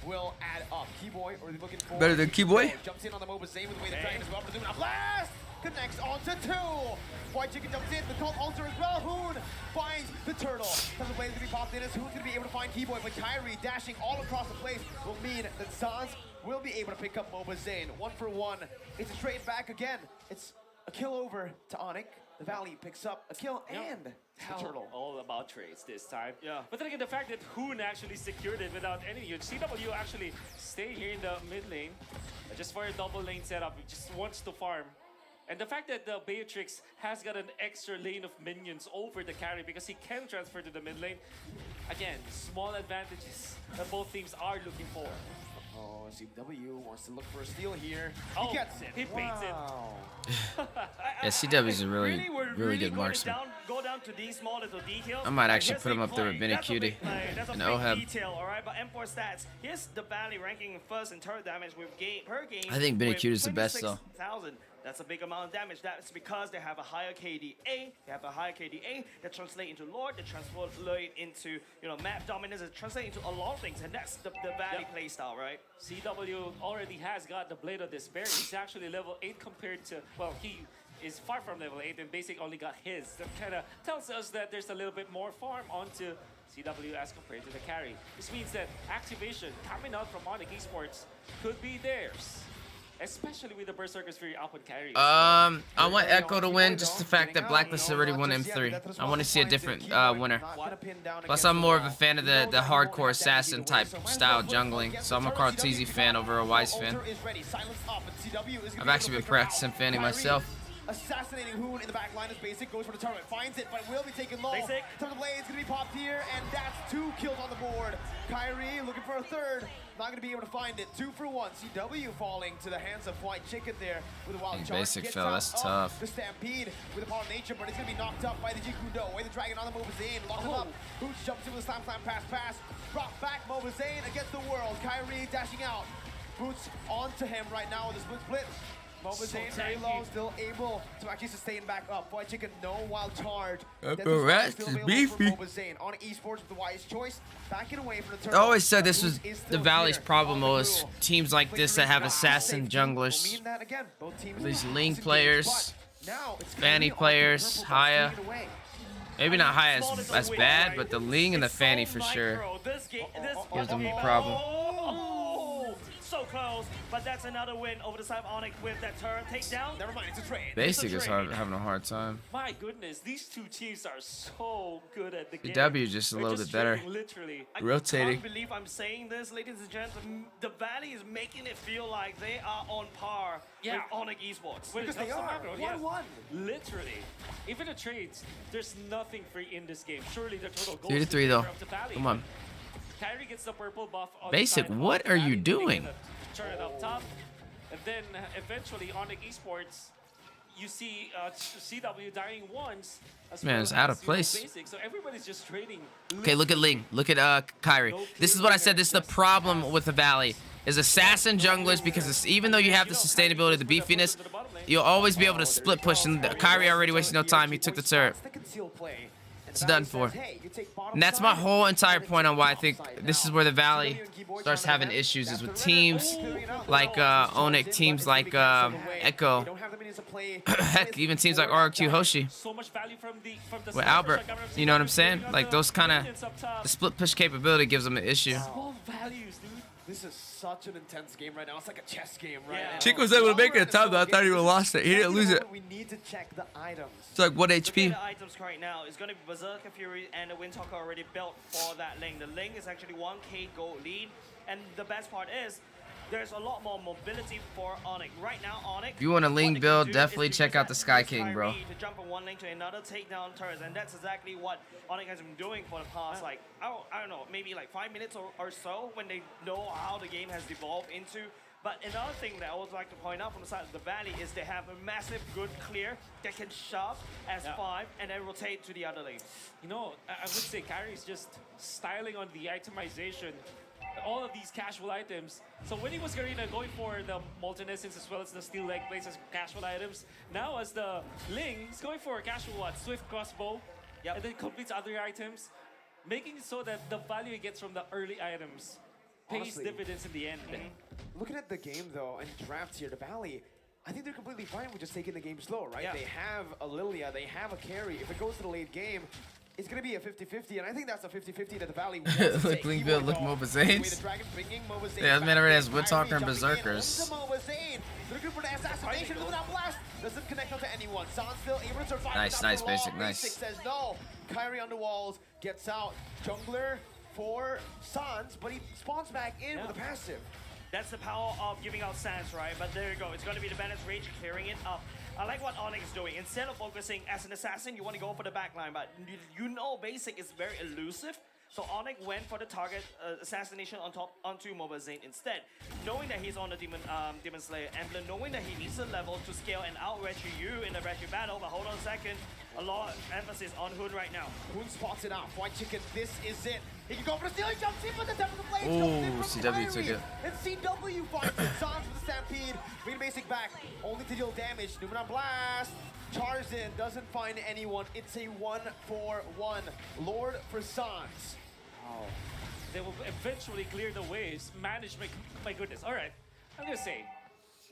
will add up. Keyboy, or they're looking for. Better than Keyboy? Jumps in on the MOBA Zane with the way the dragon is well. But Lumina Blast connects onto two. White Chicken jumps in. The Cult Altar as well. Hoon finds the turtle. Some of the plays gonna be popped in. As Hoon's gonna be able to find Keyboy, but Kyrie dashing all across the place will mean that Sans will be able to pick up MOBA Zane. 1 for 1. It's a trade back again. It's a kill over to Onyx. The Valley picks up a kill and the turtle. All about trades this time. Yeah. But then again, the fact that Hoon actually secured it without any use. CW actually stay here in the mid lane just for a double lane setup. He just wants to farm And the fact that the Beatrix has got an extra lane of minions over the carry because he can transfer to the mid lane. Again, small advantages that both teams are looking for. Oh, CW wants to look for a steal here. Oh, He gets it. he baits it. Yeah, CW's a really good going marksman. Go down to these small little details. I might actually Here's put him the up there with play. That's a Benacuti big play. That's a and big Oheb. detail, all right? But M4 stats. Here's the Valley ranking first in turret damage with per game. I think Benacuti is the best, though. 26,000. That's a big amount of damage. That's because they have a higher KDA. They have a higher KDA that translate into Lord, that translate into map dominance, that translate into a lot of things, and that's the Valley playstyle, right? CW already has got the Blade of Despair. He's actually level 8 compared to, well, he is far from level 8 and Basic only got his. That kind of tells us that there's a little bit more farm onto CW as compared to the carry. This means that activation coming out from ONIC Esports could be theirs. Especially with the Berserker's Fury up on carry. I want Echo to win, just the fact that Blacklist already won M3. I want to see a different winner. Plus, I'm more of a fan of the hardcore assassin type style jungling, so I'm a Karteezy fan over a Wise fan. I've actually been practicing fanning myself. Assassinating Hoon in the back line as Basic goes for the turret, finds it, but it will be taken low. Basic. Some of the blades gonna be popped here, and that's 2 kills on the board. Kyrie looking for a third, not gonna be able to find it. 2 for 1. CW falling to the hands of White Chicken there with a wild charge. Basic Gets fell, out that's of tough. The Stampede with the power of nature, but it's gonna be knocked up by the Jikudo. Away the Dragon on the Mobazane, locks him up. Hooch jumps in with a slam pass. Brought back Mobazane against the world. Kyrie dashing out. Boots onto him right now with a split. Mobazane very low, still able to actually sustain back up. White Chicken, no wild charge. Rest is beefy. Mobazane on esports with the wise choice. Backing away from the turn. I always said this was the Valley's problem was teams like this that have assassin junglers. These Ling players, Fanny players, Haya. Maybe not Haya as bad, but the Ling and the Fanny for sure gives them a problem. So close, but that's another win over the side of ONIC with that turn takedown. Never mind, it's a trade. Basic is having a hard time. My goodness, these two teams are so good at the game. CW is just a little bit better. Literally. Rotating. I can't believe I'm saying this, ladies and gentlemen. The Valley is making it feel like they are on par with ONIC Esports. Because they are. 1-1. Literally. Even the trades, there's nothing free in this game. Surely the total goes 3-3 to though. of the Valley. Come on. Kyrie gets the purple buff on Basic, the side what of are the you Valley. doing? Turn it up top. And then eventually ONIC Esports, you see CW dying once. Man, it's out of place. Basic. So everybody's just trading. Okay, look at Ling. Look at Kyrie. This is what I said. This is the problem with the Valley. Is assassin junglers because even though you have the sustainability, the beefiness, you'll always be able to split push. And Kyrie already wasted no time. He took the turret. It's done for. And that's my whole entire point on why I think this is where the Valley starts having issues is with teams like ONIC, teams like Echo, heck, even teams like RQ Hoshi with Albert. You know what I'm saying? Like those kind of the split push capability gives them an issue. Small values, dude. This is such an intense game right now. It's like a chess game right now. Chico was able to make it a time, though. I thought he would have lost it. He didn't lose it. We need to check the items. It's like 1 Looking HP. at the items right now, it's going to be Berserker Fury and the Windtalker already built for that Ling. The Ling is actually 1k gold lead. And the best part is, there's a lot more mobility for ONIC. Right now, ONIC... If you want a Ling build, definitely check out the Sky King, bro. To jump from one lane to another, take down turrets, and that's exactly what ONIC has been doing for the past, like, I don't know, maybe like 5 minutes or so, when they know how the game has evolved into. But another thing that I would like to point out from the side of the Valley is they have a massive good clear that can shove as 5 and then rotate to the other lane. You know, I would say Kyrie's just styling on the itemization. All of these casual items. So when he was Garena going for the Molten Essence as well as the Steel Leg Blades as casual items, now as the Ling, he's going for a casual Swift Crossbow, and then completes other items, making it so that the value he gets from the early items pays Honestly, dividends in the end. Looking at the game though, and drafts here, the Valley, I think they're completely fine with just taking the game slow, right? Yeah. They have a Lilia, they have a carry. If it goes to the late game, it's going to be a 50-50, and I think that's a 50-50 that the Valley wants to Look, take. Ling You build, wanna look, go Mobazanes. away the Dragon, bringing Mobazane Yeah, this man back already in. has Windtalker and Kyrie jumping in Berserkers. onto Mobazane. Looking for the assassination, look at that blast. Doesn't connect onto anyone. Sans still able to survive. Nice, without nice, the Basic, wall. nice. Basic says no. Kyrie on the walls, gets out. Jungler for Sans, but he spawns back in with a passive. That's the power of giving out Sands, right? But there you go. It's going to be the Bandit's Rage clearing it up. I like what Onyx is doing. Instead of focusing as an assassin, you want to go for the backline, but you know Basic is very elusive. So Onyx went for the target assassination onto Mobile Zane instead. Knowing that he's on the Demon Slayer emblem, knowing that he needs a level to scale and out-retry you in the retry battle, but hold on a second. A lot of emphasis on Hoon right now. Hoon spots it out. White Chicken, this is it. He can go for the steal. He jumps in, but the depth of the blade comes in from CW took it. And CW finds it. Sans with the Stampede. Bring Basic back, only to deal damage. Newman on blast. Charges in, doesn't find anyone. It's a 1-for-1. Lord for Sans. Oh. They will eventually clear the waves. Management, my goodness. All right, I'm gonna say,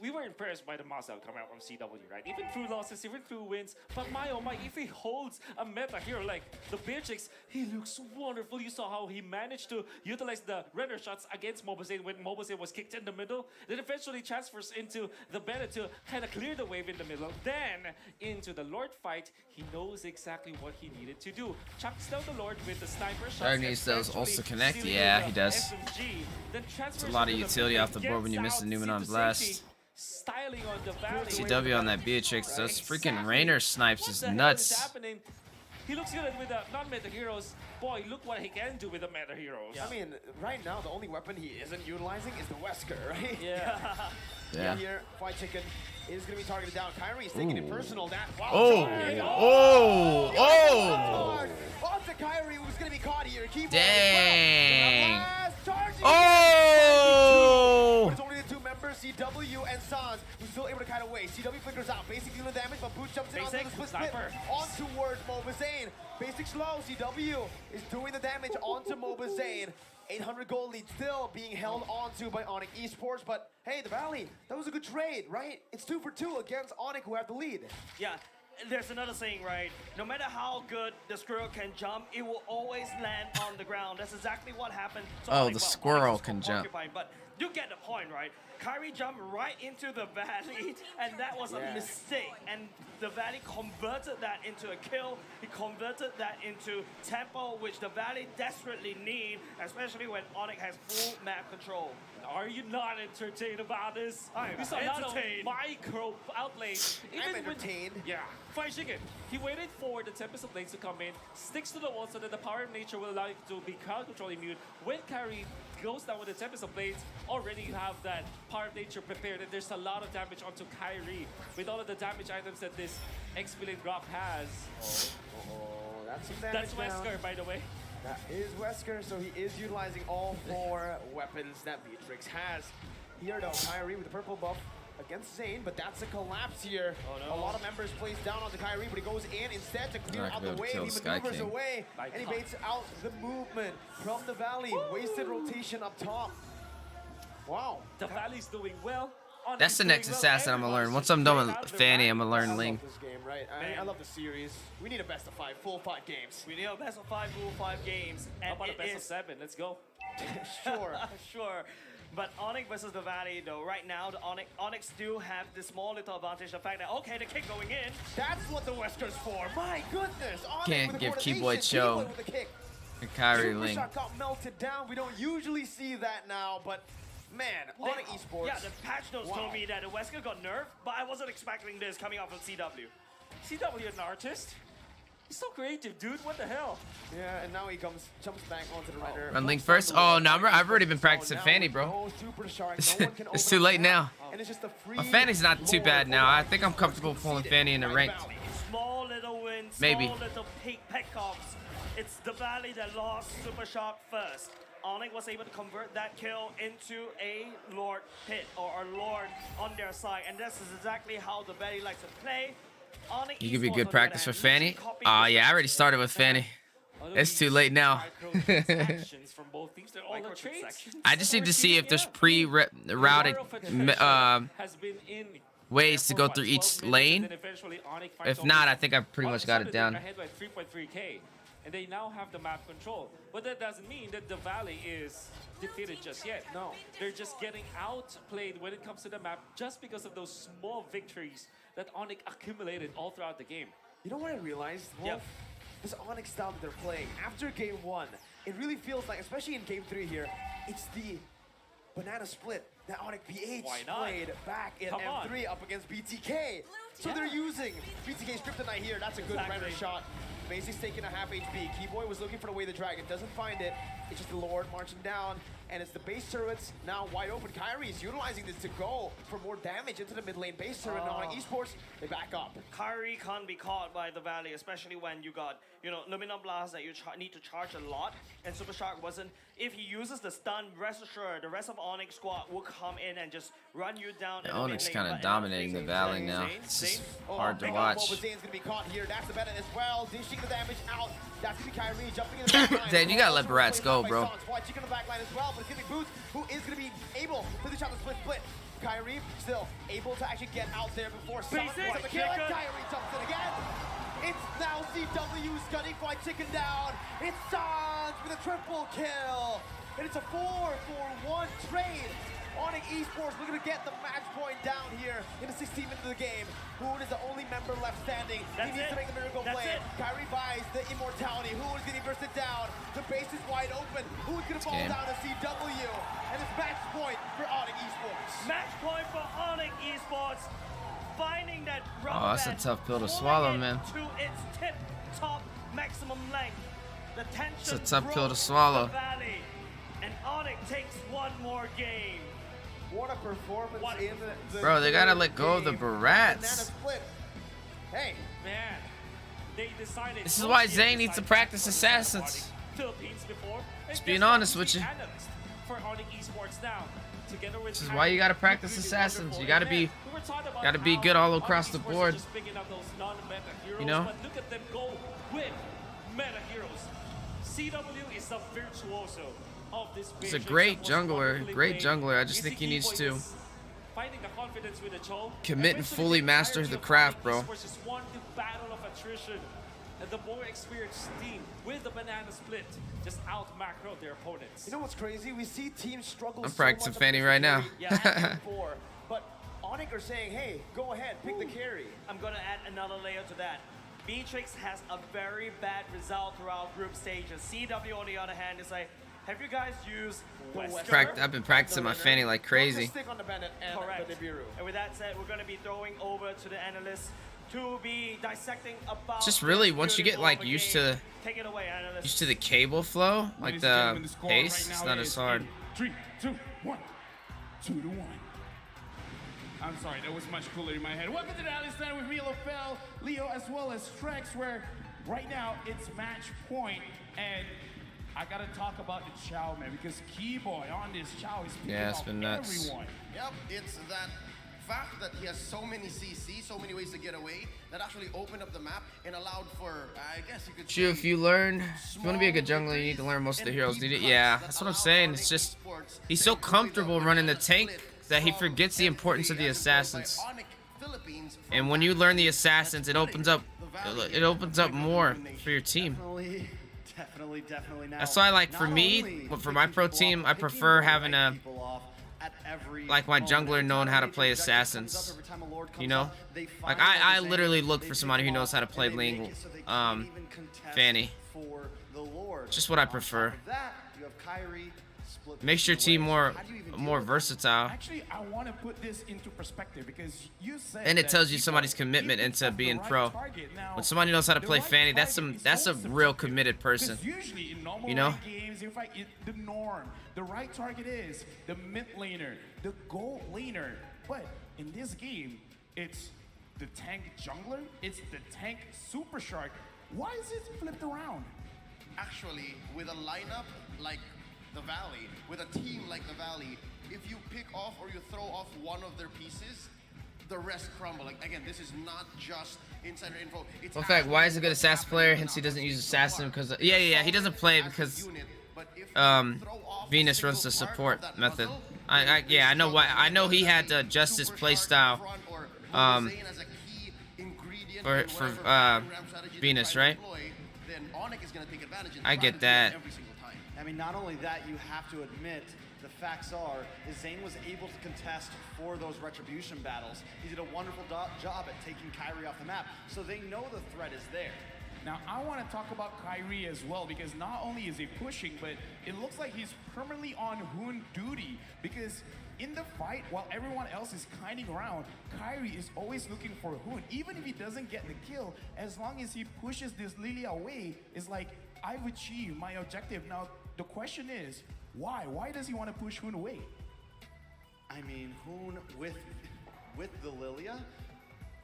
we were impressed by the Mosel coming out from CW, right? Even through losses, even through wins. But my oh my, if he holds a meta hero like the Beatrix, he looks wonderful. You saw how he managed to utilize the render shots against Mobile when Mobile was kicked in the middle. Then eventually transfers into the Bennett to kind of clear the wave in the middle. Then into the Lord fight, he knows exactly what he needed to do. Chucks down the Lord with the sniper shots. Dark needs those also connect. Yeah, he does. It's a lot of utility off the board when you miss the Newman on blast. Styling on the Valley. CW on that Beatrix. Those freaking Rainer snipes is nuts. He looks good with the non-meta heroes. Boy, look what he can do with the meta heroes. I mean, right now, the only weapon he isn't utilizing is the Wesker, right? Yeah. Yeah. Here, White Chicken is going to be targeted down. Kyrie's taking it personal. That onto Kyrie, who's going to be caught here. Dang. Oh! But it's only the two members, CW and Sans, who's still able to kite away. CW flickers out, Basic dealing damage, but Boots jumps in onto the split on towards Mobazane. Basic slow, CW is doing the damage onto Mobazane. 800 gold lead still being held onto by ONIC Esports, but hey, the Valley, that was a good trade, right? It's 2 for 2 against ONIC, who have the lead. Yeah. There's another saying, right? No matter how good the squirrel can jump, it will always land on the ground. That's exactly what happened. Oh, the squirrel can jump. But you get the point, right? Kyrie jumped right into the Valley, and that was a mistake. And the Valley converted that into a kill. He converted that into tempo, which the Valley desperately need, especially when ONIC has full map control. Are you not entertained about this? I'm saw a lot of micro outlays. I'm entertained. Yeah. Fire Chicken. He waited for the Tempest of Blades to come in, sticks to the wall so that the power of nature will allow you to be crowd control immune. When Kyrie goes down with the Tempest of Blades, already you have that power of nature prepared, and there's a lot of damage onto Kyrie with all of the damage items that this X-Billion Rock has. That's some damage. That's Wesker, by the way. That is Wesker, so he is utilizing all 4 weapons that Beatrix has. Here though, Kyrie with the purple buff against Zane, but that's a collapse here. Oh, no. A lot of members placed down onto Kyrie, but he goes in instead to clear out the wave. He maneuvers away, and he baits out the movement from the Valley. Wasted rotation up top. Wow. The Valley's doing well. That's the next assassin I'm gonna learn. Once I'm done with Fanny, I'm gonna learn Ling. This game, right? I love the series. We need a best of 5, full 5 games. We need a best of 5, full 5 games. And how about a best of 7? Let's go. Sure. Sure. But ONIC versus the Valley, though, right now, the ONIC still have this small little advantage. The fact that, okay, the kick going in. That's what the Wesker's for. My goodness. Can't give Keyboy Cho and Kyrie Ling. Shot got melted down. We don't usually see that now, but man, ONIC Esports. Yeah, the patch notes told me that the Wesker got nerfed, but I wasn't expecting this coming out from CW. CW, an artist? He's so creative, dude. What the hell? Yeah, and now he jumps back onto the render. Run Ling first. Oh, no, I've already been practicing Fanny, bro. It's too late now. Fanny's not too bad now. I think I'm comfortable pulling Fanny in the ranked. Small little wins, maybe. Small little pickups. It's the Valley that lost Super Shark first. ONIC was able to convert that kill into a Lord pit or a Lord on their side, and this is exactly how the Valley likes to play. You give me good practice with Fanny. Oh yeah, I already started with Fanny. It's too late now. I just need to see if there's pre-routed ways to go through each lane. If not, I think I've pretty much got it down. And they now have the map control. But that doesn't mean that the Valley is defeated just yet. No, they're just getting outplayed when it comes to the map just because of those small victories that ONIC accumulated all throughout the game. You know what I realized, Wolf? This ONIC style that they're playing, after game 1, it really feels like, especially in game 3 here, it's the banana split. That Onyx PH Why not? played back in Come on. M3 up against BTK. So they're using BTK's Kryptonite here. That's a good render shot. Basic's taking a half HP. Keyboy was looking for the way the dragon, doesn't find it. It's just the Lord marching down, and it's the base turrets now wide open. Kyrie is utilizing this to go for more damage into the mid lane base turret. Now on Esports, they back up. Kyrie can't be caught by the Valley, especially when you got, you know, Luminum Blast that you need to charge a lot, and Super Shark wasn't. If he uses the stun, rest assured, the rest of Onyx squad will come in and just run you down. Yeah, Onyx kind of dominating the Valley now. It's just hard to watch. Zane's gonna be caught here. That's the Bennett as well. Dishing the damage out. That's gonna be Kyrie jumping in the back line. Dan, you gotta let Barats go, bro. Chicken in the back line as well, but it's gonna be Boots who is gonna be able to dish out the split. Kyrie still able to actually get out there before Sans Basic the kill. And kicker. Kyrie jumps in again. It's now CW's gunning quite chicken down. It's Sans with a triple kill. And it's a 4-for-1 trade. Onyx Esports looking to get the match point down here in the 16th minute of the game. Hoon is the only member left standing. He needs to make the miracle play. Kyrie buys the immortality. Hoon is getting bursted down. The base is wide open. Hoon's gonna fall down to CW. And it's match point for Onyx Esports. Match point for Onyx Esports. Finding that Oh, that's a tough pill to swallow, man. To its tip top maximum length. The tension It's a tough pill to swallow. Valley. And Onyx takes one more game. What a performance in the Bro, they gotta let go of the game. Barats. Banana split. Hey, Man, they decided. This is why Zane needs to practice Assassins. Philippines before. Just being honest with you. For Onyx Esports now, together with This is why you gotta practice Assassins. You gotta be good all across the board. You know? But look at them go with meta heroes. CW is a virtuoso of this. He's a great jungler, I just think he needs to finding the confidence with the choke, commit and fully master the craft, bro. Just won the battle of attrition, and the more experienced team with the banana split just out macro their opponents. you know what's crazy? We see teams struggle I'm so practicing much Fanny right now. But Onyx are saying, hey, go ahead, pick the carry. I'm gonna add another layer to that. Beatrix has a very bad result throughout group stages. CW, on the other hand, is like, have you guys used the Wesker? I've been practicing my Fanny like crazy. Stick on the Bennett and Correct. the Nibiru. And with that said, we're gonna be throwing over to the analysts to be dissecting about. Just really, this once you get beautiful like of a used game. to Take it away, analysts. used to the cable flow, like the pace, it's not as hard. 3, 2, 1. 2-1. I'm sorry, that was much cooler in my head. Welcome to the Alley Stand with me, LaFell, Leo, as well as Trex, where right now it's match point, and I gotta talk about the Chow, man, because Keyboy on this Chow is picking Yeah, it's off been nuts. everyone. Yep, it's that fact that he has so many CC, so many ways to get away, that actually opened up the map and allowed for, I guess you could say, If you want to be a good jungler, you need to learn most of the heroes. Yeah, that's what I'm saying. It's just he's so comfortable running the tank that he forgets the importance of the assassins. And when you learn the assassins, it opens up more for your team. Definitely now. That's why, like, for me, for my pro team, I prefer having a like my jungler knowing how to play assassins. You know, like I literally look for somebody who knows how to play Ling, Fanny. Just what I prefer. Makes your team more versatile. Actually, I want to put this into perspective because you said And it that tells you people somebody's commitment even into at the being right pro. target. Now, When somebody knows how to the play right Fanny, target is that's a also real subjective. committed person. Because usually in normal You know? lane games, in fact, the norm, the right target is the mid laner, the gold laner. But in this game, it's the tank jungler, it's the tank super shark. Why is it flipped around? Actually, with a lineup like the Valley, with a team like the Valley, if you pick off or you throw off one of their pieces, the rest crumble. Like, again, this is not just insider info. It's In fact, why is a good assassin player? Hence, he doesn't use assassin because he doesn't play because Venus runs the support method. I know why. I know he had to adjust his playstyle for Venus, right? I get that. I mean, not only that, you have to admit, the facts are, is Zane was able to contest for those retribution battles. He did a wonderful job at taking Kyrie off the map, so they know the threat is there. Now, I want to talk about Kyrie as well, because not only is he pushing, but it looks like he's permanently on Hoon duty, because in the fight, while everyone else is kiting around, Kyrie is always looking for Hoon. Even if he doesn't get the kill, as long as he pushes this Lilia away, it's like, I've achieved my objective. Now, the question is, why? Why does he want to push Hoon away? I mean, Hoon with the Lilia,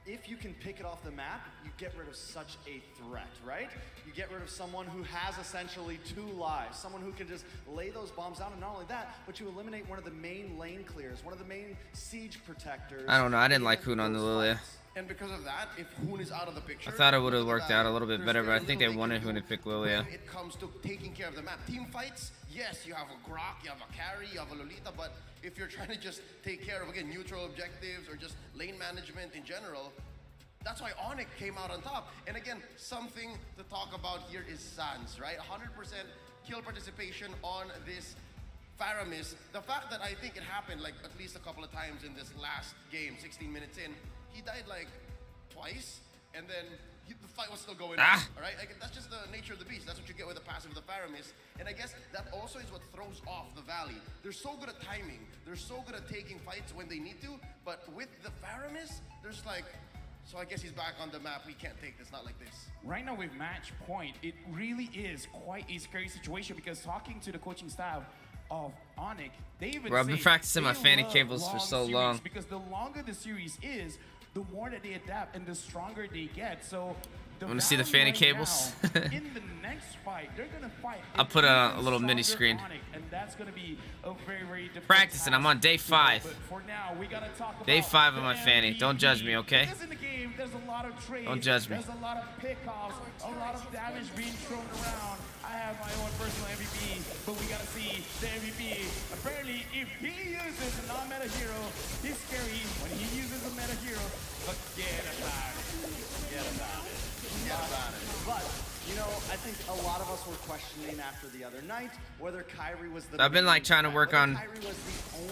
if you can pick it off the map, you get rid of such a threat, right? You get rid of someone who has essentially 2 lives, someone who can just lay those bombs down, and not only that, but you eliminate one of the main lane clears, one of the main siege protectors. I don't know. I didn't like Hoon on the Lilia. And because of that, if Hoon is out of the picture, I thought it would have worked out a little bit better, but I think they wanted Hoon to pick Lilia. When it comes to taking care of the map, team fights, yes, you have a Grok, you have a carry, you have a Lolita, but if you're trying to just take care of, again, neutral objectives or just lane management in general, that's why ONIC came out on top. And again, something to talk about here is Sans, right? 100% kill participation on this Faramis. The fact that I think it happened like at least a couple of times in this last game, 16 minutes in, he died like twice, and then the fight was still going on, all right? Like, that's just the nature of the beast. That's what you get with the passive of the Faramis. And I guess that also is what throws off the Valley. They're so good at timing. They're so good at taking fights when they need to, but with the Faramis, there's like, so I guess he's back on the map. We can't take this, not like this. Right now with match point, it really is quite a scary situation, because talking to the coaching staff of ONIC, they even Bro, I've been practicing my fanny cables for so long. Because the longer the series is, the more that they adapt and the stronger they get. So I want to see the fanny cables. in the next fight, they're gonna fight. I'll put it on a little mini screen. ONIC, and that's gonna be a very, very difficult Practicing. I'm on day 5. But for now, we gotta talk about Day 5 of the my fanny. Don't judge me, okay? Because in the game, there's a lot of trades. Don't judge me. There's a lot of pickoffs, a lot of damage being thrown around. I have my own personal MVP, but we gotta see the MVP. Apparently, if he uses a non-meta hero, he's scary. When he uses a meta hero, forget about it. Forget about it. Forget about it. But, you know, I think a lot of us were questioning after the other night whether Kyrie was the I've been like trying to work on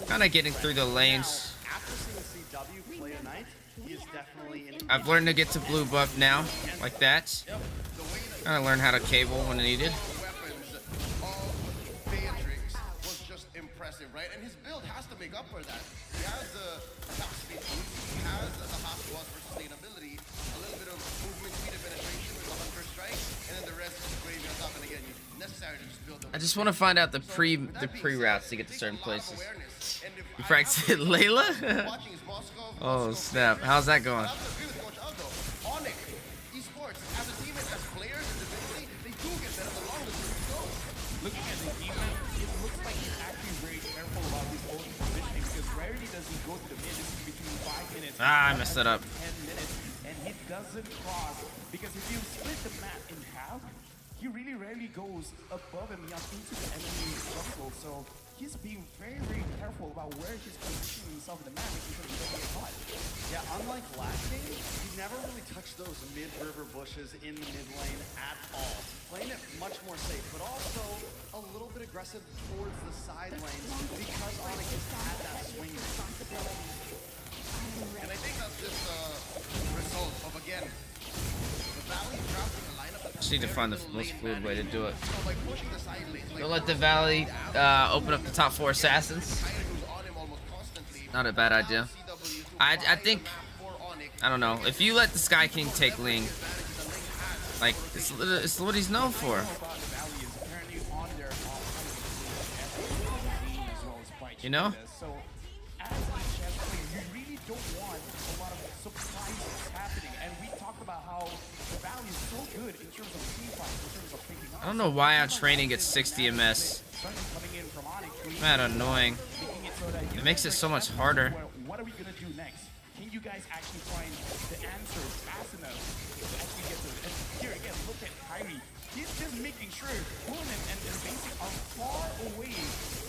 kind of getting threat. through the lanes. Now, after seeing CW play tonight, he is definitely an I've learned to get to blue buff now, like that. Kind of learn how to cable when needed. Weapons of Beatrix was just impressive, right? And his build has to make up for that. He has the top speed, he has the hot spot for sustainability, a little bit of movement speed and penetration with the Hunter Strike, and then the rest is gravy on top. And again, you necessarily just build them. I just want to find out the pre routes to get to certain places. You practice it, Layla? Oh snap! How's that going? I have to agree with Coach Aldo. ONIC Esports, as a team and as players individually, they do get better the longer the series goes. Looking at the game map, it looks like he's actually very careful about his own positioning, because rarely does he go to the mid. This is between 5 minutes. I messed that up. 10 minutes, and he doesn't cross, because if you split the map in half, he really rarely goes above and beyond into the enemy circle. So he's being very, very careful about where he's positioning himself in the map, because he doesn't get caught. Yeah, unlike last game, he never really touched those mid-river bushes in the mid lane at all. Playing it much more safe, but also a little bit aggressive towards the side lanes because ONIC has had that swing. And I think that's just a result of, again, the Valley drafting a lineup that Just need to find the most fluid way to do it. so by pushing the side lanes, like Don't let the Valley open up the top 4 assassins. Kyrie who's on him almost constantly. Not a bad idea. I think, I don't know, if you let the Sky King take Ling, like, it's what he's known for. You know? So as a chess player, you really don't want a lot of surprises happening. And we talked about how the Valley is so good in terms of team fights, in terms of picking up. I don't know why on training gets 60 MS. Man, annoying. It makes it so much harder. What are we gonna do next? Can you guys actually find the answers fast enough to actually get to it? And here again, look at Kyrie. He's just making sure Boone and Basic are far away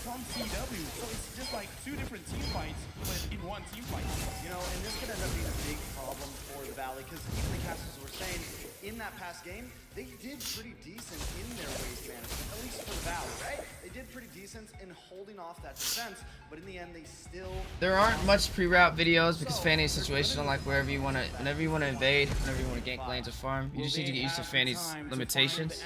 from CW. So it's just like 2 different team fights, but in one team fight. You know, and this could end up being a big problem for the Valley, because even the casters were saying in that past game, they did pretty decent in their waste management, at least for the Valley, right? They did did pretty decent in holding off that defense, but in the end they still. There aren't much pre-route videos because Fanny is situational, like whenever you want to invade, whenever you want to gank lanes or farm. You just need to get used to Fanny's limitations.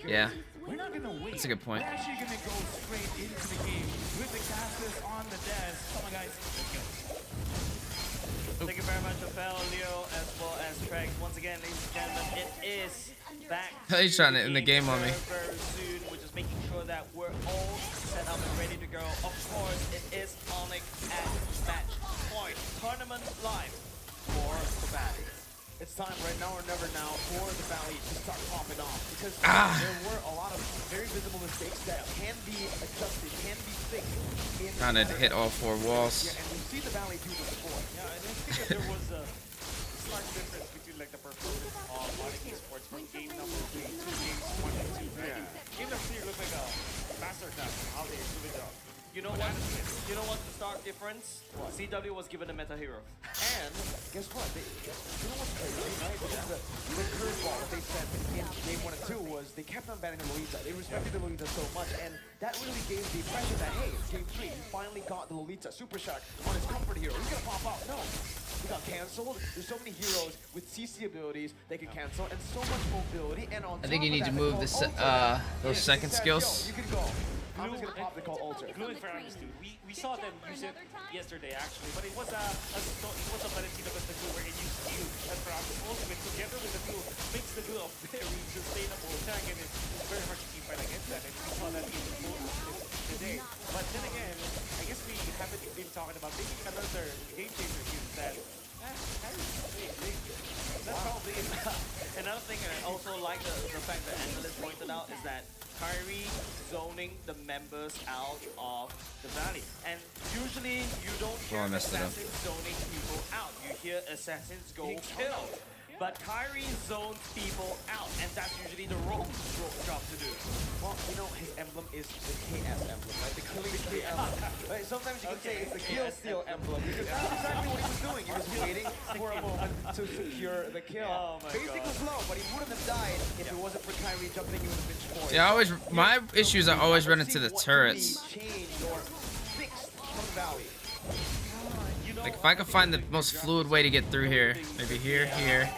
Yeah, that's a good point. We're actually gonna go straight into the game with the casters on the desk. Come on, guys, let's go. Thank you very much, Rafael, Leo, as well as Craig. Once again, ladies and gentlemen, it is back. He's trying to end the game on me. Very soon. We're just making sure that we're all set up and ready to go. Of course, it is Onyx at match point. Tournament live for the Valley. It's time right now or never now for the Valley to start popping off, because there were a lot of very visible mistakes that can be adjusted, can be fixed. Trying to hit all 4 walls. Yeah, and we've seen the Valley do this before. Yeah, I think that there was a stark difference between like the performance of VALLEY Esports from game number 3 to games 1 and 2. Right? Game number 3 looked like a masterclass on how they do it. You know what? You know what's the stark difference? What? CW was given a meta hero. And guess what? You know what's crazy, right? The curveball that they sent in game 1 and 2 was they kept on banning the Lolita. They respected the Lolita so much, and that really gave the impression that, hey, it's game 3, he finally got the Lolita Super Shark on his comfort hero. He's gonna pop out. No. He got cancelled. There's so many heroes with CC abilities they can cancel, and so much mobility. And on I think you top need of to that, move those yeah, second skills. You can go. I'm just gonna pop the call alter. Glue and Ferraris too. We saw them use it yesterday actually, but it was a Valentina with the glue where it used steel and Ferraris ultimate together with the glue makes the glue a very sustainable attack, and it's very hard to keep fight against that. And we saw that in the glue today. But then again, I guess we haven't been talking about maybe another game changer here that. That's probably another thing. I also like the fact that Angela pointed out is that Kyrie zoning the members out of the Valley. And usually you don't hear assassins zoning people out. You hear assassins go kill. But Kyrie zones people out, and that's usually the rogue's job to do. Well, you know, his emblem is the KS emblem, right? The killing tree emblem. Right? Sometimes you can say it's the kill steal emblem, because that's exactly what he was doing. He was waiting for a moment to secure the kill. Oh my Basic God. was low, but he wouldn't have died if it wasn't for Kyrie jumping in with a bitch forward. Yeah, my issues I always run into the turrets. Changed or fixed from Valley. Like if I could find the most fluid way to get through here, maybe here, here,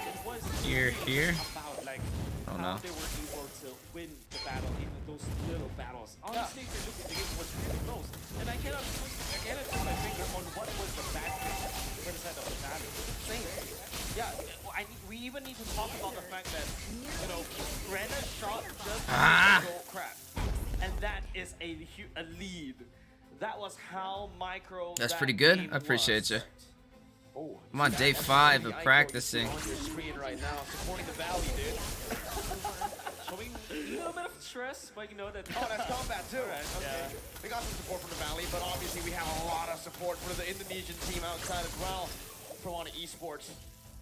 here. About like Oh how no. they were able to win the battle in those little battles. Honestly, if you look at the game, was really close, and I cannot put my finger on what was the bad thing for the side of the Valley. Yeah, we even need to talk about the fact that, you know, Renner shot just go crap. And that is a lead. That was how micro That's that pretty good. game I appreciate you. Oh, I'm on day 5 of practicing. On your screen right now, supporting the Valley, dude. Showing a little bit of stress, but you know that. Oh, that's combat too. Right, okay. Yeah. We got some support from the Valley, but obviously we have a lot of support for the Indonesian team outside as well from VALLEY Esports.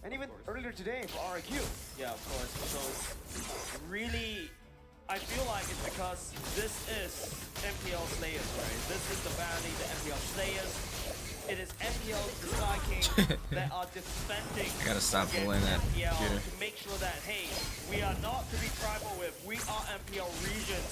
And even earlier today for RQ. Yeah, of course. So it's really, I feel like it's because this is MPL Slayers, right? This is the Valley, the MPL Slayers. It is MPL, the Sky King that are defending. Gotta stop against pulling that MPL computer. to make sure that, hey, we are not to be tribal with. We are MPL regions.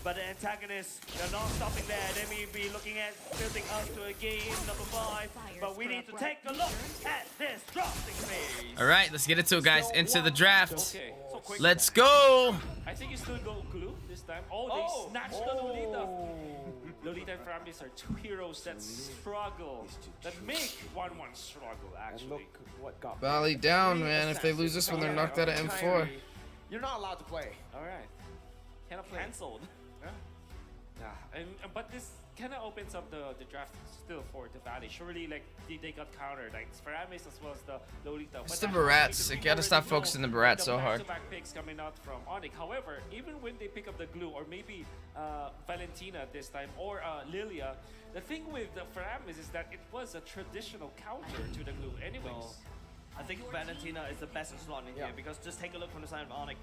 But the antagonists, they're not stopping there. They may be looking at tilting us to a game number 5. But we need to take a look at this drafting phase. All right, let's get into it, guys. Into the draft. Okay, so quick. Let's go. I think you still go glue this time. Oh, they snatched the Lolita. Lolita and Framlis are 2 heroes that struggle, that make 1-1 struggle, actually. Look what got Valley down, man. If they lose this one, they're knocked out of M4. You're not allowed to play. All right. Kind of cancelled. Yeah, but this kind of opens up the draft still for the Valley. Surely, like they got countered, like Faramis as well as the Lolita. It's the Barats. You gotta stop focusing the Barats so hard. Back-to-back picks coming out from Onyx. However, even when they pick up the glue, or maybe Valentina this time, or Lilia, the thing with the Faramis is that it was a traditional counter to the glue, anyways. No. I think Valentina is the best slot in here because just take a look from the side of Onyx.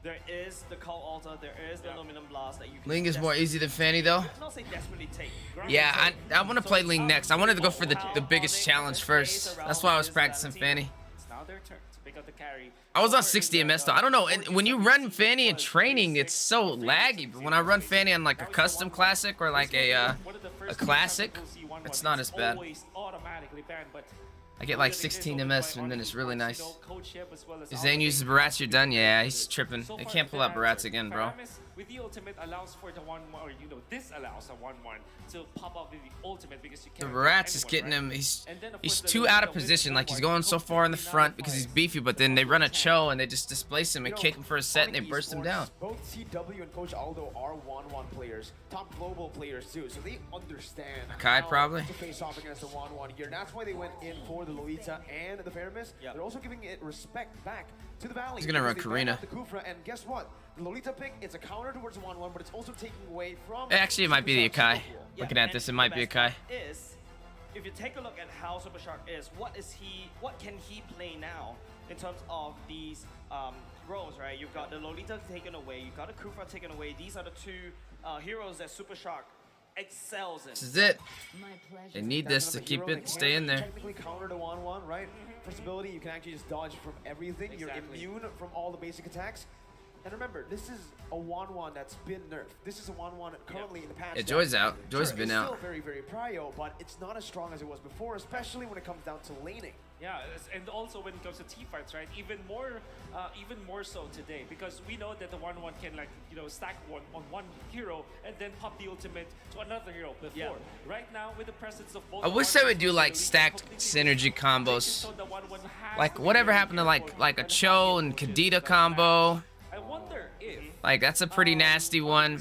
There is the Cult Altar, there is the Aluminum Blast that you can Ling is more easy than Fanny, though. not say desperately take. Yeah, I want to play Ling next. I wanted to go for the biggest challenge first. That's why I was practicing Fanny. It's now their turn to pick up the carry. I was on Over 60 in the- MS though. I don't know. And the when you 40 run Fanny in was training, very it's so laggy. But when I run Fanny on like a custom classic or like a classic, it's not as bad. Always automatically banned, but I get like 16 MS and then it's really nice. If Zane uses Barats, you're done. Yeah, he's tripping. They can't pull out Barats again, bro. With the ultimate allows for the 1-1, or this allows a 1-1 to pop up with the ultimate because you The can't. Barats is getting him. He's too out of position. Like he's going so far in the front because he's beefy, but then they run a Cho and they just displace him and kick him for a set and they burst him down. Both CW and Coach Aldo are 1-1 players, top global players too, so they understand Akai how probably. to face off against a 1-1 here. And that's why they went in for the Lolita and the Paramis. They're also giving it respect back to the Valley. He's gonna run because they Karina. banned out the Kufra, and guess what? The Lolita pick, it's a counter towards 1-1, but it's also taking away from... Actually, it might be the Akai. Yeah, Looking at and this, it the might be best Akai. part is, if you take a look at how Super Shark is, what can he play now in terms of these roles, right? You've got the Lolita taken away, you've got the Kufra taken away. These are the two heroes that Super Shark excels in. This is it. They need this to keep it, stay in there. Technically counter to 1-1, right? First ability, you can actually just dodge from everything. Exactly. You're immune from all the basic attacks. And remember, this is a 1-1 that's been nerfed. This is a 1-1 currently in the patch. Yeah, Joy's out. Joy's been it's out. still very, very prio, but it's not as strong as it was before, especially when it comes down to laning. Yeah, and also when it comes to team fights, right? Even more so today, because we know that the 1-1 can stack one on one hero and then pop the ultimate to another hero before. Yeah. Right now, with the presence of both, I wish they would do like stacked synergy combos. Like whatever happened to like a Cho and Kadita combo. I wonder if Like that's a pretty nasty one.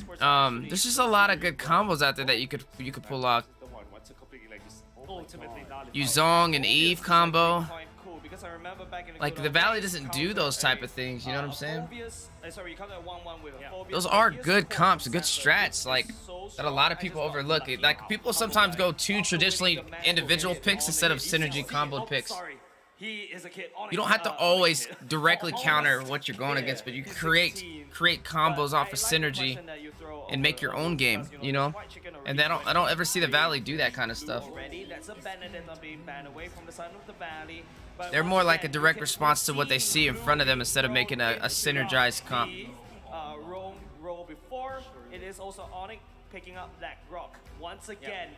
There's just a lot of good combos out there that you could pull off. the one what's completely like just ultimately nullified. Yuzong and Eve combo. Quite cool, because I remember back in the Like good the old Valley days, doesn't you do those counter type of things. You know what I'm saying? Sorry, you counter 1-1 with a Phobius. Those are Phobius good core comps, good sensor strats. is Like so that a lot of strong. people I just got overlook. lucky. Like people sometimes go too traditionally individual picks instead of synergy combo picks. Sorry. He is a kid. You don't have to always directly counter what you're going against, but you create combos off of synergy and make your own game, you know? And I don't ever see the Valley do that kind of stuff. Already, that's a Benedetta being banned away from the side of the Valley. But They're once more like a again, you direct can response to what they see in front of them instead of making a synergized comp. Roll before, it is also Onyx picking up that Grok. Once again,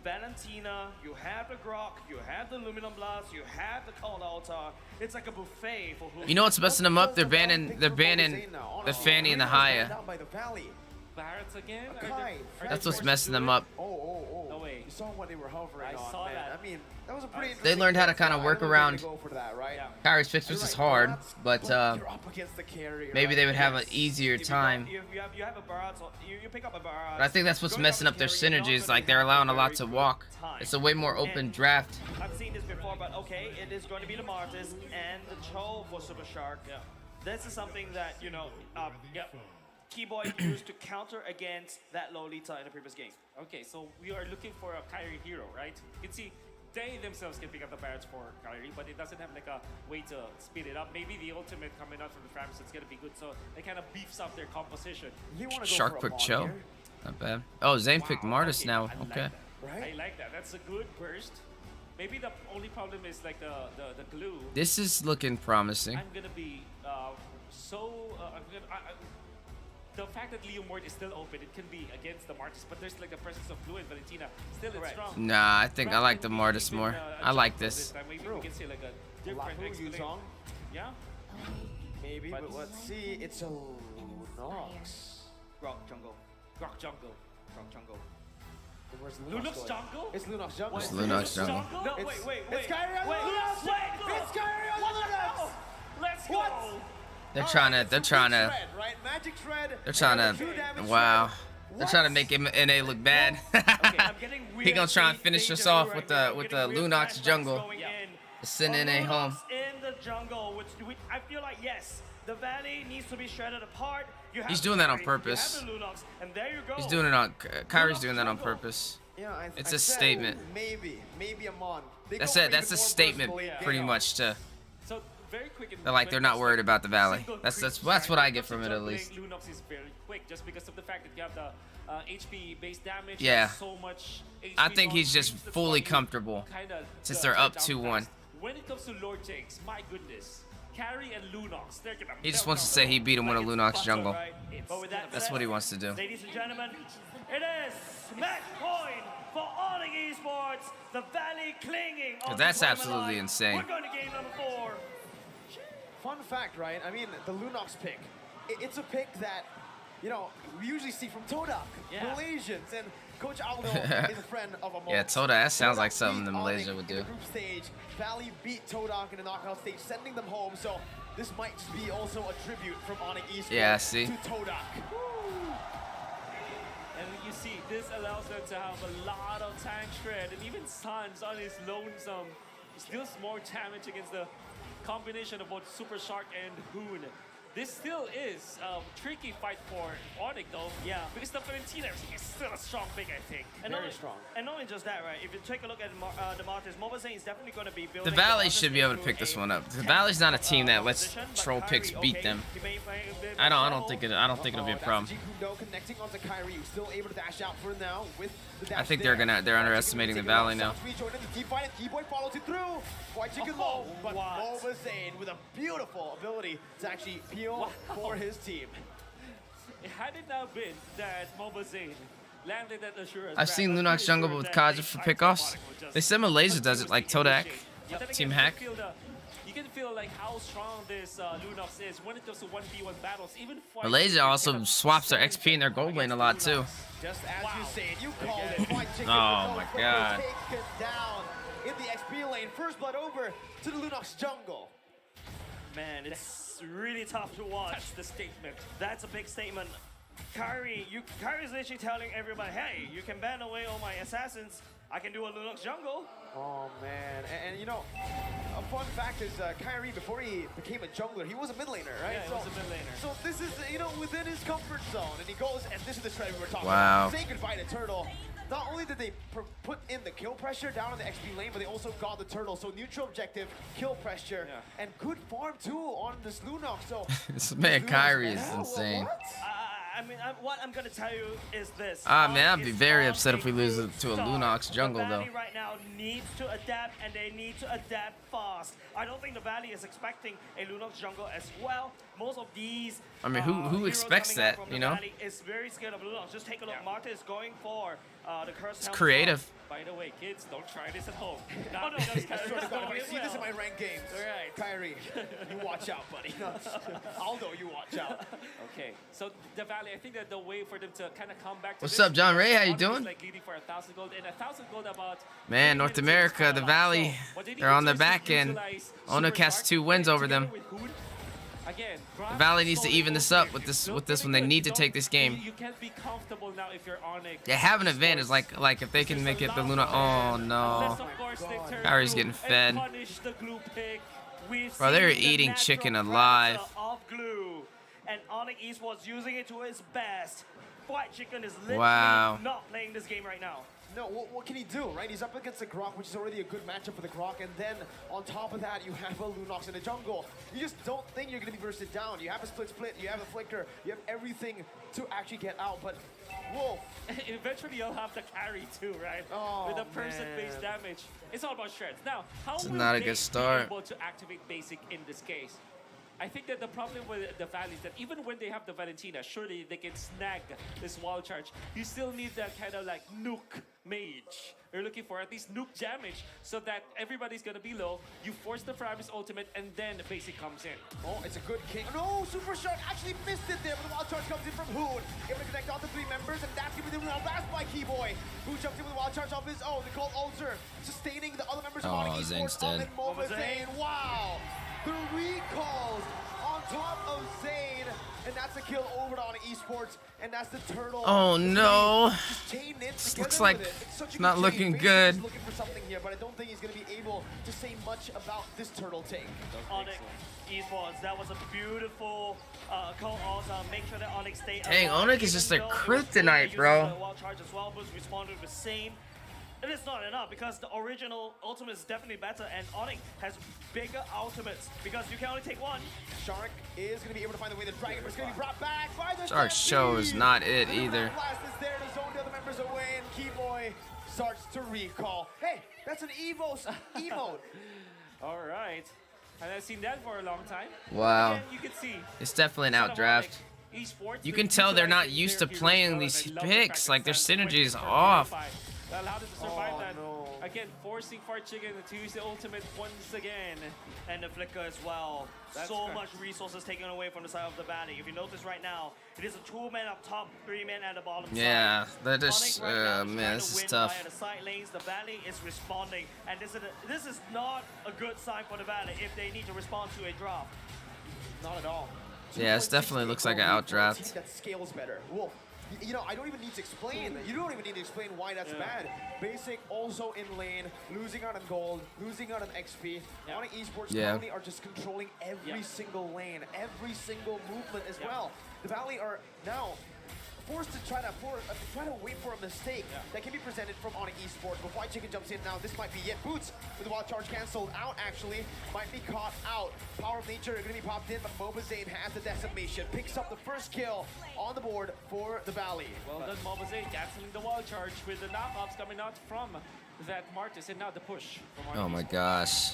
Valentina, you have the Grok, you have the Luminum Blast, you have the Cold Altar. It's like a buffet for who. You know what's messing them up? They're banning the Fanny and the Haya. Down by the Valley. Barretts again? Akai. That's what's messing them up. Oh. No way. You saw what they were hovering I on, saw man. that. I mean, that was a pretty They learned how to kind of work around Go for that, right? Kyrie's fix, which is hard, but you're up against the carry, maybe right? they would have an easier time. You have a Barrage, you pick up a Barrage. But I think that's what's messing up their synergies. Like they're allowing a lot to walk. It's a way more open draft. I've seen this before, but okay, it is going to be the Martis and the Cho for Super Shark. Yeah. This is something that, Keyboy used to counter against that Lolita in the previous game. Okay, so we are looking for a Kyrie hero, right? You can see they themselves can pick up the Barretts for Kyrie, but it doesn't have like a way to speed it up. Maybe the ultimate coming out from the Frames is gonna be good, so it kind of beefs up their composition. You wanna go Shark for a picked Mon Cho. here? Not bad. Oh, Zane picked Martis okay, now. I like Okay. that. Right? I like that. That's a good burst. Maybe the only problem is like the glue. This is looking promising. I'm gonna be the fact that Leo Mort is still open, it can be against the Martis, but there's like a presence of Blue and Valentina. Still, it's strong. Nah, I think I like the Martis more. I like this. Maybe we can see like a different Lafu, explanation. Yuzong? Yeah. Maybe, But- but let's see. It's a Lunox. Grok jungle. Grok jungle. Grok jungle. Where's Lunox going? jungle? It's Lunox jungle. It's Lunox jungle. No, It's- wait. It's Kyrie on Wait, Lunox! wait, It's Kyrie on Lunox! Let's go! What? They're trying to. Magic Shred. They're trying and to. the 2 damage Wow. shred. They're trying to make him NA look bad. I'm getting He gonna try and weird finish deja us vu off right with now. the I'm with the getting weird Lunox flashbacks jungle. going in. Send NA home. Lunox in the jungle, which I feel like, yes, the Valley needs to be shredded apart. You have He's the doing that on Kyrie, purpose. You have the Lunox, and there you go. He's doing it on. Kyrie's doing that on purpose. Yeah, It's I a said statement. Maybe a Mon. They That's go it. for That's even a more statement, versatile pretty AI. much. To So very quick. they're like they're not worried about the Valley. That's what I get from it at least. Lunox is very quick just because of the fact that you have the HP based damage. Yeah. So much HP I think he's just that's fully why you comfortable kinda since shut they're up down 2-1. fast. When it comes to Lord Jakes, my goodness, Carry and Lunox, they're gonna He just melt wants to down say he beat him with a Like it's Lunox butter, jungle. right? But with that That's said, what he wants to do. ladies and gentlemen, it is match point for ONIC Esports. The Valley clinging on That's the absolutely line. insane. We're going to game number 4. Fun fact, right? I mean, the Lunox pick, it's a pick that, you know, we usually see from Todak, Malaysians, and Coach Aldo is a friend of Amo. Yeah, Toda, that sounds like something beat that Malaysia ONIC would in the do. group stage. Valley beat Todak in the knockout stage, sending them home. So this might just be also a tribute from ONIC Esports Yeah, see? to Todak. And you see, this allows them to have a lot of tank shred, and even Sans on his lonesome deals more damage against the combination of both Super Shark and Hoon. This still is a tricky fight for ONIC though. Yeah. Because the Valentina is still a strong pick, I think. And Very not, strong. And not only just that, right? If you take a look at the Martyrs, Mobile Zane is definitely going to be The building. Valley Martyrs should be able to into pick this a one up. The Valley's not a team that lets position, but troll picks Kyrie, beat okay, them. he may find a bit I don't trouble. think it'll be a problem. Jikundo connecting onto Kyrie, who's still able to dash out for now with the dash I think there. they're underestimating the Valley now. Rejoining the deep fight, and Keyboy follows it through. White Chicken low, but Mova Zane with a beautiful ability to actually peel for his team. Had it not been that Mobile Zane landed that assurance. I've seen Lunox jungle with Kaja for pickoffs. They said Malaysia does it like Todak. Team Hack. You can feel like how strong this Lunox is when it comes to 1v1 battles. Even Malaysia also swaps their XP in their gold lane a lot too. Just as you say it, you called it. White Chicken Oh with my no God. taken down in the XP lane. First blood over to the Lunox jungle. Man, it's really tough to watch. That's the statement. That's a big statement. Kyrie's literally telling everybody, hey, you can ban away all my assassins. I can do a Lunox jungle. Oh man, and you know, a fun fact is Kyrie, before he became a jungler, he was a mid laner, right? Yeah, he was a mid laner. So this is, you know, within his comfort zone, and he goes, and this is the trade we were talking Wow. about. Say goodbye to Turtle. Not only did they put in the kill pressure down on the XP lane, but they also got the Turtle. So neutral objective, kill pressure, and good farm too on this Lunox. So This man Lunox- Kyrie is Yeah, insane. what? I mean, what I'm going to tell you is this. Ah man, I'd be Is very on upset if we lose good to a start. Lunox jungle The though. Valley right now needs to adapt, and they need to adapt fast. I don't think the Valley is expecting a Lunox jungle as well. Most of these I mean, who heroes expects coming out that, from you the know? Valley is very scared of Lunox. Just take a look. Marta is going for the curse. It's creative. By the way, kids, don't try this at home. Oh, no, Swear to God, if I see this in my ranked games, Alright. Kyrie, you watch out, buddy. Aldo, you watch out. Okay, so the Valley, I think that the way for them to kind of come back to What's this up, John Ray? How you is doing? like leading for 1,000 gold, and 1,000 gold about Man, North America, the Valley, they're on their back end. ONIC has 2 wins over them. Again, The Valley needs to even this up with this one. They need to take this game. You can't be comfortable now if you're ONIC. They have an advantage, like if they can make it the Luna. Oh no, Kyrie's getting fed. Bro, they're eating chicken alive. Of glue, and ONIC Esports using it to its best. White Chicken is literally Wow. not playing this game right now. No, what can he do, right? He's up against the Grok, which is already a good matchup for the Grok, and then on top of that, you have a Lunox in the jungle. You just don't think you're going to be bursted down. You have a split, you have a flicker, you have everything to actually get out, but whoa. Eventually, you'll have the carry too, right? Oh, with the person-based man. damage. It's all about shreds. Now, how This is will not a they good start. be able to activate basic in this case? I think that the problem with the Valley is that even when they have the Valentina, surely they can snag this wild charge. You still need that kind of like nuke mage. You're looking for at least nuke damage so that everybody's gonna be low. You force the Faramis ultimate and then the basic comes in. Oh, it's a good king. No, Super Shark actually missed it there, but the wild charge comes in from Hoon. Able to connect all the 3 members, and that's going to be the last by Keyboy, who jumps in with a wild charge of his own. The Cold Ulcer sustaining the other members of Oh, ONIC Zane's Esports. dead. Mova Zane. Wow. The recalls on top of Zane, and that's a kill over to ONIC Esports, and that's the Turtle. Oh no. Just chained in This together looks like with it. It's such a not good looking chain. good. He's looking for something here, but I don't think he's going to be able to say much about this Turtle take. ONIC Esports, that was a beautiful call also. Make sure that ONIC stay Dang, alive, ONIC is even just their though it was kryptonite, using bro. the wild charge as well, was responded with same. It is not enough because the original ultimate is definitely better, and ONIC has bigger ultimates because you can only take one. Shark is going to be able to find the way. The Dragon, but it's going to be brought back by the Shark's show is not it either. Blast is there to zone the other members away, and Keyboy starts to recall. Hey, that's an Evo emote. All right. And I've seen that for a long time. Wow. Again, you can see. It's definitely an instead of outdraft. Onyx Esports, You they're can tell they're not utilizing used to their playing heroes these well, and I love the picks. fact Like that their Sans synergy went is for off. Purify. That allowed them to survive Oh, that. no. Again, forcing Fart Chicken to use the ultimate once again. And the flicker as well. That's So correct. much resources taken away from the side of the Valley. If you notice right now, it is a 2-man up top, 3-man at the bottom Yeah, side. that is, Onyx right now is man, trying this to is win tough. via the side lanes. The Valley is responding, and this is not a good sign for the Valley if they need to respond to a draft. Not at all. Yeah, this definitely looks like an outdraft. That scales better. Wolf, you know, I don't even need to explain. You don't even need to explain why that's bad. Basic also in lane, losing out on gold, losing out on XP. Onyx Esports currently are just controlling every single lane, every single movement as well. The Valley are now forced to try to wait for a mistake that can be presented from Onyx Esports. But White Chicken jumps in now. This might be it. Boots with the wild charge canceled out. Actually, might be caught out. Power of Nature going to be popped in, but Mobazane has the decimation. Picks up the first kill on the board for the Valley. Well done, Mobazane, canceling the wall charge with the knockoffs coming out from that Martis, and now the push from Onyx Oh my Esports. gosh.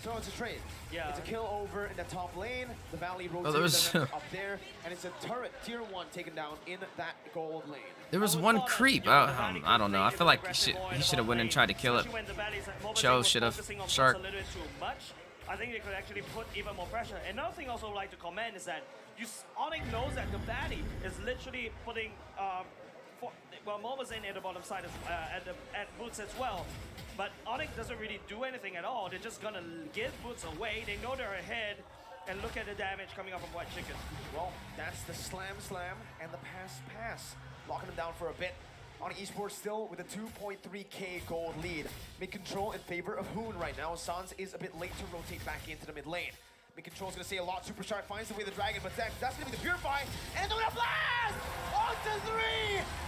So it's a trade. Yeah. It's a kill over in the top lane. The Valley there rotates was- up there, and it's a turret tier 1 taken down in that gold lane. There was one creep. I don't know. I feel like he should have went and tried to kill it. Especially when the Valley's like, Mobazane Cho was should have. focusing on Shark. Boots a little bit too much. I think they could actually put even more pressure. Another thing I also would like to comment is that Onyx knows that the Valley is literally putting Mobazane at the bottom side at Boots as well. But Onyx doesn't really do anything at all. They're just gonna give Boots away. They know they're ahead, and look at the damage coming up from White Chicken. Well, that's the slam and the pass. Locking them down for a bit. Onyx Esports still with a 2.3k gold lead. Mid-control in favor of Hoon right now. Sans is a bit late to rotate back into the mid lane. Mid-control's gonna say a lot. Super Shark finds the way the dragon, but that's gonna be the Purify. And it's gonna blast! On to 3!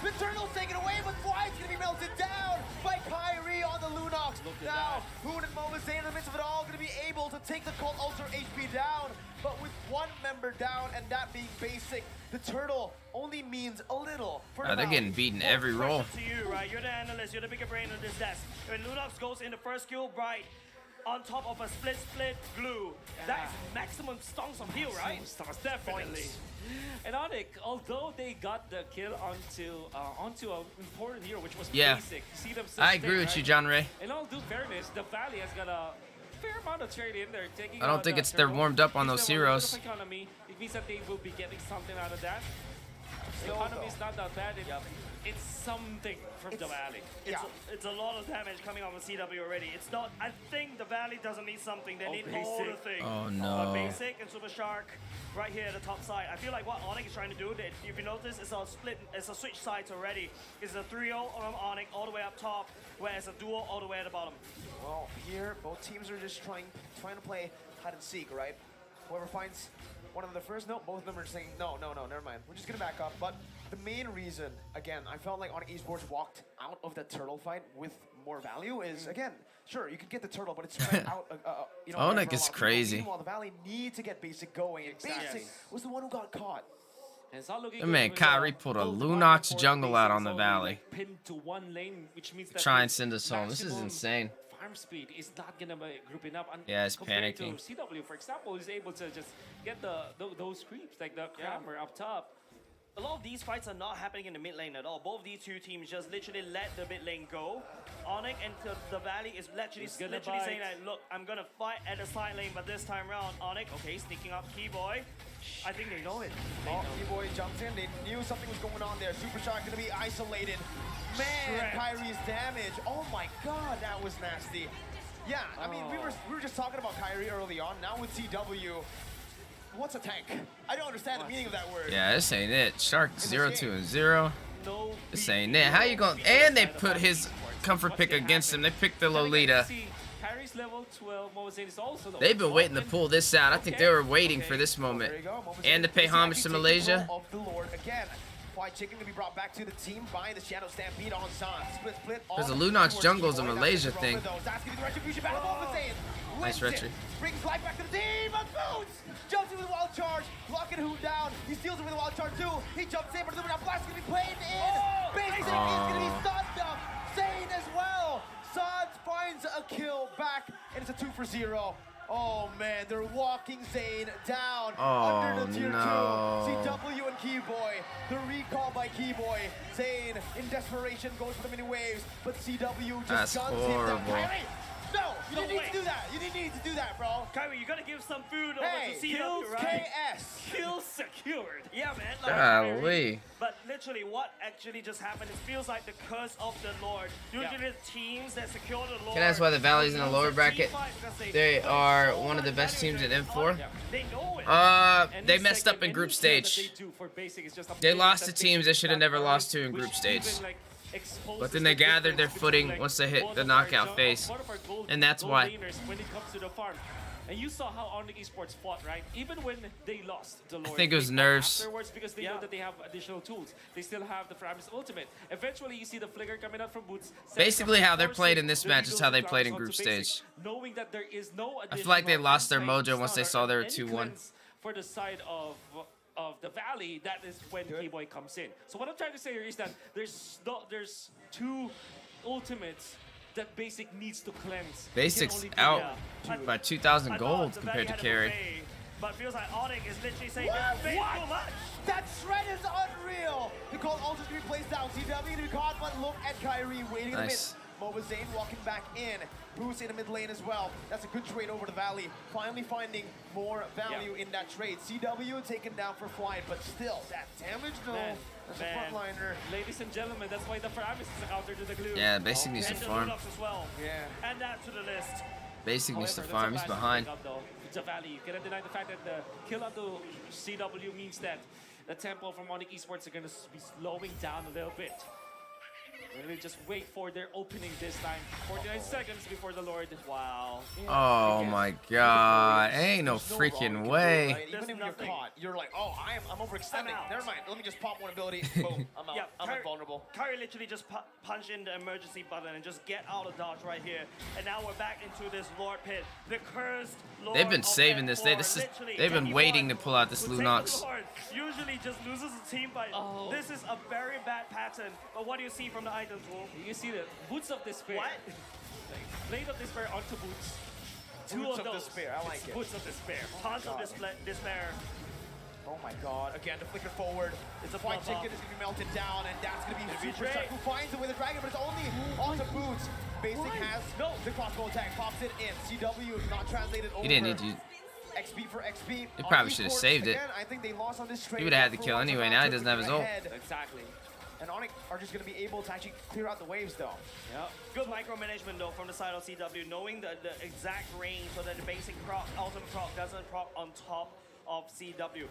The Turtle's taken away, but White's gonna be melted down by Kyrie on the Lunox. Now, Hoon and Mobazane in the midst of it all gonna be able to take the Cult Ultra HP down, but with one member down, and that being Basic, the Turtle only means a little for the They're Valley. getting beaten every roll. To you, right? You're the analyst. You're the bigger brain on this desk. When Lunox goes in the first kill, right, on top of a split glue, that is maximum stunts of heal, right? Definitely. And Onyx, although they got the kill onto an important hero, which was Basic. You see them I agree with you, John Ray. In all due fairness, the Valley has got a fair amount of trade in there. Taking I don't think they're warmed up on those heroes. Economy. It means that they will be getting something out of that. The economy is not that bad. It's something from the Valley. It's a lot of damage coming off of CW already. It's not. I think the Valley doesn't need something. They need all the things. Oh, no. But Basic and Super Shark, right here at the top side. I feel like what Onyx is trying to do, if you notice, it's a split. It's a switch sides already. It's a 3-0 on Onyx all the way up top, whereas a duo all the way at the bottom. Well, here both teams are just trying to play hide and seek, right? Whoever finds one of them first, no, both of them are saying no, never mind. We're just gonna back up. But the main reason, again, I felt like Onyx Esports walked out of the turtle fight with more value is, again, sure, you can get the turtle, but it's spread out. You know, Onyx over a is lot of people. crazy. Meanwhile, the Valley need to get Basic going. And Basic was the one who got caught. And it's not looking That good man with Kyrie the pulled a gold Lunox market for jungle out Basic. on the So Valley. they're pinned to one lane, which means that Try and his send us home. This is maximum insane. Farm speed is not gonna be grouping up. And Yeah, it's compared panicking. to CW, for example, is able to just get those creeps like the Crammer up top. A lot of these fights are not happening in the mid lane at all. Both of these two teams just literally let the mid lane go. Onyx and the Valley is literally saying that, look, I'm gonna fight at the side lane, but this time around, Onyx, okay, sneaking up Keyboy. I think they know it. Keyboy jumped in. They knew something was going on there. Super Shark gonna be isolated. Man, Shred. Kyrie's damage. Oh my God, that was nasty. Yeah, I mean, we were just talking about Kyrie early on. Now with CW, what's a tank? I don't understand the meaning of that word. Yeah, this ain't it. Shark 0-2-0. No. This ain't it. How you gonna? And they put his comfort pick against him. They picked the Lolita. Kyrie's level 12, Mobazane is also level They've been 12, waiting to and pull this out. I think they were waiting for this moment. There you go. Mobazane And to pay is homage actually to taking Malaysia. control of the Lord again. White Chicken can be brought back to the team by the Shadow Stampede on Sans. Split. There's a all Lunox towards jungles Keyboy. a That's Malaysia gonna thing. run with those. That's gonna be the retribution battle. Mobazane Nice wins it. retry. Brings life back to the team. But Boots jumps in with a wild charge, blocking Hoon down. He steals it with a wild charge too. He jumps in, but the Luminous Blast is gonna be played in. Basic is gonna be stunned up. Zane as well. Sans finds a kill back, and it's a 2-for-0. Oh man, they're walking Zayn down Oh, under the tier no. 2. CW and Keyboy. The recall by Keyboy. Zayn in desperation goes for the mini waves, but CW just That's guns him down. horrible. Kyrie, no, you didn't need wait. to do that. You didn't need to do that, bro. Kyrie, you gotta give some food Hey, over to CW, kills right? KS. Kill secured. Yeah, man. Like, Golly. But literally, what actually just happened? It feels like the curse of the Lord. Usually, the teams that secure the Lord. And that's why the Valley's in the lower bracket. They are one of the best teams in M4. They know it. They messed up in group stage. They lost to teams they should have never lost to in group stage. But then they gathered their footing once they hit the knockout phase. And that's why. When it comes to the farm. And you saw how ONIC Esports fought, right? Even when they lost the Lord, think it was they fought nerves. afterwards because they know that they have additional tools. They still have the Framis ultimate. Eventually, you see the flicker coming out from Boots. Basically, how they're played in this match is how they played in group stage. Knowing that there is no I feel like they lost their additional mojo once they saw they were any 2-1. cleanse for the side of the Valley. That is when Keyboy comes in. So what I'm trying to say here is that there's two ultimates that Basic needs to cleanse. Basics He can only do out that. by 2,000 I gold thought compared to the Valley carry. had a way, but feels like ONIC is literally saying What? this is way too much. That shred is unreal. The call ultimate's gonna be placed down. CW to be caught, but look at Kyrie waiting in the mid. Nice. Moba Zayn walking back in. Boost in the mid lane as well. That's a good trade over the Valley. Finally finding more value in that trade. CW taken down for flight, but still, that damage though. That's a frontliner. Ladies and gentlemen, that's why the Framis is a counter to the glue. Yeah, Basic needs to And the farm. Lunox as well. Yeah. Add that to the list. Basic needs to However, farm. that's He's a bad behind. pick up, though. It's a Valley. You cannot deny the fact that the kill onto CW means that the tempo from ONIC Esports are going to be slowing down a little bit. Really just wait for their opening this time. 49 seconds before the Lord. Wow. Oh my god. Ain't no There's no freaking wrong way. Right? Even There's if you're nothing. caught, you're like, oh, I'm overextending. out. Never mind. Let me just pop one ability. Boom. I'm out. Yeah, I'm Kyrie- invulnerable. Kyrie literally just punch in the emergency button and just get out of dodge right here. And now we're back into this Lord pit. The cursed Lord They've been of saving this. M4. They've been Literally, waiting to anyone pull out this who takes Lunox. the Lord usually just loses a team fight. Oh. This is a very bad pattern. But what do you see from the items, Wolf? You see the Boots of Despair. What? Blade of Despair onto Boots. Two Boots of of those. Despair, I like It's it. Boots of Despair. Tons of despair. Oh my god. Again, the flicker forward. It's a White flop chicken is going to be melted down, and that's going to be super betrayed. sharp. Who finds it with a dragon, but it's only onto Boots. Basic has the crossbow attack, pops it in. CW is not translated over. He didn't need to. XP for XP. He On probably should have esports, saved it. again, I think they lost on this trade. He would have had the Full kill lots of anyway. rounds Now he to doesn't have get his ult. ahead. Exactly. And ONIC are just going to be able to actually clear out the waves, though. Yeah. Good micromanagement though from the side of CW, knowing the exact range so that the basic proc, ultimate proc doesn't proc on top of CW.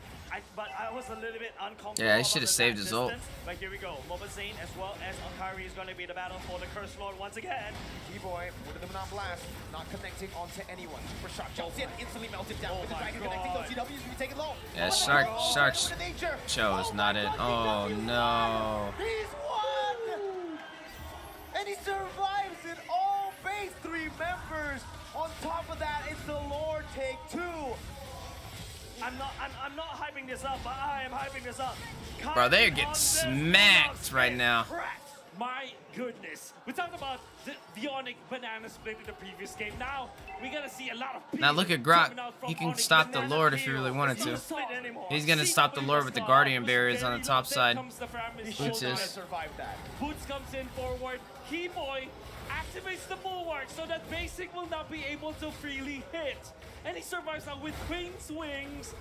But I was a little bit uncomfortable. Yeah, he about should have the saved back his ult. distance. But here we go. Moba Zayn as well as Kyrie is going to be the battle for the Cursed Lord once again. Keyboy with the Monon Blast, not connecting onto anyone. Super Shark jumps in, instantly melted down with the dragon connecting, though CW is going to be taken low. Yeah, Oh, Shark oh, Shark's over to nature. chose Oh not my it. God, Oh CW 's no. won. He's won! And he survives it all. Base 3 members. On top of that, it's the Lord take 2. I'm not hyping this up, but I am hyping this up. Bro, they are Kyrie on getting this smacked Lunox right is now. cracked. My goodness. We talked about the ONIC banana split in the previous game. Now, we're going to see a lot of Now look at Grok. He can stop the Lord if he really wanted to. He's gonna stop the Lord with the Guardian Barriers on the top side. Boots is. Survived that. Boots comes in forward. Keyboy activates the bulwark so that Basic will not be able to freely hit. And he survives now with Queen's Wings.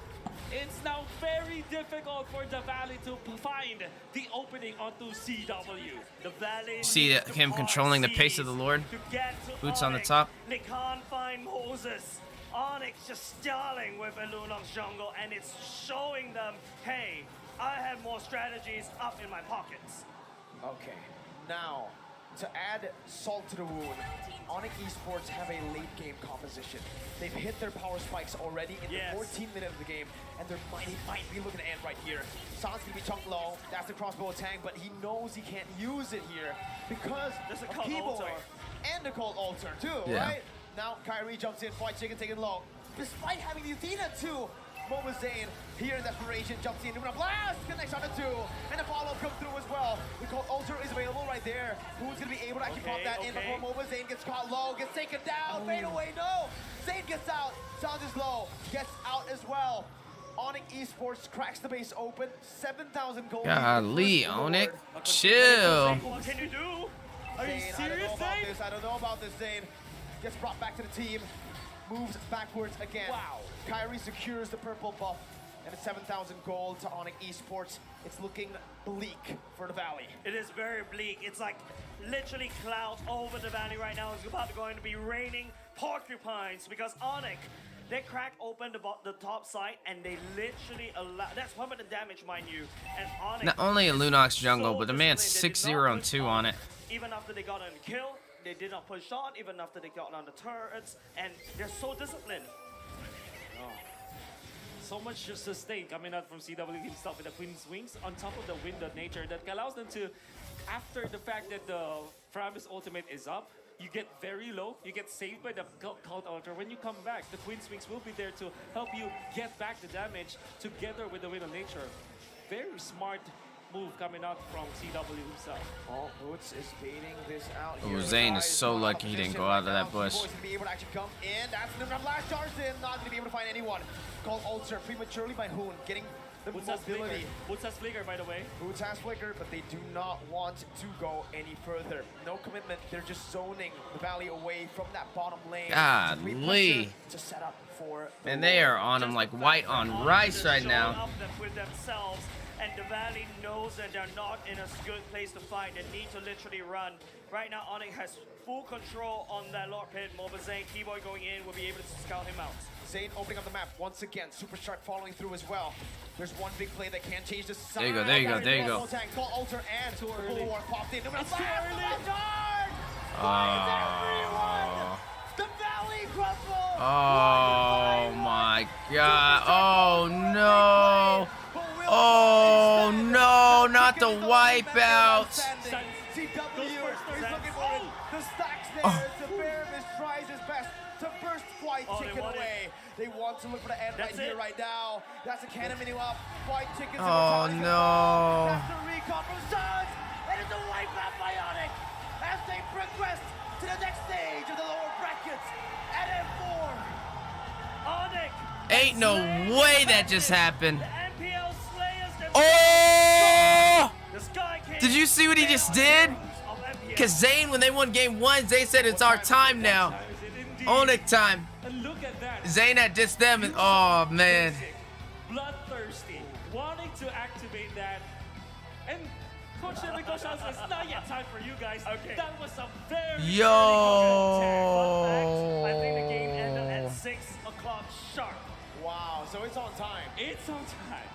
It's now very difficult for the Valley to find the opening onto CW. The Valley See needs to him part controlling the pace of seas the Lord? to get to Boots on the Onyx. top. They can't find Moses. Onyx just stalling with a Lunox jungle, and it's showing them, hey, I have more strategies up in my pockets. Okay, now, to add salt to the wound, ONIC Esports have a late game composition. They've hit their power spikes already in Yes. the 14th minute of the game, and they might be looking to end right here. San's gonna be chunked low, that's the crossbow attack, but he knows he can't use it here because There's a of cult Keyboy altar. and the cold altar too, Yeah. right? Now Kyrie jumps in, White Chicken taken low. Despite having the Athena too, Mova Zane here in desperation, jumps in, Numina Blast, connects on the 2, and a follow-up comes through as well. We call Ulcer is available right there. Who's gonna be able to actually pop that in before Mova Zane gets caught low, gets taken down, fade away, no! Zane gets out, Sounds is low, gets out as well. ONIC Esports cracks the base open, 7,000 gold. Golly, ONIC, chill. What can you do? Are you Zane, serious, Zane? I don't know about this, Zane. Gets brought back to the team, moves backwards again. Wow. Kyrie secures the purple buff, and it's 7,000 gold to ONIC Esports. It's looking bleak for the Valley. It is very bleak. It's like literally clouds over the Valley right now. It's about going to be raining porcupines because ONIC, they crack open the top side and they literally allow, that's permanent damage, mind you. And ONIC, Not only a Lunox jungle, so but the man's disciplined. 6-0 They and did 2 not on push it. Even after they got on the kill, they did not push on, even after they got on the turrets, and they're so disciplined. So much just sustain coming out from CW himself with the Queen's Wings on top of the wind of nature that allows them to, after the fact that the Fravis ultimate is up, you get very low, you get saved by the Cult Altar. When you come back, the Queen's Wings will be there to help you get back the damage together with the wind of nature. Very smart move coming out from CW himself. All Boots is baiting this out Oh, here. Zane is so lucky he didn't go out of that bush. Boys gonna be able to actually come in. That's the blast charge in. Not gonna be able to find anyone. Called Ulcer prematurely by Hoon, getting the Boots has flicker. mobility. Boots has flicker, by the way. Boots has flicker, but they do not want to go any further. No commitment. They're just zoning the Valley away from that bottom lane. Golly. To set up for. And they are on him like white on rice right now. Up them with themselves, and the Valley knows that they're not in a good place to fight. They need to literally run. Right now, ONIC has full control on that Lord Pit. Mova Zane, Keyboy going in, will be able to scout him out. Zane opening up the map once again. Super Shark following through as well. There's one big play that can change the side. There you go, there you go, there you go. Call Ultra and Too the early. Bulwark popped in. It's too early. The Valley crumble. Oh my god. Oh no. Oh no, not the wipeout. CW is looking for it. The stacks there. The Bear tries his best to burst White Chicken away. They want to look for the end right here, right now. That's a cannon menu up. White Chicken's Oh no. That's the recon from Suns. And it's a wipeout by ONIC as they progress to the next stage of the lower brackets at M4. ONIC! Ain't no way that just happened. The MPL Slayers themselves. Oh! The Sky King. Did you see what he just did? Because Zane, when they won game 1, Zane said it's our time now. ONIC time. And look at that. Zane had dissed them and oh man. Bloodthirsty, wanting to activate that. And Coach Coach says it's not yet time for you guys. Okay. That was a very Yo. I think the game ended at 6 o'clock sharp. Wow, so it's on time. It's on time.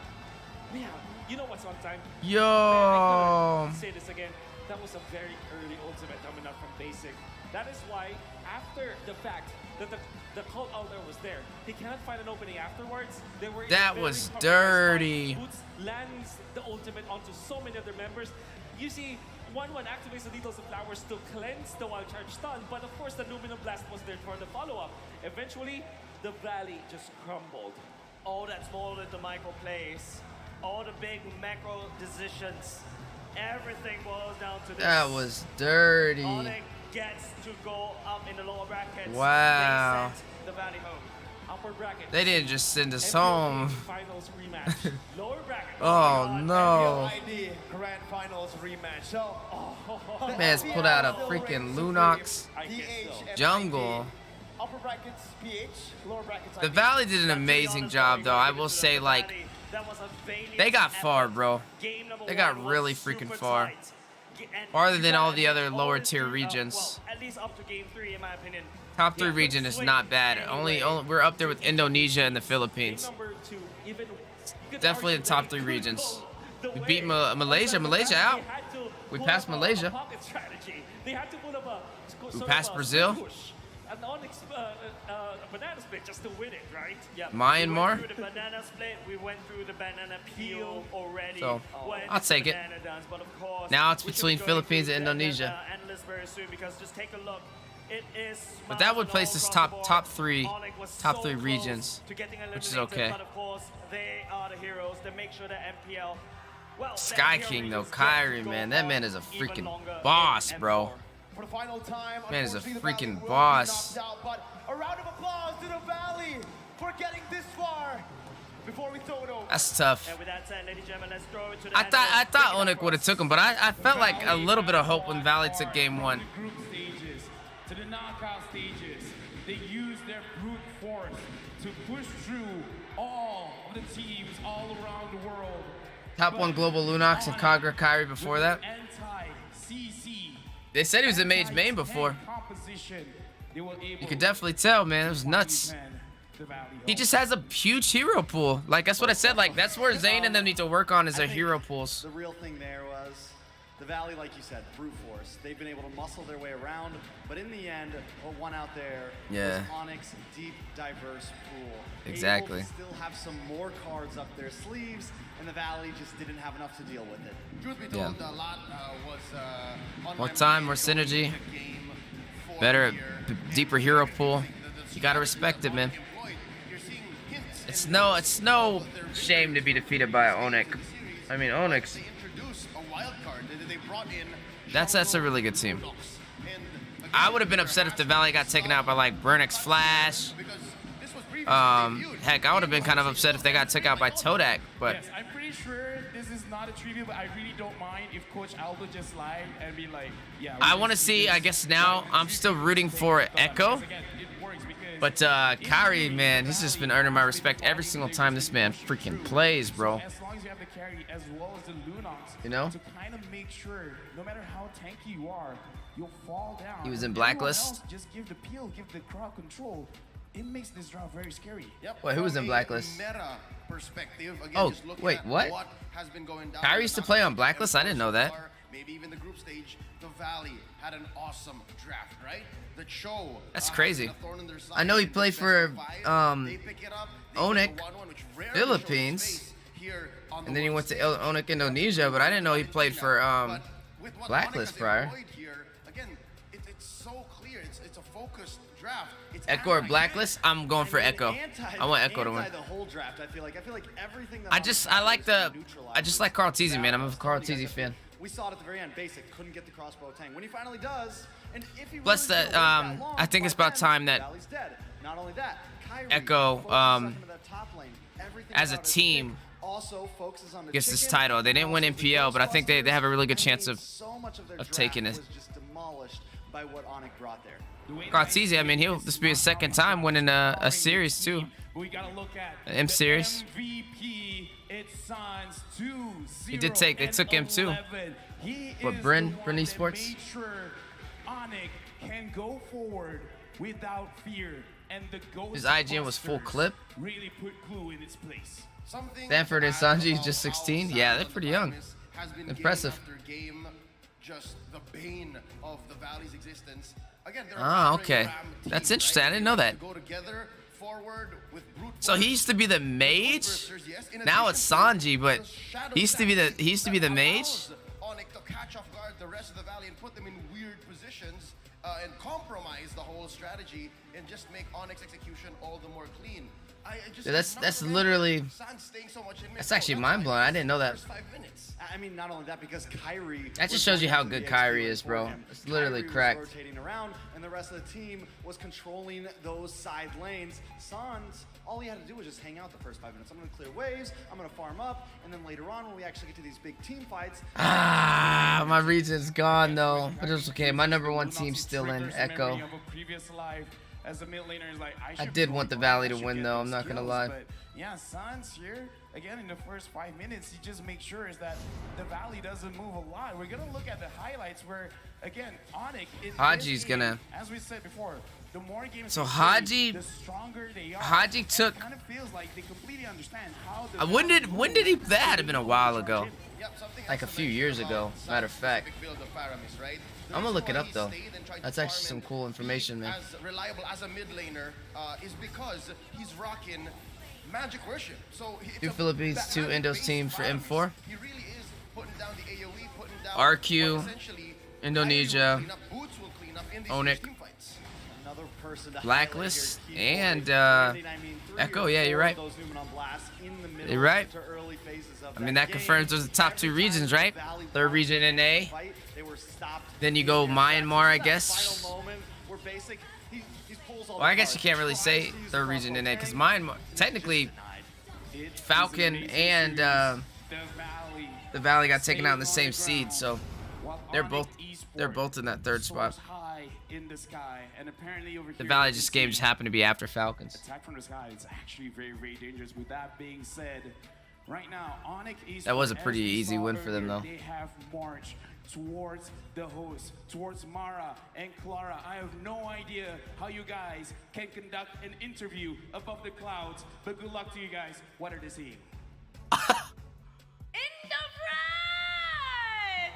Yeah, you know what's on time? Yo. I couldn't say this again. That was a very early ultimate coming out from Basic. That is why, after the fact that the Cult Altar was there, he cannot find an opening afterwards. They were in a That very was compromised dirty. spot. Boots lands the ultimate onto so many of their members. You see, 1-1 activates the Needles of Flowers to cleanse the Wild Charge stun, but of course the Luminum Blast was there for the follow-up. Eventually, the Valley just crumbled. All that small little micro plays, all the big macro decisions, everything boils down to this. That was dirty. ONIC gets to go up in the lower brackets. Wow. They sent the Valley home. Upper bracket. They didn't just send us MPL home. Finals rematch. Lower bracket. Oh no. ID Grand Finals rematch. So, Man's pulled out a freaking Lunox DH, jungle. upper brackets PH, lower brackets The ID. Valley did an amazing job though. I will say, like, they got far, bro. They got really freaking far. Farther than all the other lower tier regions. At least up to game 3 in my opinion. Top 3 region is not bad. Only we're up there with Indonesia and the Philippines. Number 2, even Definitely the top 3 regions. We beat Malaysia. Malaysia out. We passed Malaysia. They had to pull up a We passed Brazil. An Onyx banana split just to win it, right? Yeah. Myanmar. We went through the banana split. We went through the banana peel already. So, Went I'll take it. banana dance, but of course, Now it's we should between be going Philippines through and the Indonesia. analysts very soon because just take a look. It is But that would smiles place all us across the board. top three Onyx was top so three close regions, to getting which is eliminated, okay. But of course, they are the heroes. They make sure that MPL. Well, the Sky MPL King though, regions Kyrie, get to man, go that on man is a even freaking longer boss, in bro. M4. For the final time, Man is a unfortunately, the Valley freaking will be boss. knocked out, but a round of applause to the Valley for getting this far before we throw it over. That's tough. And with that said, ladies and gentlemen, let's throw it to the I thought Onik would have took him, but I felt like a little bit of hope when Valley took game one. From the group stages to the knockout stages, they use their brute force to push through all of the teams all around the world. Top one global Lunox and Kagra Kyrie before that. Anti-CC. They said he was a mage main before. Composition. They were able You could definitely tell, man. It was nuts. He just has a huge hero pool. Like, that's what I said. Like, that's where Zane and them need to work on is their hero pools. The real thing there was the Valley, like you said, brute force. They've been able to muscle their way around, but in the end, what won out there Yeah. was Onyx deep, diverse pool. Exactly. Able to still have some more cards up their sleeves, and the Valley just didn't have enough to deal with it. Truth be told, a lot was on More my time, mind more going synergy, into game 4 better, here. deeper hero pool. You gotta respect it, man. It's no shame to be defeated by Onik. I mean, Onyx. They introduced a wild card. They brought in That's a really good team. I would have been upset if the Valley got taken out by like Burnix Flash. Heck, I would have been kind of upset if they got taken out by Todak. But Yes, I'm pretty sure this is not a trivia, but I really don't mind if Coach Aldo just lied and be like, yeah. I want to see. I guess now I'm still rooting for Echo. But Kyrie, man, he's just been earning my respect every single time this man freaking plays, bro. As long as you have the carry as well as the Lunox, You know? to kind of make sure, no matter how tanky you are, you'll fall down. He was in Everyone Blacklist. else just give the peel, give the crowd control. It makes this draw very scary. Yep. Wait, who was From in a Blacklist? Meta perspective, again, Oh, just looking wait, at what? has been going down Kyrie in used the to play on knockout Blacklist? I didn't know that. or maybe even the group stage. The Valley had an awesome draft, right? The Cho. That's has crazy. been a thorn in their side. I know he In played best for of five, they pick it up, they get Onik, the 1-1, which rarely Philippines, shows face here on the and then he world went to stage. Onik, Indonesia. But I didn't know he played for But with what Blacklist Onyx has prior. employed here, again, it's so clear. It's a focused draft. It's Echo or anti- Blacklist? I'm going for Echo. I want Echo to win. The whole draft, I feel like everything that I Onyx just has like done the is neutralized. I just like Carl Teasy, man. I'm a Carl Teasy fan. We saw it at the very end. Basic couldn't get the crossbow tang. When he finally does, and if he Plus really that, still waits that long, I think it's by about then, time that Valley's dead. Not only that, Kyrie Echo, focuses up into that top lane. Everything as a about his team, pick also focuses on the gets this chicken, title. They didn't win also the NPL, but I think they have a really good Ghostbusters. chance I of mean, so much of their taking draft it. was just demolished by what Onyx brought there. Cartesi, I mean, this will be his second time winning a series too. We gotta look at An M series. MVP. It's Suns 2-0. He did take. They took him too. 11. He What, is Bryn? the one Bryn that Esports? made sure Onyx can go forward without fear, and the His IGN was full clip. really put Glue in its place. Something Stanford and that Sanji is about just how 16. Sam Yeah, they're pretty young. has been Impressive. Game after game, just the bane of the Valley's existence. Again, they're a Ah, battering okay. ram team, That's right? interesting. I didn't know They that. go together, forward with brute So he used to be the mage. bursters, yes, in Now addition it's to Sanji, but the shadow he used to be the that mage. allows Onyx to catch off guard the rest of the Valley and put them in weird positions and compromise the whole strategy and just make Onyx execution all the more clean. I just Dude, that's not literally. Sans staying so much in That's mid. actually That's mind why blowing. I didn't know that. first 5 minutes. I mean, not only that, because Kyrie. That just was shows you how working good the Kyrie XP is, for bro. him. It's literally Kyrie cracked. was rotating around, and the rest of the team was controlling those side lanes. Sans, all he had to do was just hang out the first 5 minutes. I'm going to clear waves, I'm going to farm up, and then later on, when we actually get to these big team fights. Ah, my region's gone though, but it's okay. My number one team's still in Echo. Memory of a previous life as a mid laner is like, I should did be want the going Valley I to should win get though. those I'm not gonna skills, lie. but yeah, Sans here again in the first 5 minutes, he just makes sure is that the Valley doesn't move a lot. We're gonna look at the highlights where again Onyx in Haji's this game, gonna- as we said before, the more games So they play, Haji- the stronger they are. Haji And took- it kind of feels like they completely understand how the When Valley did he? moves. That had to been a while ago. Yep, something Like else a to few mention years about ago, Sans' matter of fact. specific build of Paramis, right? The I'm gonna reason look it why up he though. stayed and tried to That's farm actually some and cool information, man. as reliable as a mid laner is because he's rocking magic worship. So it's Two a Philippines, two magic Indos based team for Paramis. M4. He really is putting down the AoE, putting down RQ, what essentially Indonesia, Kyrie will clean up, Boots will clean up in these Onik. team fights. another person to Blacklist highlight here. and Brandon, I mean, 3 Echo. or Yeah, 4 you're of right. those movement on blast in the middle You're right. to early phases of I mean, that game. confirms those are the top 2 Every regions, time right? the Valley Third wanted region to in A. fight, they were stopped Then you in go their tracks. Myanmar, I This is that guess. final moment where basic, he pulls all Well, I the guess you cards, can't really tries say to use the third region in A because crossbow. Myanmar, technically, It is Falcon an amazing and series. The the Valley got taken stays out in the on same the seed, ground, so while they're Onyx both Esports in that third spot. soars high in the sky, and apparently over The here Valley you can just game see just happened to be after Falcons. attack from the sky. It's actually very, very dangerous. With that being said, right now, Onyx Esports, That was a as pretty we easy saw win for them, earlier, though. They have marched towards the host, towards Mara and Clara. I have no idea how you guys can conduct an interview above the clouds, but good luck to you guys. What are the scene? In the front!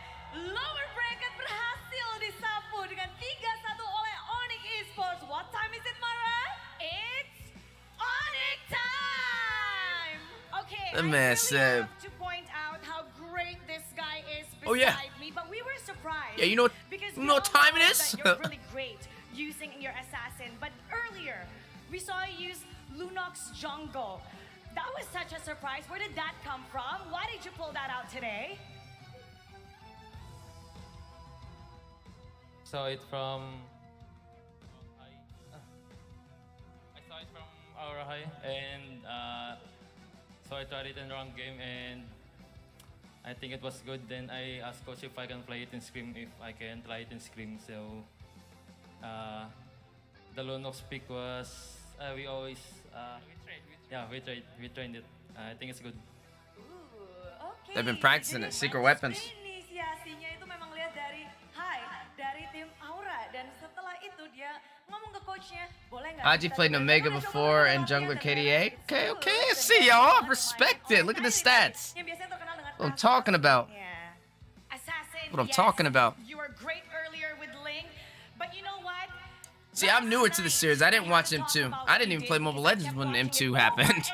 Lower bracket berhasil disapu dengan 3-1 oleh Onyx Esports. What time is it, Mara? It's Onyx time! okay. The I man really said- have to point out how great this guy is beside Oh, yeah. me, but we were surprised. Yeah, you know because you we know all what time it know is? that you're really great using your assassin, but earlier we saw you use Lunox Jungle. That was such a surprise. Where did that come from? Why did you pull that out today? Saw it from I saw it from our high and so I tried it in wrong game and I think it was good. Then I asked coach if I can play it in scrim, if I can try it in scrim. So the Lunox pick was we always we trained it. I think it's good. Oke. They've been practicing it, Jadi secret weapons. Inisiasinya itu memang lihat dari tim Aura, dan setelah itu dia ngomong ke coachnya, boleh nggak? Haji kita played coba- Omega boleh coba before kita and latihan jungler dan KDA. kita Okay, dulu okay, dan see kita y'all. latihan Respect oleh it. Look at the Kyrie stats. yang biasanya terkenal dengan What I'm Rafa. talking about. Yeah. Assassin. What I'm yes, talking about. You were great earlier with Ling, but you know what? See, I'm newer to the series. I didn't watch M2. I didn't even play Mobile Legends when M2 happened.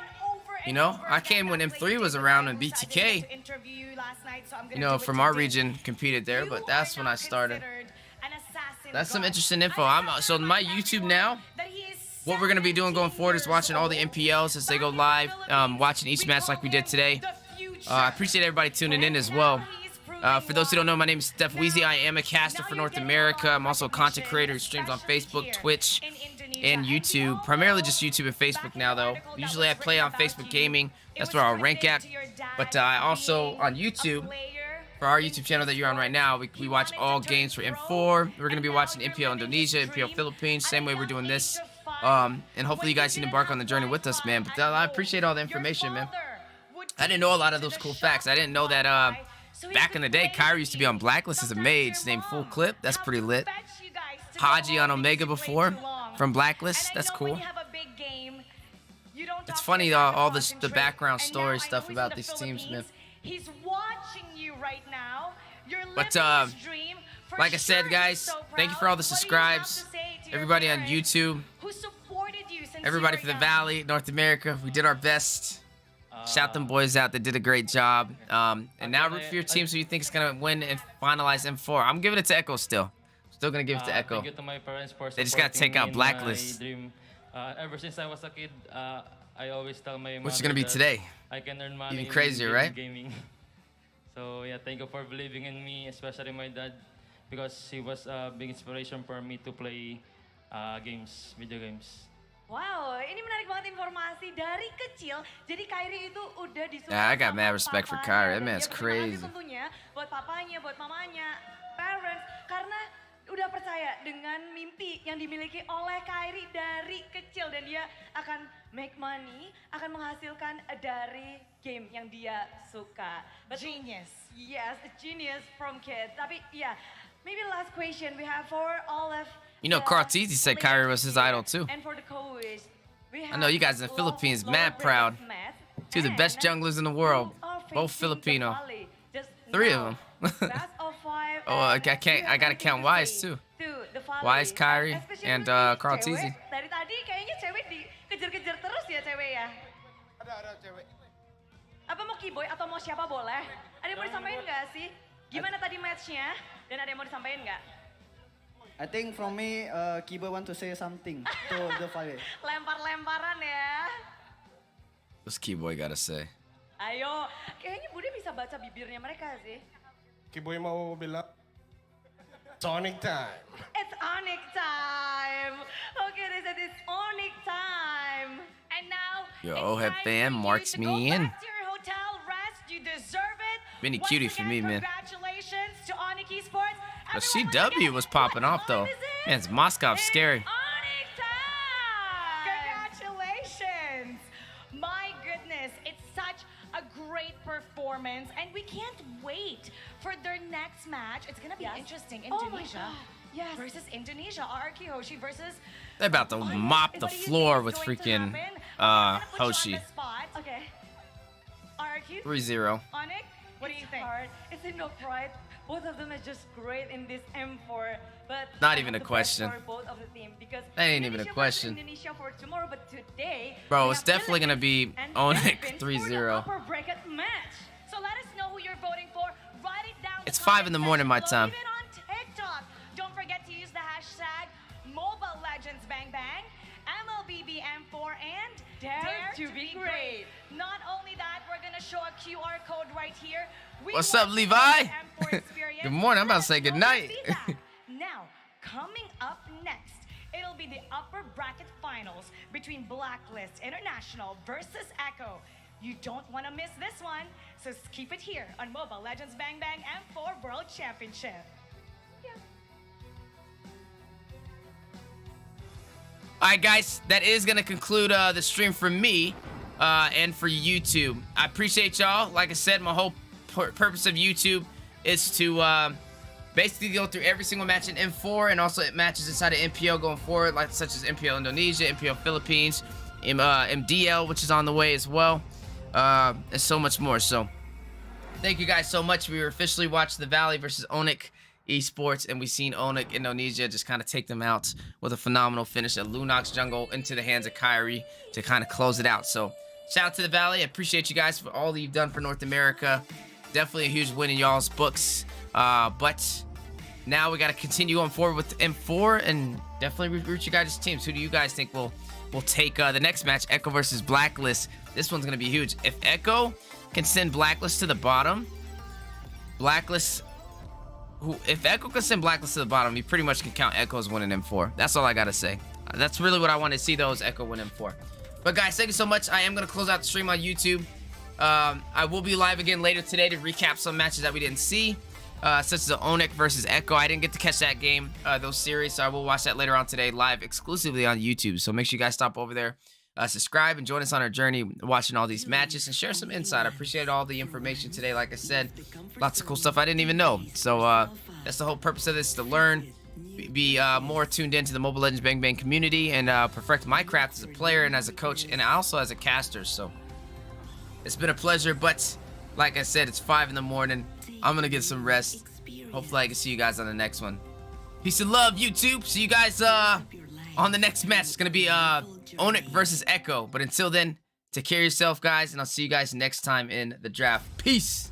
You know, I came when M3 was around and BTK, you know, from our region competed there, but that's when I started. That's some interesting info. So my YouTube now, what we're going to be doing going forward is watching all the MPLs as they go live, watching each match like we did today. I appreciate everybody tuning in as well. For those who don't know, my name is Steph Weezy. I am a caster for North America. I'm also a content creator who streams on Facebook, Twitch, and YouTube. Primarily just YouTube and Facebook now, though. Usually I play on Facebook Gaming. That's where I'll rank at. But I also, on YouTube, for our YouTube channel that you're on right now, we watch all games for M4. We're going to be watching MPL Indonesia, MPL Philippines, same way we're doing this. And hopefully you guys can embark on the journey with us, man. But I appreciate all the information, man. I didn't know a lot of those cool facts. I didn't know that back in the day, Kyrie used to be on Blacklist as a mage named Full Clip. That's pretty lit. Haji on Omega before from Blacklist. That's cool. It's funny all the background story stuff about these teams, man. He's watching you right now. You're But living his dream. For like I said, sure, guys, he's so thank you for proud. all the What do you have to subscribes. say to your Everybody on parents YouTube. who supported you since Everybody you for were the young? Valley, North America. We did our best. Shout them boys out. They did a great job. And now root for your teams who you think is going to win and finalize M4. I'm giving it to Echo still. Still going to give it to Echo. Thank you to my parents for They just got to take supporting out me in Blacklist. my dream. Ever since I was a kid, I always tell my Which is mother gonna be that today. I can earn money Even in crazier, right? gaming. So yeah, thank you for believing in me, especially my dad, because he was a big inspiration for me to play video games. Wow, ini menarik banget informasi dari kecil. Jadi Kyrie itu udah disuruh Yeah, I got sama mad respect for papanya, Kyrie. That dan man's dia berterima kasih crazy. tentunya buat papanya, buat mamanya, parents, karena udah percaya dengan mimpi yang dimiliki oleh Kyrie dari kecil, dan dia akan make money, akan menghasilkan dari game yang dia suka. Genius. Yes, a genius from kids. Tapi yeah, maybe last question we have for all of You know, the Carl Tizzi said Kyrie was his players idol, too. and for the coach, we I know you guys in the Philippines mad proud. Two of the best junglers in the world. Both Filipino. 3 of them. Oh, I gotta count Wise, too. Wise, Kyrie, and Carl Tizzi. Dari tadi kayaknya cewek dikejar-kejar terus ya cewek ya. Ada cewek. Apa mau Kiboy atau mau siapa boleh? Ada yang mau disampaikan nggak sih? Gimana tadi matchnya? Dan ada yang mau disampaikan nggak? I think from me, Kiba want to say something to the VALLEY. Lempar-lemparan ya. What's Keyboy gotta say? Ayo, kayaknya Bude bisa baca bibirnya mereka sih. Kiboy mau bilang Sonic time. It's Onyx time. Okay, they said it's Onyx time. And now, Yo, it's Oheb time fan for you marks to me go in. back to your hotel, rest. You deserve it. Benny Once cutie for again, me, man. Congratulations to ONIC Esports. The Everyone, once CW again, was popping what off though. time is it? Man, it's Moscow scary. ONIC time! Congratulations! My goodness, it's such a great performance, and we can't wait for their next match. It's gonna be interesting. Oh my Indonesia God. Yes. versus Indonesia. RRQ Hoshi versus. They're about to mop the floor with freaking Hoshi. Okay. RRQ, 3-0. ONIC, what do you think? Hard. It's enough, right? Both of them are just great in this M4, but Not I even have a the best question. for both of the team because That ain't even a Indonesia versus question. Indonesia for tomorrow, but today, Bro, we it's have definitely gonna Philippines be and Onyx Philippines 3-0. for the upper bracket match. So let us know who you're voting for. Write it down. It's 5 in the morning my time. Even on TikTok. Don't forget to use the hashtag Mobile Legends Bang Bang, MLBBM4, and Dare to be great. Not only that, we're gonna show a QR code right here. We What's want up, Levi? the M4 experience. Good morning. I'm about to say Let us good know night. your feedback. Now, coming up next, it'll be the upper bracket finals between Blacklist International versus Echo. You don't want to miss this one, so keep it here on Mobile Legends Bang Bang M4 World Championship. All right, guys, that is going to conclude the stream for me and for YouTube. I appreciate y'all. Like I said, my whole purpose of YouTube is to basically go through every single match in M4 and also matches inside of MPL going forward, like such as MPL Indonesia, MPL Philippines, MDL, which is on the way as well, and so much more. So thank you guys so much. We were officially watching the VALLEY versus ONIC Esports, and we seen ONIC Indonesia just kind of take them out with a phenomenal finish at Lunox Jungle into the hands of Kyrie to kind of close it out. So shout out to the VALLEY. I appreciate you guys for all that you've done for North America. Definitely a huge win in y'all's books. But now we got to continue going forward with M4 and definitely recruit you guys' teams. Who do you guys think will take the next match? Echo versus Blacklist. This one's going to be huge. If Echo can send Blacklist to the bottom, if Echo can send Blacklist to the bottom, you pretty much can count Echo as winning M4. That's all I gotta say. That's really what I want to see, though, is Echo win M4. But guys, thank you so much. I am gonna close out the stream on YouTube. I will be live again later today to recap some matches that we didn't see, such as the ONIC versus Echo. I didn't get to catch that game, those series, so I will watch that later on today live exclusively on YouTube. So make sure you guys stop over there. Subscribe and join us on our journey watching all these matches and share some insight. I appreciate all the information today. Like I said, lots of cool stuff I didn't even know. So that's the whole purpose of this, to learn, be more tuned into the Mobile Legends Bang Bang community, and perfect my craft as a player and as a coach and also as a caster. So it's been a pleasure, but like I said, it's 5 in the morning. I'm going to get some rest. Hopefully I can see you guys on the next one. Peace and love, YouTube. See you guys on the next match. It's going to be ONIC versus Echo. But until then, take care of yourself, guys, and I'll see you guys next time in the draft. Peace.